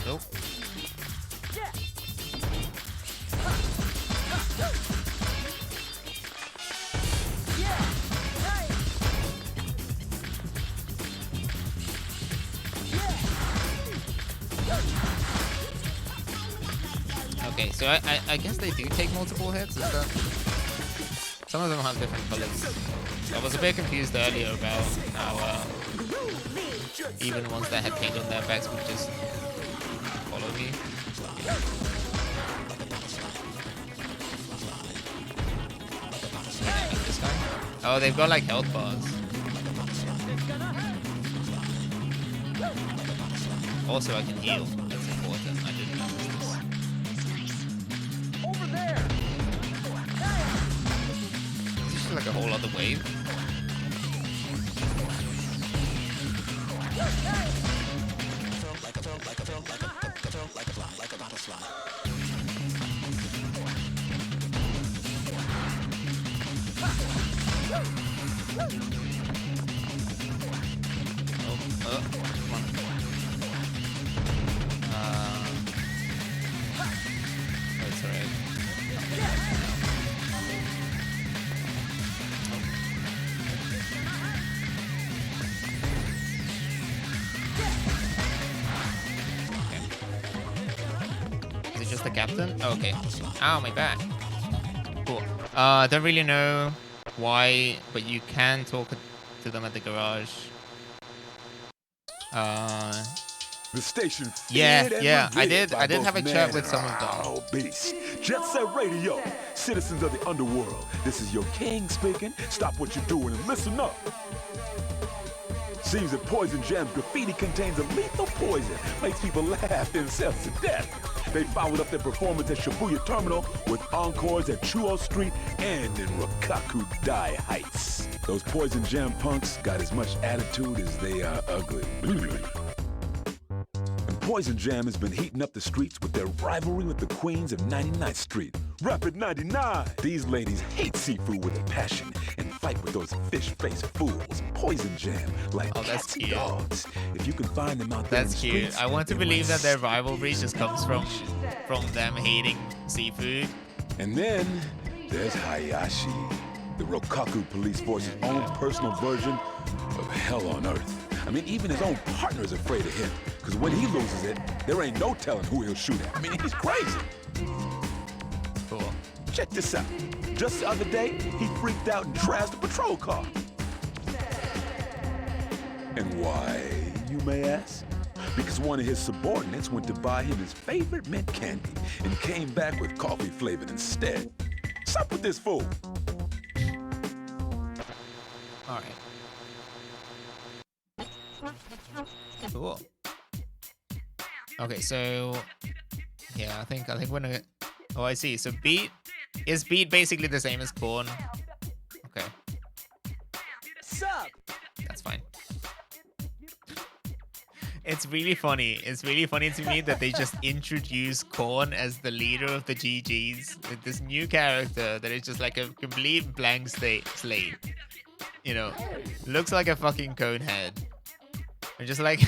Nope. Okay, so I guess they do take multiple hits. Is that... Some of them have different colors. I was a bit confused earlier about how even ones that had paint on their backs would just follow me. Yeah, like this guy. Oh, they've got like health bars. Also, I can heal. That's important. I didn't notice this. Over there. Is this just like a whole other wave? Oh, come on. That's alright. Is it just the captain? Oh, okay. Ow, my back. Cool. Don't really know why, but you can talk to them at the garage. The station. Yeah. I did have a chat with some of them. Oh, beast. Jet Set Radio. Citizens of the underworld. This is your king speaking. Stop what you're doing and listen up. Seems that Poison Jam's graffiti contains a lethal poison. Makes people laugh themselves to death. They followed up their performance at Shibuya Terminal with encores at Chuo Street and in Rokkaku Dai Heights. Those Poison Jam punks got as much attitude as they are ugly. And Poison Jam has been heating up the streets with their rivalry with the queens of 99th Street. Rapid 99! These ladies hate seafood with a passion and fight with those fish-faced fools. Poison Jam, like that's cats and cute. dogs. If you can find them out there in That's the cute. streets, I want to they believe might that their rivalry just comes from them hating seafood. And then there's Hayashi, the Rokkaku police force's own personal version of hell on earth. I mean, even his own partner is afraid of him, because when he loses it, there ain't no telling who he'll shoot at. I mean, he's crazy. Cool. Check this out. Just the other day, he freaked out and trashed a patrol car. And why, you may ask? Because one of his subordinates went to buy him his favorite mint candy and came back with coffee flavored instead. What's up with this fool? All right. Cool. Okay, so yeah, I think we're gonna. Oh, I see. So beat is beat basically the same as corn. Okay, Sup? that's fine. It's really funny. It's really funny to me that they just introduce Korn as the leader of the GGs with this new character that is just like a complete blank slate. You know, looks like a fucking cone head. And just like,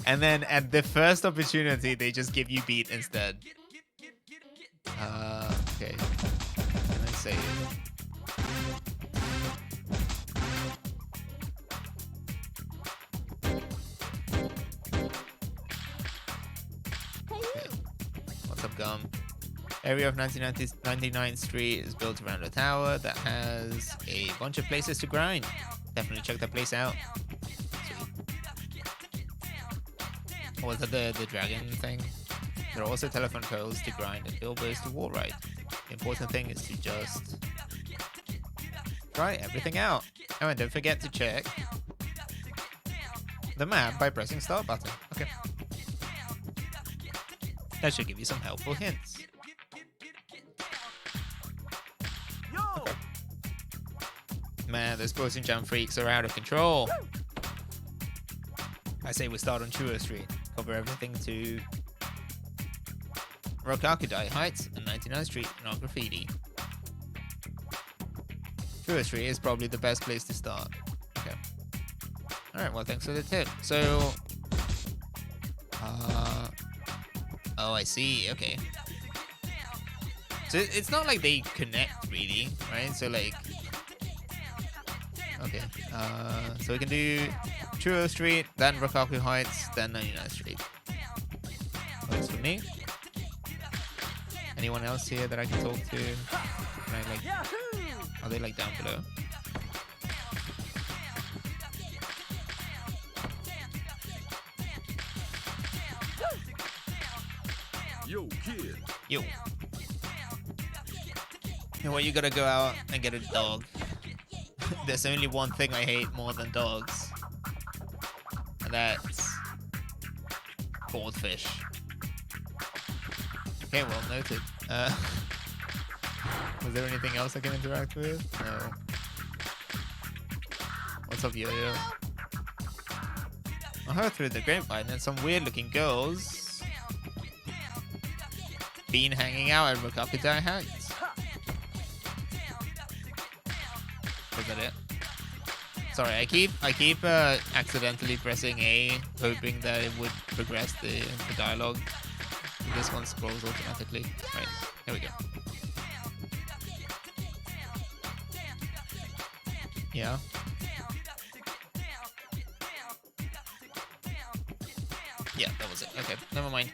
and then at the first opportunity, they just give you beat instead. Okay. Can I save? some gum. Area of 99th Street is built around a tower that has a bunch of places to grind. Definitely check that place out. Or was that the dragon thing? There are also telephone poles to grind and billboards to wall ride. The important thing is to just try everything out. Oh, and don't forget to check the map by pressing start button. Okay. That should give you some helpful hints. Okay. Man, those Poison Jam freaks are out of control. I say we start on Churro Street. Cover everything to Rokakudai Heights and 99th Street and all graffiti. Churro Street is probably the best place to start. Okay. Alright, well, thanks for the tip. So... oh, I see. Okay. So it's not like they connect, really, right? So, like... Okay. So we can do Churro Street, then Rokaku Heights, then 99th Street. Works for me. Anyone else here that I can talk to? Can I, like... Are they, like, down below? Yo, kid. Yo. You know what, you gotta go out and get a dog. There's only one thing I hate more than dogs. And that's... goldfish. Okay, well, noted. Was there anything else I can interact with? No. What's up, Yo-Yo? I heard through the grapevine that some weird-looking girls been hanging out at Rokakudai Heights. Is that it? Sorry, I keep accidentally pressing A, hoping that it would progress the dialogue. This one scrolls automatically. Right, here we go. Yeah. Yeah, that was it. Okay, never mind.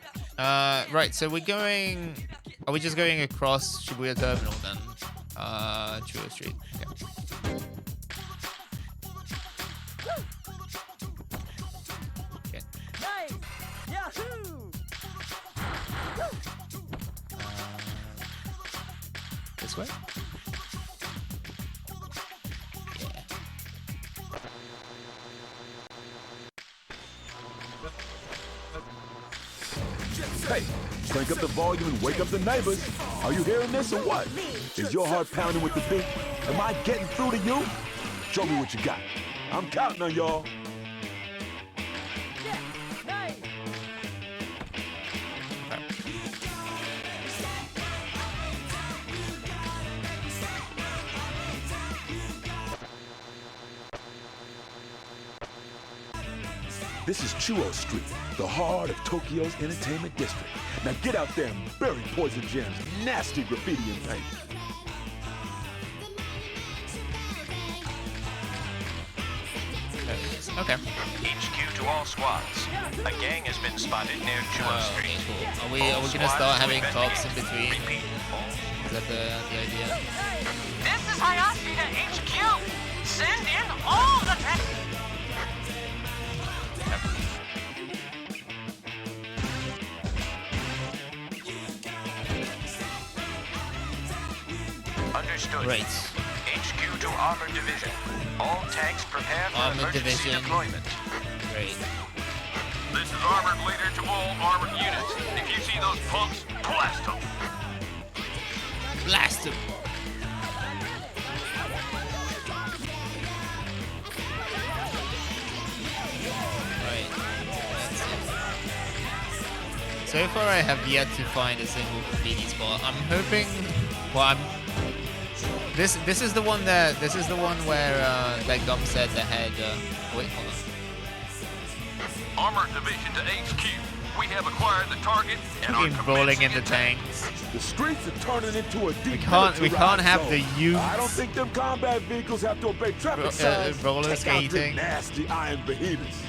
Right, so we're going... Are we just going across Shibuya Terminal then? Churro Street. Okay. Okay. This way? Yeah. Hey, crank up the volume and wake up the neighbors. Are you hearing this or what? Is your heart pounding with the beat? Am I getting through to you? Show me what you got. I'm counting on y'all. This is Churro Street, the heart of Tokyo's entertainment district. Now get out there and bury Poison Jam's nasty graffiti and paint. Okay. HQ to all squads. A gang has been spotted near Churro Street. Cool. Are we gonna start having cops in between? Is that the idea? This is Hayashi to HQ. Send in all the text. Understood. Right. HQ to Armored Division. All tanks prepare for Armored emergency Division. deployment. Great. This is Armored Leader to all armored units. If you see those punks, blast them. Blast him. Right. So far, I have yet to find a single graffiti spot. I'm hoping. Well, This is the one where that gum said that had. Wait, hold on. Armored Division to HQ. We have acquired the target and are Keep rolling in commencing the tanks. The streets are turning into a deep We can't have the youths. I don't think them combat vehicles have to obey traffic signs. roller Check out them skating. nasty iron behemoths.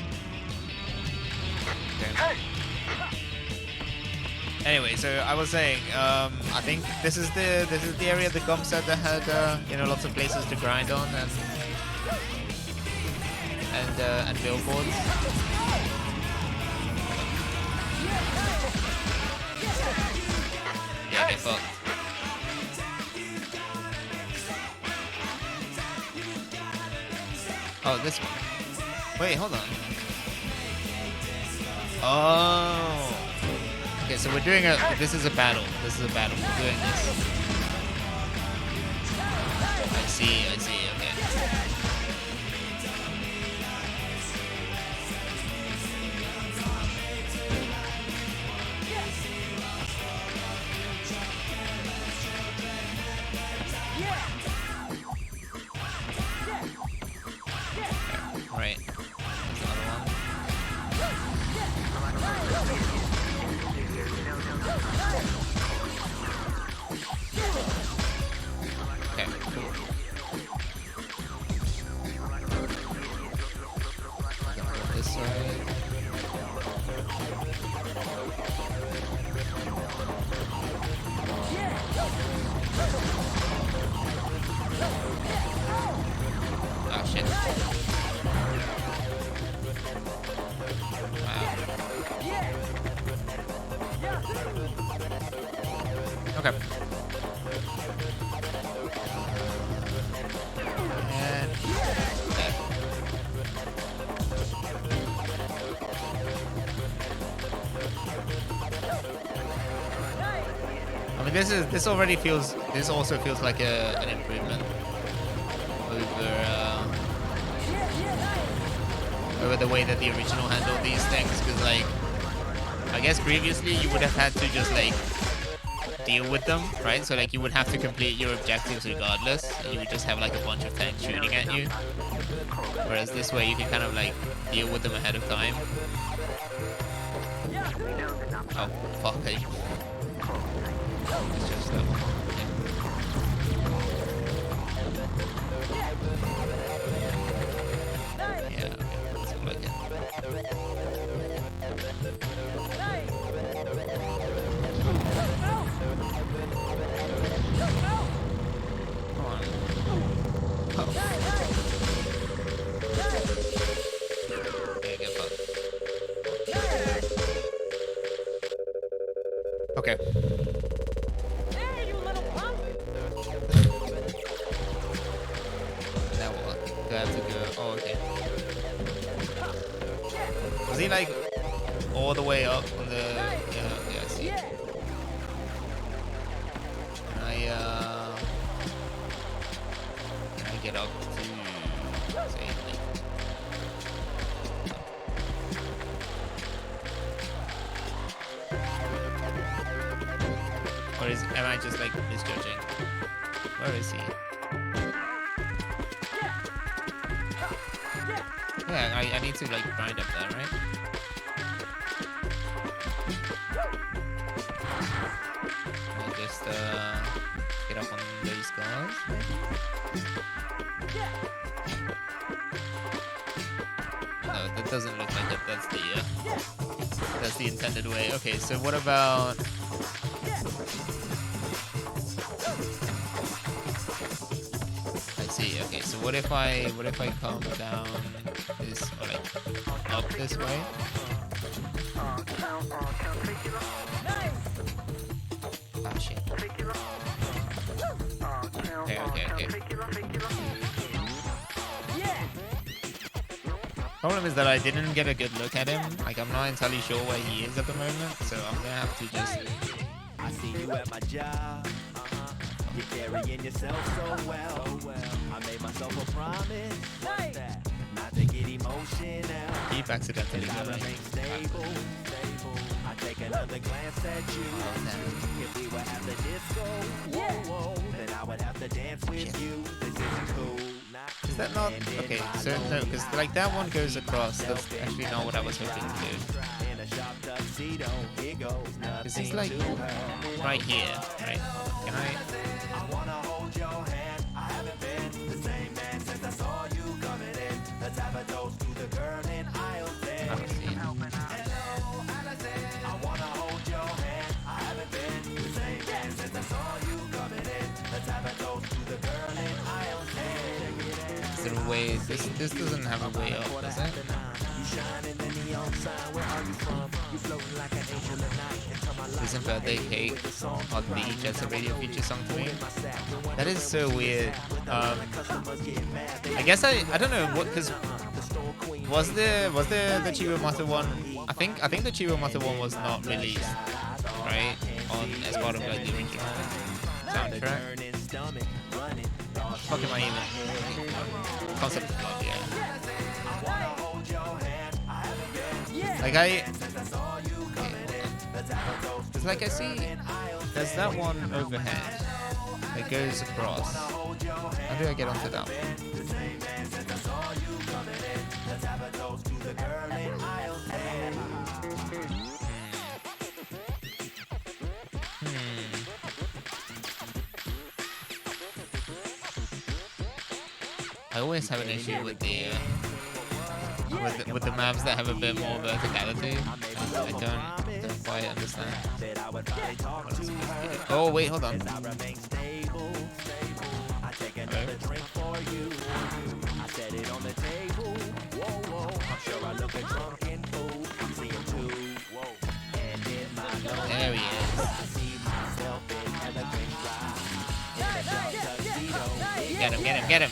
Hey, Anyway, so I was saying, I think this is the area the Gump said that had lots of places to grind on and billboards. Yeah, get fucked. Oh, this one. Wait, hold on. Oh. Okay, so we're doing this is a battle. This is a battle. We're doing this. I see, okay. Right. There's another one. Okay, cool. Gonna go this way. Oh shit. Okay. And dead. I mean, this also feels like an improvement over the way that the original handled these things, because like I guess previously you would have had to just like deal with them, right? So like you would have to complete your objectives regardless, and you would just have like a bunch of tanks shooting at you. Whereas this way you can kind of like deal with them ahead of time. Oh fuck! It's just that one. Yeah, okay, that's all I get. Come on. Oh. Okay, get fucked. Okay. There, you little punk. Now what? Do I have to go? Oh, okay. Was he like all the way up on the? Yeah, I see. Can I get up to say like? Or am I just like misjudging? Where is he? Yeah, I need to like grind up there, right? I'll just get up on these guys, maybe? No, that doesn't look like it. That's the intended way. Okay, so what about? I see. Okay, so what if I come down this or like up this way? Oh shit. Okay. Problem is that I didn't get a good look at him. Like I'm not entirely sure where he is at the moment, so I'm gonna have to just. I see you at my job. You're carrying yourself so well. I made myself a promise. What's that? Not to get emotional. Keep accidentally going. Stable. I take another glance at you. If we were at the disco, whoa, then I would have to dance with you. This isn't cool. Is that not okay? So no, because like that one goes across. That's actually not what I was hoping to do. Because he's like right here, right? Can I? wanna hold your hand. I haven't been the same man since I saw you coming in. Let's have a toast to the girl in aisle 10. Hello, Allison. I wanna hold your hand. I way. This doesn't have a way up, does it? Recent birthday cake on the Jet Set Radio feature song to me. That is so weird. I guess I don't know what, because was the Chibo Mata one? I think the Chibo Mata one was not released, right? On as part of like the original soundtrack. Fuck am I even? Concept plot, yeah. Like it's like I see there's that one overhead that goes across. How do I get onto that one? I always have an issue with the maps that have a bit more verticality. I don't quite understand. Oh wait, hold on. Hello? There he is. Get him, get him, get him.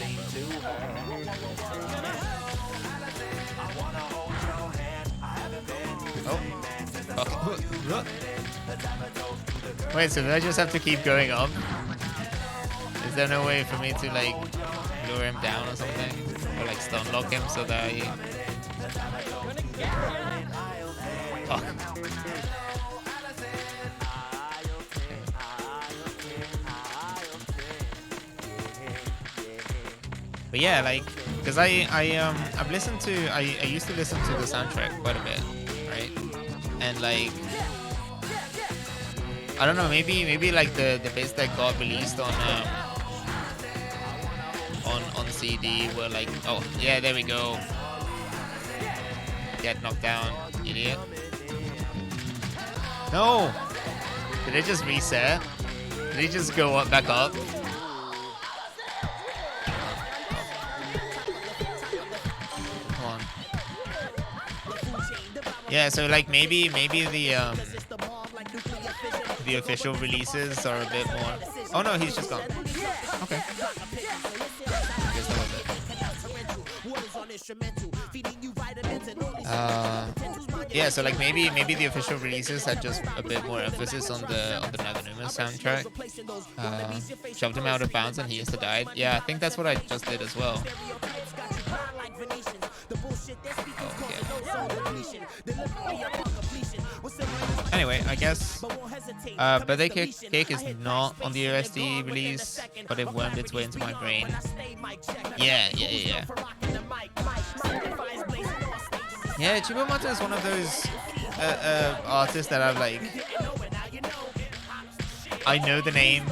Oh. Okay. Wait, so do I just have to keep going up? Is there no way for me to like lure him down or something? Or like stun lock him so that I... Fuck. But yeah, like, because I've listened to, I used to listen to the soundtrack quite a bit, right? And like, I don't know, maybe like the bits that got released on CD were like, oh yeah, there we go. Get knocked down, idiot. No! Did it just reset? Did it just go up, back up? Yeah, so like maybe the official releases are a bit more. Oh no, he's just gone. Okay. I guess that was it. Yeah, so like maybe the official releases had just a bit more emphasis on the Naganuma soundtrack. Shoved him out of bounds and he used to die. Yeah, I think that's what I just did as well. Anyway, I guess Birthday Cake is not on the OSD release, but it wormed its way into my brain. Yeah. Yeah, Chibo Mata is one of those artists that I've like... I know the name,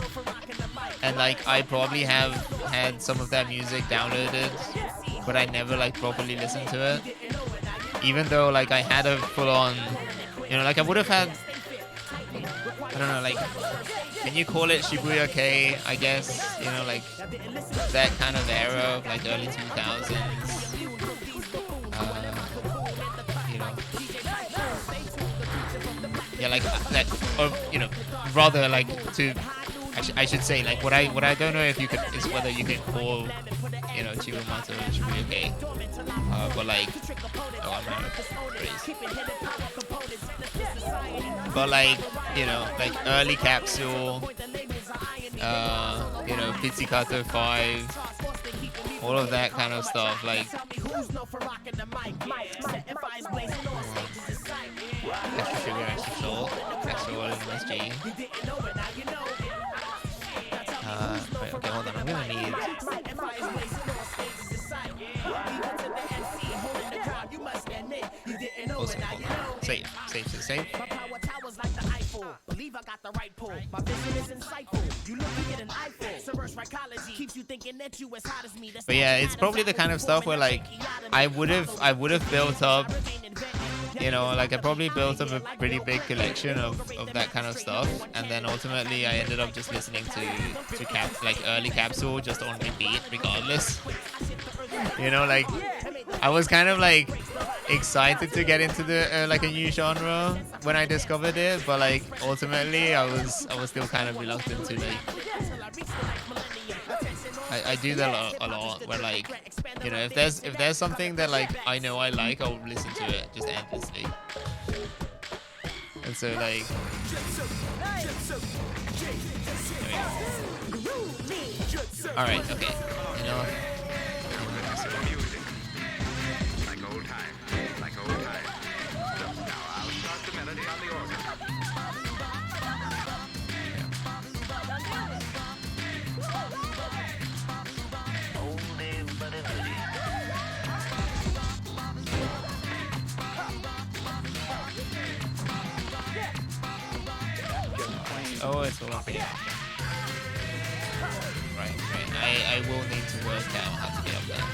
and like I probably have had some of their music downloaded, but I never like properly listened to it. Even though like I had a full-on, you know, like I would have had, I don't know, like, can you call it Shibuya K, I guess, you know, like that kind of era of like early 2000s, you know, yeah, like that, or you know, rather like to, I should say, like what I don't know if you could is whether you can call, you know, Chibo Mata or Shibuya K, but like, oh, I'm out of phrase. But like, you know, like early Capsule, you know, Pizzicato 5, all of that kind of stuff, like extra sugar, extra salt, extra oil, MSG. Wait, okay, hold on, I'm gonna need... Awesome, save. But yeah, it's probably the kind of stuff where like I would have built up you know, like I probably built up a pretty big collection of that kind of stuff, and then ultimately I ended up just listening to early Capsule just on repeat regardless. You know, like I was kind of like excited to get into the like a new genre when I discovered it, but like ultimately I was still kind of reluctant to like. I do that a lot where like, you know, if there's something that like I know I like, I'll listen to it just endlessly. And so like, all right, okay, you know. Music. Like old times. Like old times. Now I'll start the melody on the organ. Oh, it's all up here. Right. I will need to work out how to get up there.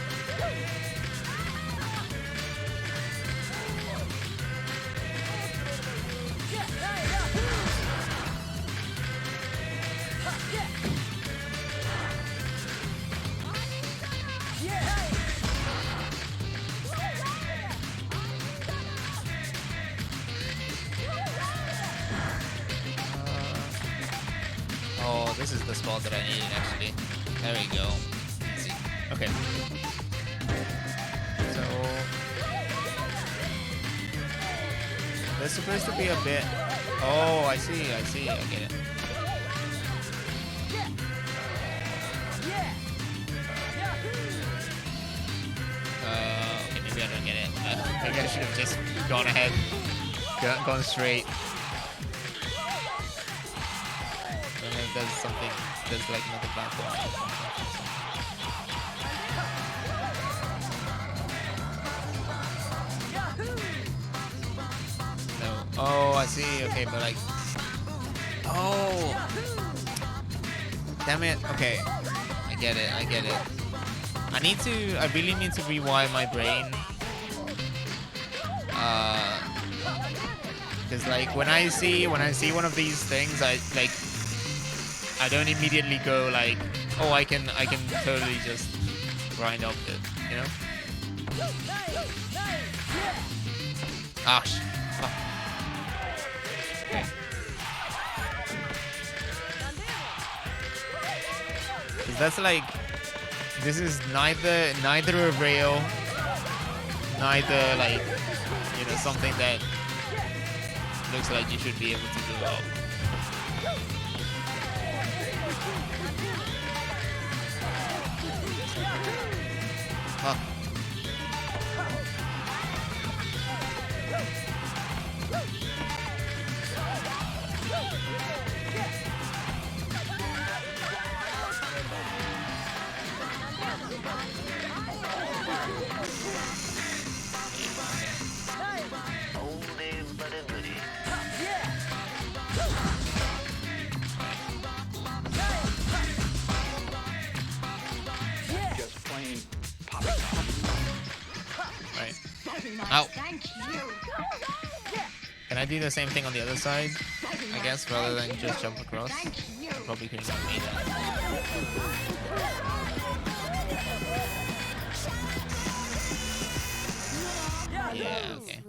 Oh, this is the spot that I needed actually. There we go. Easy. Okay. So there's supposed to be a bit. Oh, I see. I get it. Okay, maybe I don't get it. Maybe I should have just gone ahead, gone straight. There's something, there's like another platform. No. Oh, I see. Okay, but like, oh, damn it. Okay, I get it. I really need to rewire my brain. Because like when I see one of these things, I don't immediately go like, oh, I can totally just grind up it, you know? Ah, okay. Cause that's like, this is neither a rail, neither like, you know, something that looks like you should be able to go up. Huh. Ow. Can I do the same thing on the other side? I guess, rather than just jump across. I probably couldn't have made that. Yeah, okay.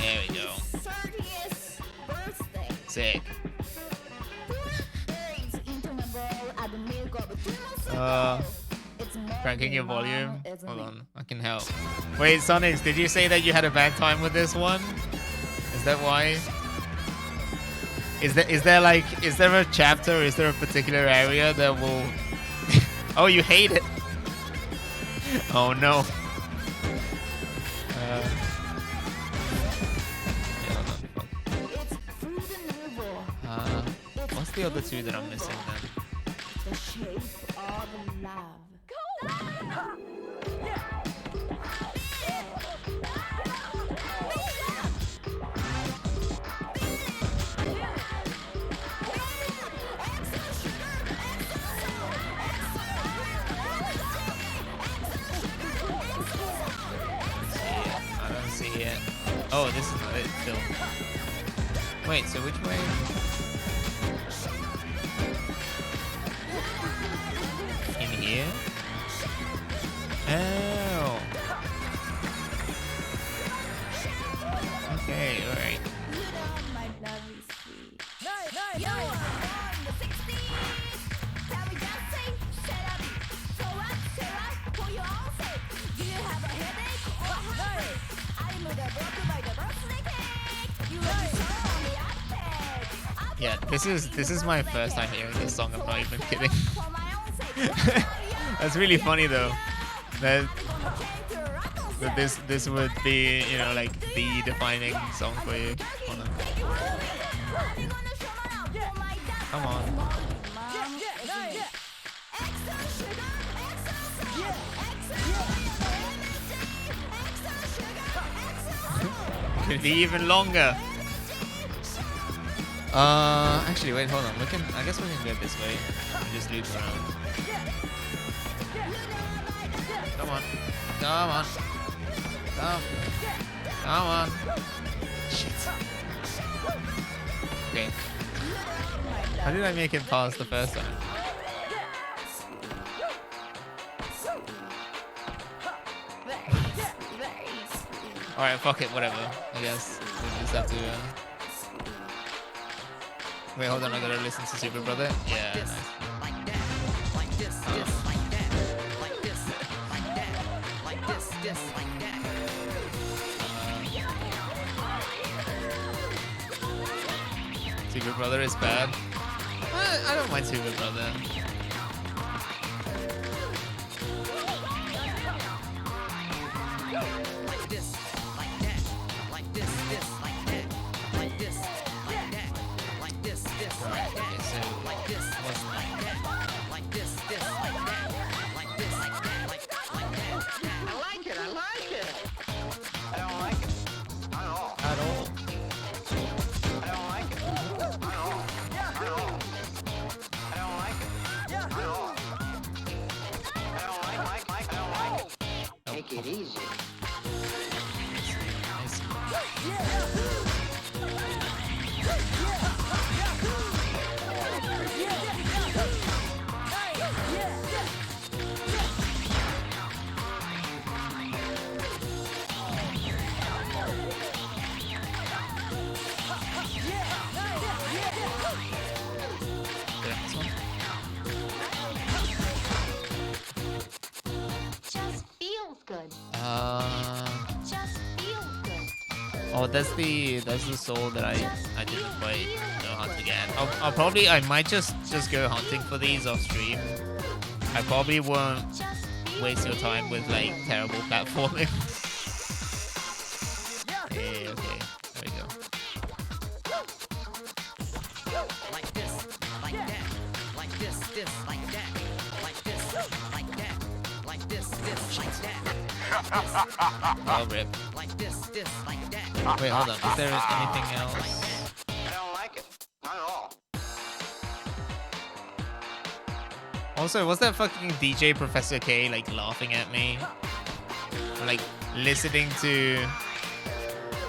There we go. Sick. Cranking your volume. Hold on, I can help. Wait, Sonics, did you say that you had a bad time with this one? Is that why? Is there a chapter? Is there a particular area that will? Oh, you hate it. Oh no. What's the other two that I'm missing then? The shape of love. here. Oh, this is not it still. Wait, so which way? In here? Oh. Okay, alright. My love is sweet. You are born in the 60s. Can we just say, shut up? So what? Shut up for your own sake. Do you have a headache or heartache? I'm the broken by the birthday cake. You already saw me update. Yeah, this is my first time hearing this song. I'm not even kidding. For my own sake. That's really funny though. That this would be, you know, like the defining song for you. Hold on. Come on. Could be even longer. Actually, wait, hold on. I guess we can go this way and just loop around. Come on. Come on. Come on. Shit. Okay. How did I make it past the first time? Alright, fuck it, whatever. I guess we just have to. Wait, hold on, I gotta listen to Super Brother. Yeah, nice. Super Brother is bad. I don't mind Super Brother. Take it easy. Just feels good. Just feels good. Oh, that's the soul that I didn't quite know how to get. I might just go hunting for these off stream. I probably won't waste your time with like terrible platforming. Okay, okay, there we go. Like this, like that, like this, like that, like this, like that, like this, like that. Oh, rip. Like this, like that. Wait, hold on. Is there anything else? I don't like it. Not at all. Also, was that fucking DJ Professor K like laughing at me? Or, like listening to,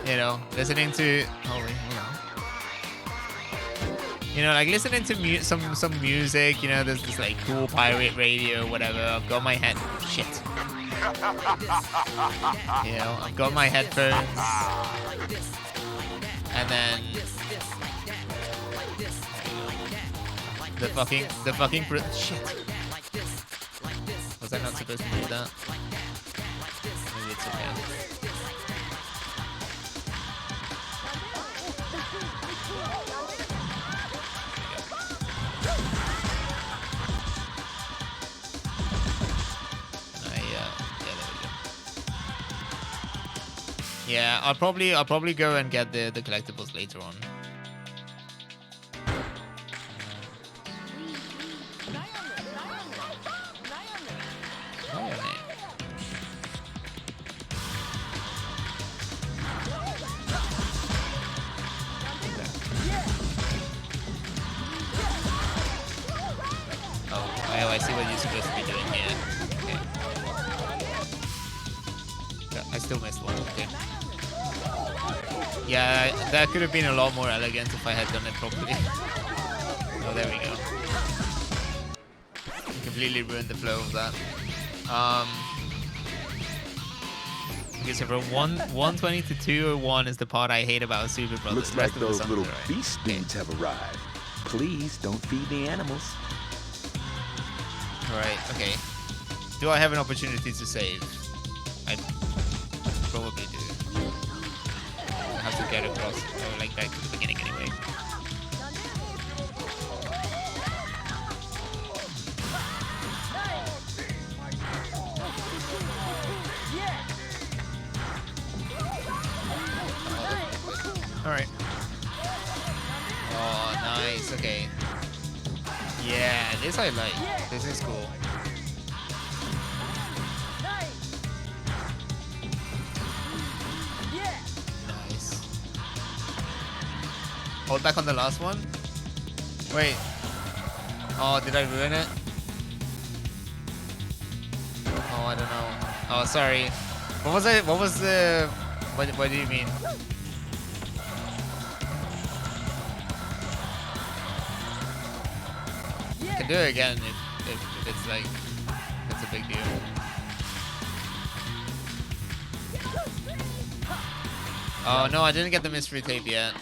you know, listening to. Oh wait, hold on. You know, like listening to some music. You know, there's this like cool pirate radio, whatever. I've got my head. Shit. You know, I've got my headphones, and then the fucking shit. Was I not supposed to do that? Maybe it's okay. Yeah, I'll probably go and get the collectibles later on. Oh, I see what you're supposed to be doing here. Okay. Yeah, I still missed one. Okay. Yeah, that could have been a lot more elegant if I had done it properly. Oh, there we go. Completely ruined the flow of that. Okay, so from 120 to 201 is the part I hate about Super Brothers. Looks The like rest of the those songs little are right. beast dudes have arrived. Please don't feed the animals. Alright, okay. Do I have an opportunity to save? I probably do. I have to get across, like back to the beginning anyway. Alright. Oh, nice, okay. Yeah, this I like. This is cool. Nice. Hold back on the last one? Wait. Oh, did I ruin it? Oh, I don't know. Oh, sorry. What was it? What was the... What do you mean? I can do it again if it's like... It's a big deal. Oh, no, I didn't get the mystery tape yet.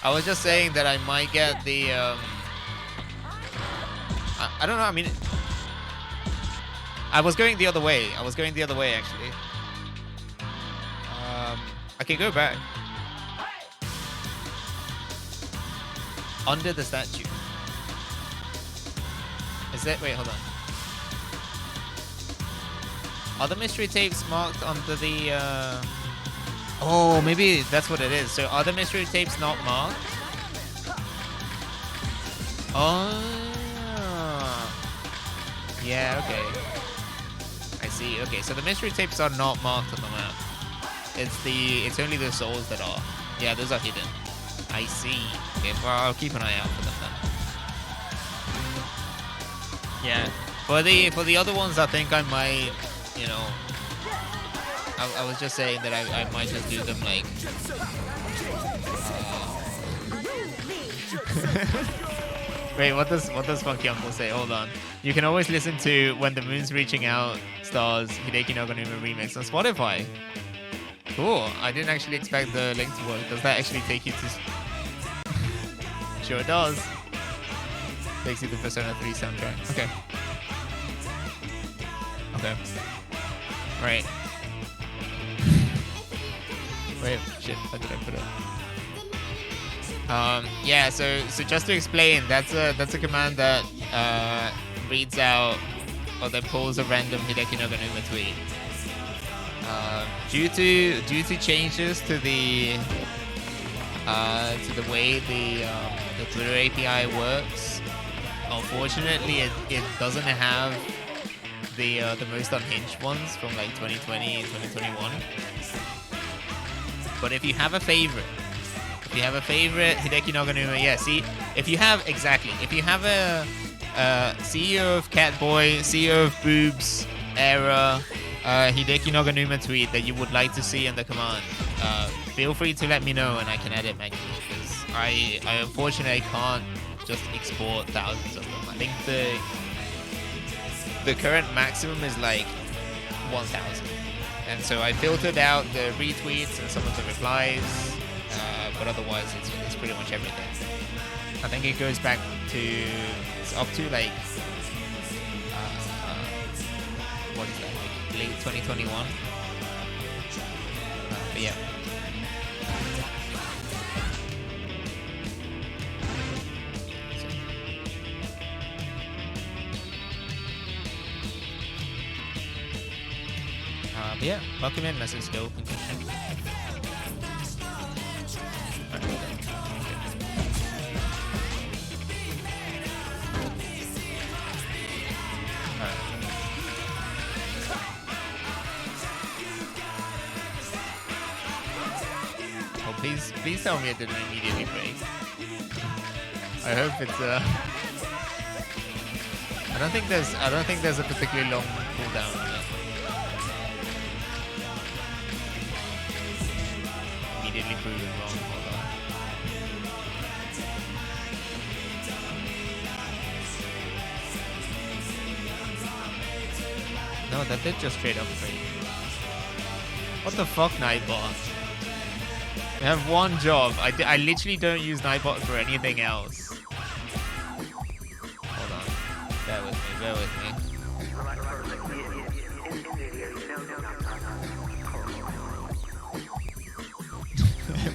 I was just saying that I might get the... I don't know, I mean... I was going the other way. I was going the other way, actually. I can go back. Under the statue. Is that... Wait, hold on. Are the mystery tapes marked under the... Oh, maybe that's what it is. So are the mystery tapes not marked? Oh. Yeah, okay. I see. Okay, so the mystery tapes are not marked on the map. It's only the souls that are. Yeah, those are hidden. I see. Okay, well, I'll keep an eye out for them then. Yeah. For the other ones, I think I might, you know, I was just saying that I might just do them like... Wait, what does Funky Uncle say? Hold on. You can always listen to When the Moon's Reaching Out stars Hideki Naganuma remix on Spotify. Cool. I didn't actually expect the link to work. Does that actually take you to... Sure it does. Takes you to Persona 3 soundtrack. Okay. Okay. Right. Wait, shit, how did I put it? Yeah, so just to explain, that's a command that reads out or that pulls a random Hideki Naganuma tweet. Due to changes to the way the Twitter API works, unfortunately it doesn't have the most unhinged ones from like 2020 and 2021. But if you have a favorite Hideki Naganuma, yeah, see, if you have a CEO of Catboy, CEO of Boobs era, Hideki Naganuma tweet that you would like to see in the command, feel free to let me know and I can edit manually, because I unfortunately can't just export thousands of them. I think the current maximum is like 1,000. And so I filtered out the retweets and some of the replies, but otherwise it's pretty much everything. I think it goes back to, it's up to like, what is that, like late 2021? But yeah. But yeah, welcome in, Mrs. Skill Concussion. Oh, please tell me it didn't immediately break. I hope it's I don't think there's a particularly long cooldown on it. immediately prove it wrong. Hold on. No, that did just straight up break. What the fuck, Nightbot? We have one job. I literally don't use Nightbot for anything else. Hold on. Bear with me, bear with me.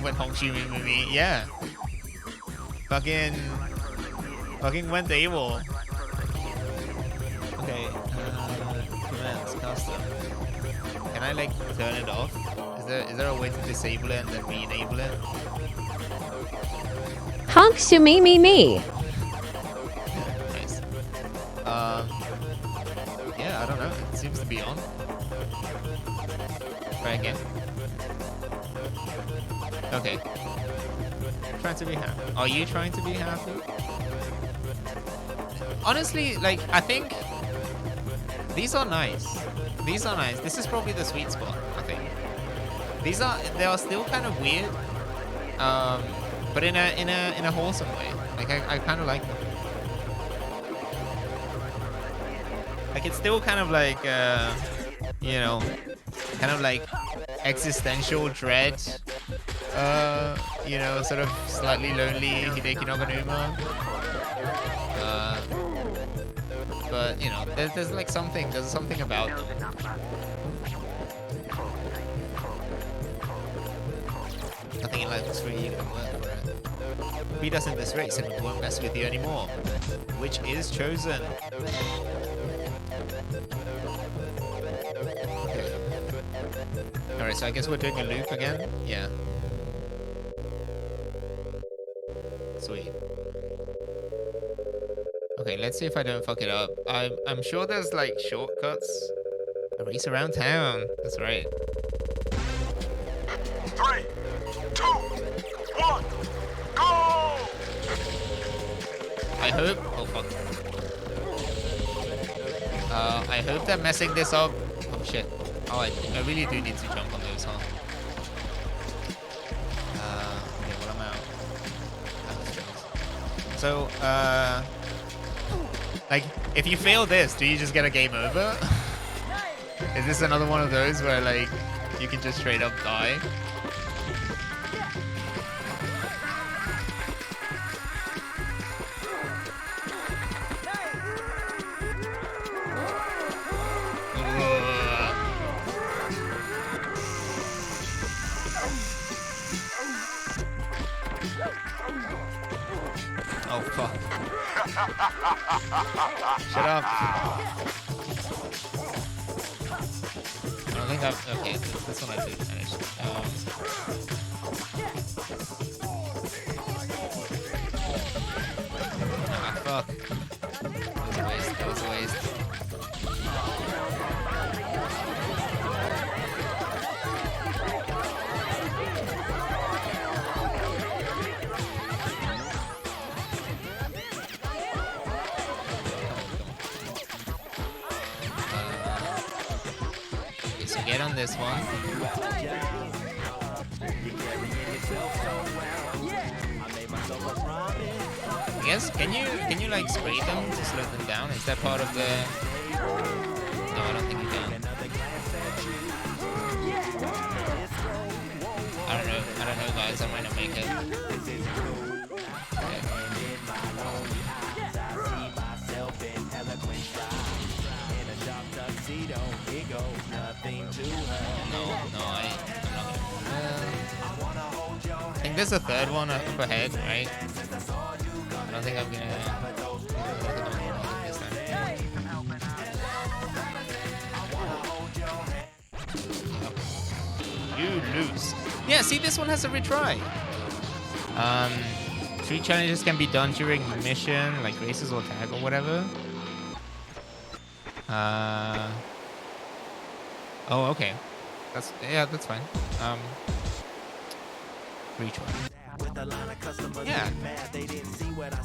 When Hongxi with me, yeah. Fucking went AWOL. Okay, commands, custom. Can I like turn it off? Is there a way to disable it and then re-enable it? Honk to me. Nice. Yeah, I don't know. It seems to be on. Try again. Okay. Trying to be happy. Are you trying to be happy? Honestly, like, I think these are nice. These are nice. This is probably the sweet spot, I think. They are still kind of weird, but in a wholesome way. Like I kind of like them. Like it's still kind of like you know, kind of like existential dread. You know, sort of slightly lonely Hideki Naganuma. But you know, there's like something about them. Nothing in life is free, you can work for it. Beat us in this race and we won't mess with you anymore. Which is chosen. Okay. Alright, so I guess we're doing a loop again? Yeah. Sweet. Okay, let's see if I don't fuck it up. I'm sure there's like shortcuts. A race around town. That's right. 3, 2, 1, go! I hope. Oh fuck. I hope they're messing this up. Oh shit. Oh, I really do need to jump on those, huh? Okay, well I'm out. So, like, if you fail this, do you just get a game over? Is this another one of those where like you can just straight up die? Oh fuck. Shut up. I don't think I've... Okay, this one I did finish. Ah, fuck. That was a waste. So get on this one. I guess can you like spray them to slow them down? Is that part of the? No, I don't think you can. I don't know, guys. I might not make it. Okay. No, I'm not gonna. I think there's a third one up ahead, right? I don't think I'm gonna. This time. You lose. Yeah, see, this one has a retry. 3 challenges can be done during mission, like races or tag or whatever. Oh, okay. That's fine. Retry. Yeah.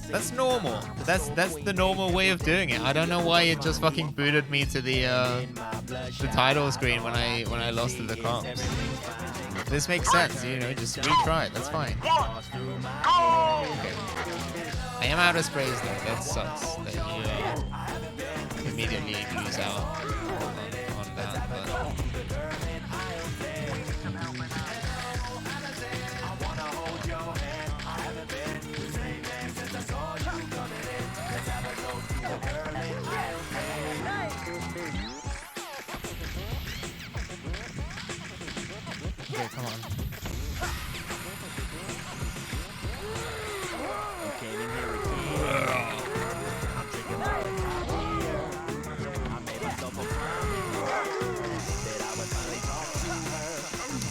That's normal. That's the normal way of doing it. I don't know why it just fucking booted me to the title screen when I lost to the cops. this makes sense. You know, just retry it. That's fine. Okay. I am out of sprays though. That sucks. That you immediately lose out on that. But okay, come on.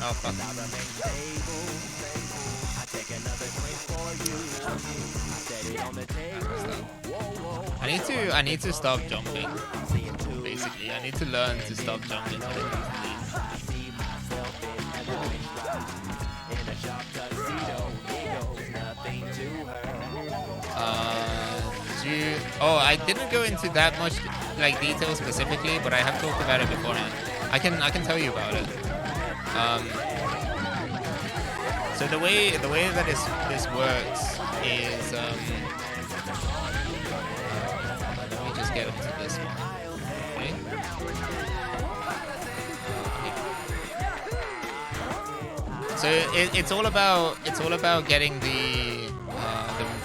Oh fuck. I need to stop jumping. Basically, I need to learn to stop jumping. Oh, I didn't go into that much like detail specifically, but I have talked about it beforehand. I can tell you about it. So the way that this works is let me just get into this one. Okay. So it's all about getting the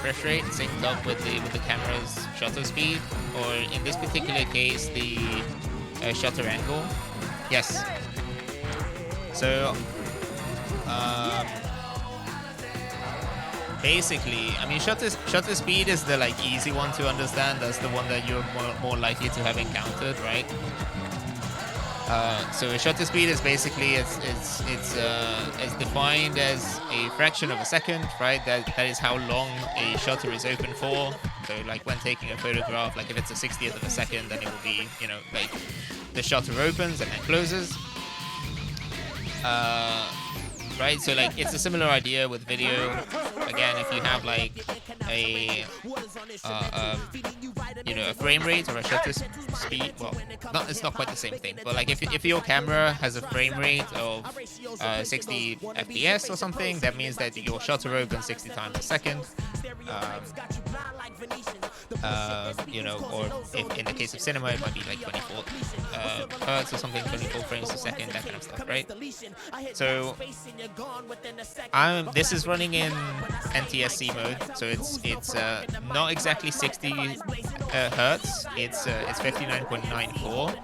refresh rate synced up with the camera's shutter speed, or in this particular case the shutter angle. Yes. So basically, I mean, shutter speed is the like easy one to understand. That's the one that you're more likely to have encountered, right? So shutter speed is basically it's defined as a fraction of a second, right? That is how long a shutter is open for. So like when taking a photograph, like if it's a 60th of a second, then it will be, you know, like the shutter opens and then closes. Right, so like it's a similar idea with video. Again, if you have like a you know, a frame rate or a shutter speed, well, it's not quite the same thing, but like if your camera has a frame rate of 60 FPS or something, that means that your shutter opens 60 times a second. You know, or if in the case of cinema, it might be like 24 hertz or something, 24 frames a second, that kind of stuff, right? So this is running in NTSC mode, so it's not exactly 60 hertz. It's 59.94.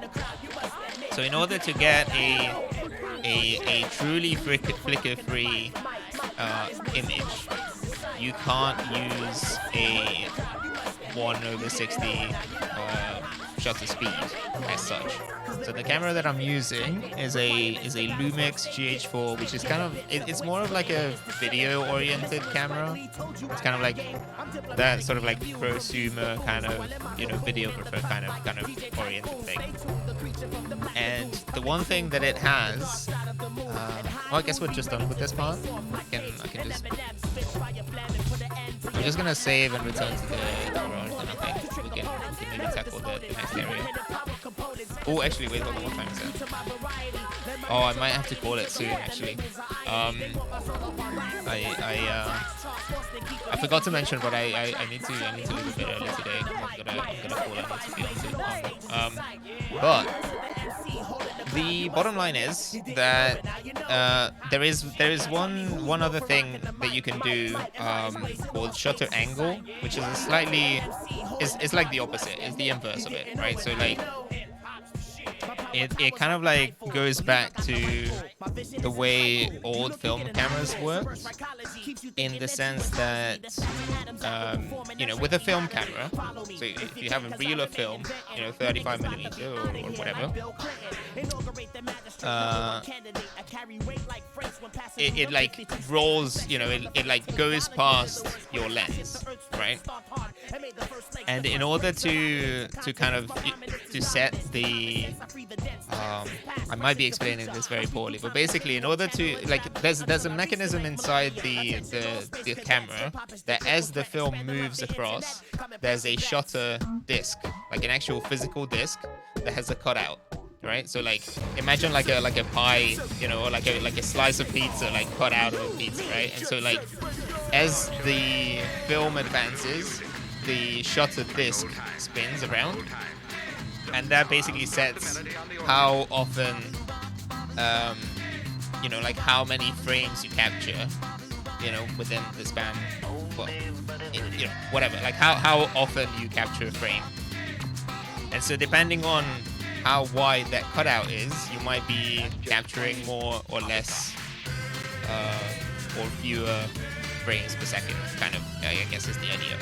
So in order to get a truly flicker-free image, you can't use a 1/60 shutter speed as such. So the camera that I'm using is a Lumix GH4, which is kind of it's more of like a video-oriented camera. It's kind of like that sort of like prosumer kind of, you know, videographer kind of oriented thing. And the one thing that it has, well, I guess we're just done with this part. I'm just gonna save and return to the garage, and I think we can maybe tackle the next area. Oh, actually, wait, hold on, what time is it? Oh, I might have to call it soon, actually. I forgot to mention, but I need to leave a bit early today. I'm gonna call. I need to be on to. But the bottom line is that there is one other thing that you can do called shutter angle, which is a slightly it's like the opposite. It's the inverse of it, right? So like it kind of like goes back to the way old film cameras work, in the sense that you know, with a film camera, so if you have a reel of film, you know, 35mm or whatever, it like rolls, you know, it like goes past your lens, right? And in order to kind of to set the I might be explaining this very poorly, but basically, in order to like, there's a mechanism inside the camera that as the film moves across, there's a shutter disc, like an actual physical disc that has a cutout, right? So like imagine like a pie, you know, or like a slice of pizza like cut out of a pizza, right? And so like as the film advances, the shutter disc spins around, and that basically sets how often you know, like how many frames you capture, you know, within the span, well, you know, whatever, like how often you capture a frame. And so depending on how wide that cutout is, you might be capturing more or less or fewer frames per second, kind of, I guess is the idea.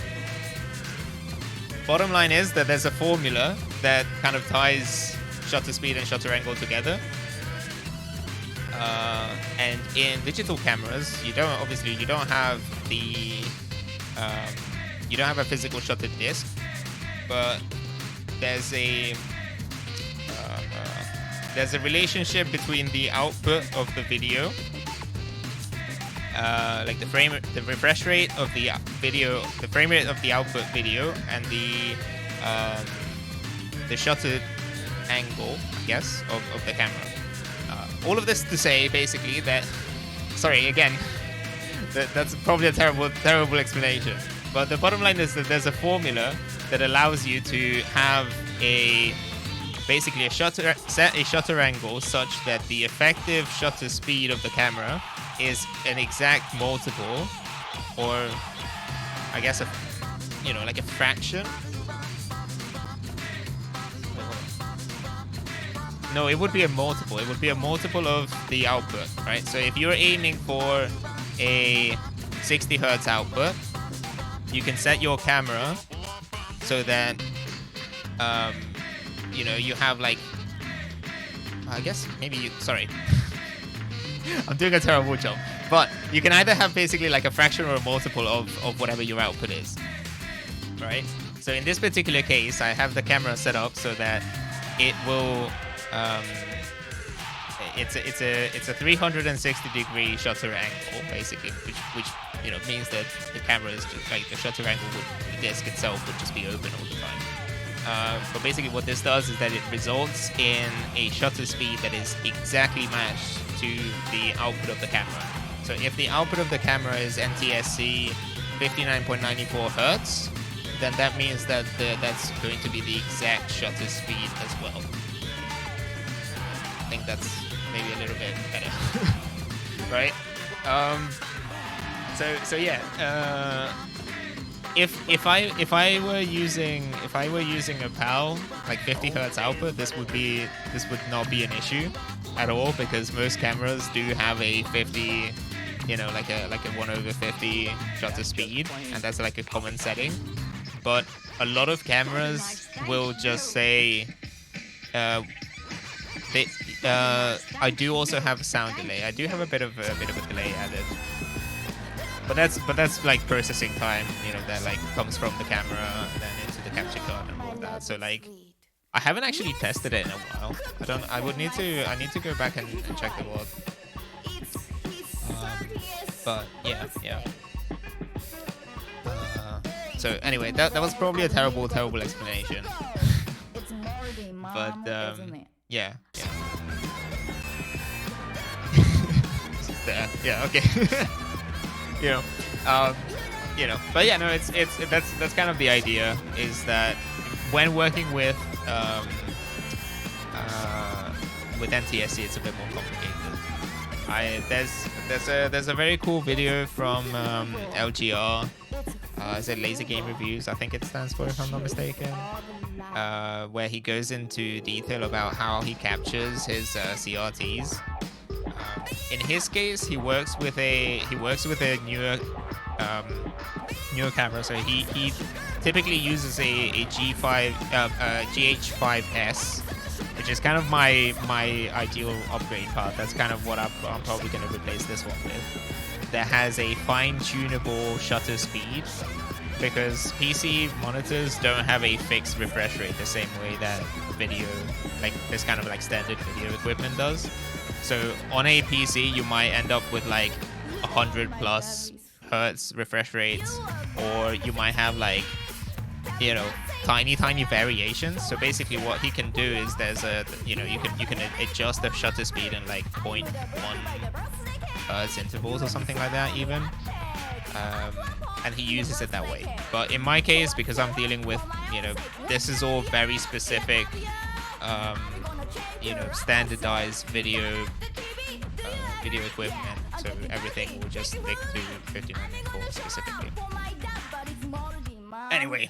Bottom line is that there's a formula that kind of ties shutter speed and shutter angle together. And in digital cameras, you don't have the you don't have a physical shutter disc, but there's a relationship between the output of the video, like the refresh rate of the video, the frame rate of the output video, and the shutter angle, I guess, of the camera. All of this to say, basically, that... Sorry, again, that's probably a terrible explanation. But the bottom line is that there's a formula that allows you to have basically set a shutter angle such that the effective shutter speed of the camera is an exact multiple, or I guess like a fraction. No, it would be a multiple. It would be a multiple of the output, right? So if you're aiming for a 60 hertz output, you can set your camera so that, you know, you have like, I guess maybe sorry. I'm doing a terrible job. But you can either have basically like a fraction or a multiple of whatever your output is, right? So in this particular case, I have the camera set up so that it will... it's a 360 degree shutter angle, basically, which you know means that the camera is just like the shutter angle the disc itself would just be open all the time. But basically, what this does is that it results in a shutter speed that is exactly matched to the output of the camera. So if the output of the camera is NTSC 59.94 hertz, then that means that that's going to be the exact shutter speed as well. I think that's maybe a little bit better, right? So yeah. If I were using a PAL like 50 hertz output, this would not be an issue at all, because most cameras do have a 50, you know, like a 1/50 shutter speed, and that's like a common setting. But a lot of cameras will just say, I do also have a sound delay. I do have a bit of a delay added. But that's like processing time, you know, that like comes from the camera and then into the capture card and all of that. So like, I haven't actually tested it in a while. I need to go back and check the log. But yeah. So anyway, that was probably a terrible explanation. But yeah. Yeah, okay. But yeah, no, it's that's kind of the idea, is that when working with NTSC, it's a bit more complicated. There's a very cool video from LGR. Is it Laser Game Reviews? I think it stands for, if I'm not mistaken. Where he goes into detail about how he captures his CRTs. In his case, he works with a newer camera, so he typically uses a GH5S, which is kind of my ideal upgrade card. That's kind of what I'm probably going to replace this one with. That has a fine-tunable shutter speed, because PC monitors don't have a fixed refresh rate the same way that video, like this kind of like standard video equipment does. So on a PC, you might end up with like 100+ hertz refresh rates, or you might have like you know, tiny variations. So basically what he can do is there's a, you know, you can adjust the shutter speed in like 0.1 hertz intervals or something like that even, and he uses it that way. But in my case, because I'm dealing with, you know, this is all very specific, you know, standardized video equipment, so everything will just stick to 59.4 specifically. Anyway,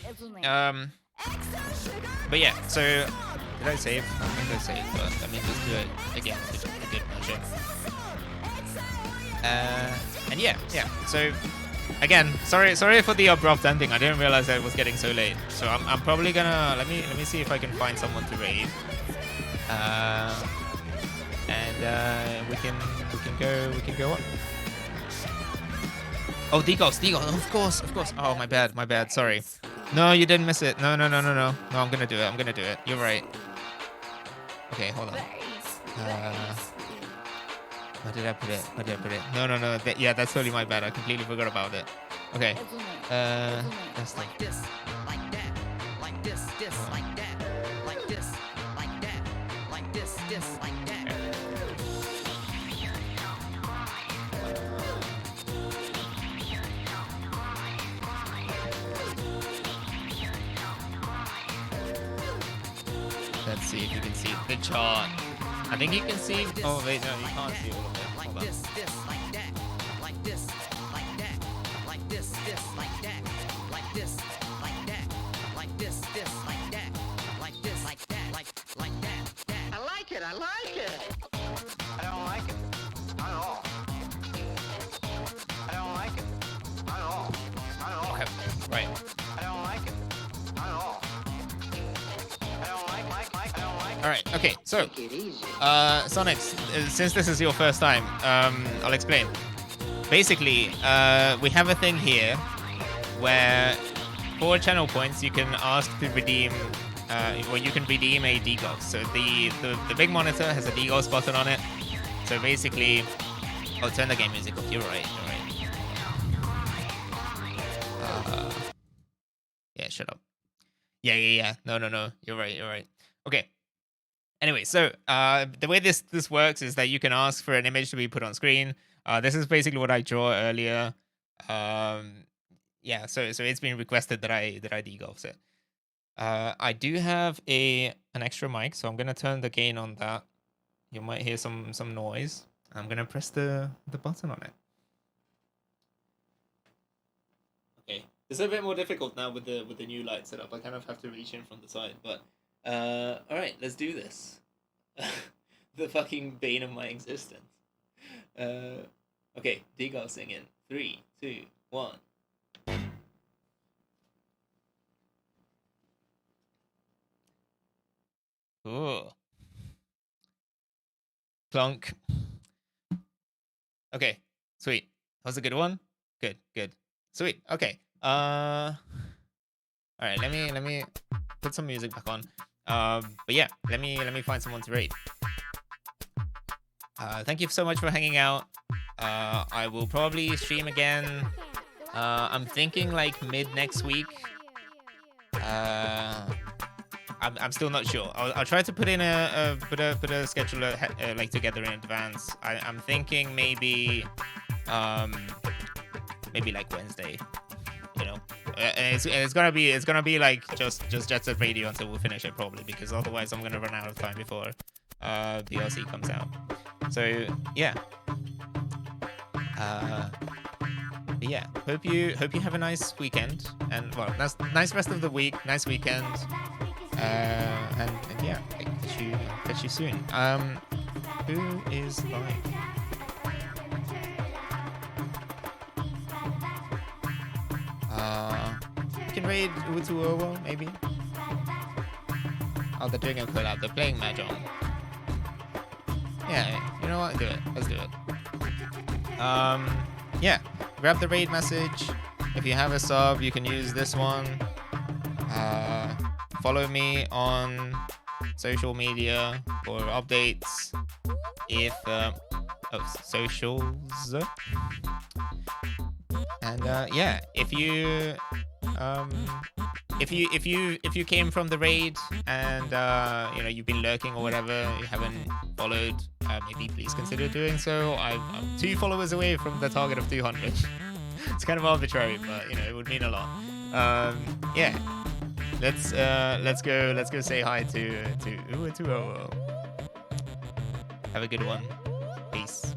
but yeah, so did I save? I think I saved, but let me just do it again for good measure. And yeah, so again, sorry for the abrupt ending. I didn't realize that it was getting so late. So I'm probably gonna let me see if I can find someone to raid. And we can go on. Oh, Degos, of course. Oh, my bad. Sorry. No, you didn't miss it. No. No, I'm gonna do it. You're right. Okay, hold on. Where did I put it? No. Yeah, that's totally my bad. I completely forgot about it. Okay. That's like this, like that, like this, like that, like this, like that, like this, like that. Let's see if you can see the chart. I think you can see. Oh wait, no, you can't see all of it. Hold on. Like this, like that, like this, like that, like this, like that, like this, like that, like this, like that, like this, like that, like that. I like it. I don't like it at all. I don't like it at all. Okay, right. I don't like it at all. All right. Okay. So, Sonic, since this is your first time, I'll explain. Basically, we have a thing here where for channel points you can ask to redeem, or you can redeem a DGOS. So the big monitor has a DGOS button on it. So basically, oh, turn the game music off. You're right. Yeah. Shut up. Yeah. No. You're right. Okay. Anyway, so the way this works is that you can ask for an image to be put on screen. This is basically what I draw earlier. Yeah, so it's been requested that I degolf it. I do have an extra mic, so I'm gonna turn the gain on that. You might hear some noise. I'm gonna press the button on it. Okay, it's a bit more difficult now with the new light setup. I kind of have to reach in from the side, but. All right, let's do this. The fucking bane of my existence. Okay, degaussing in 3, 2, 1. Ooh. Clunk. Okay, sweet. That was a good one. Good. Sweet. Okay. All right. Let me put some music back on. But yeah, let me find someone to raid. Thank you so much for hanging out. I will probably stream again. I'm thinking like mid next week. I'm still not sure. I'll try to put in put a schedule like together in advance. I'm thinking maybe like Wednesday. You know, and it's gonna be like just Jet Set Radio until we finish it probably, because otherwise I'm gonna run out of time before DLC comes out. So yeah. Yeah, hope you have a nice weekend, and well, nice rest of the week, nice weekend, and yeah, catch you soon. Who is live? You can raid Utuowo, maybe. Oh, they're doing a collab. They're playing Mahjong. Yeah, you know what? Do it. Let's do it. Yeah. Grab the raid message. If you have a sub, you can use this one. Follow me on social media for updates. If socials. And yeah, if you if you came from the raid and you know, you've been lurking or whatever, you haven't followed, maybe please consider doing so. I'm 2 followers away from the target of 200. It's kind of arbitrary, but you know, it would mean a lot. Yeah, let's go say hi to 200. Have a good one. Peace.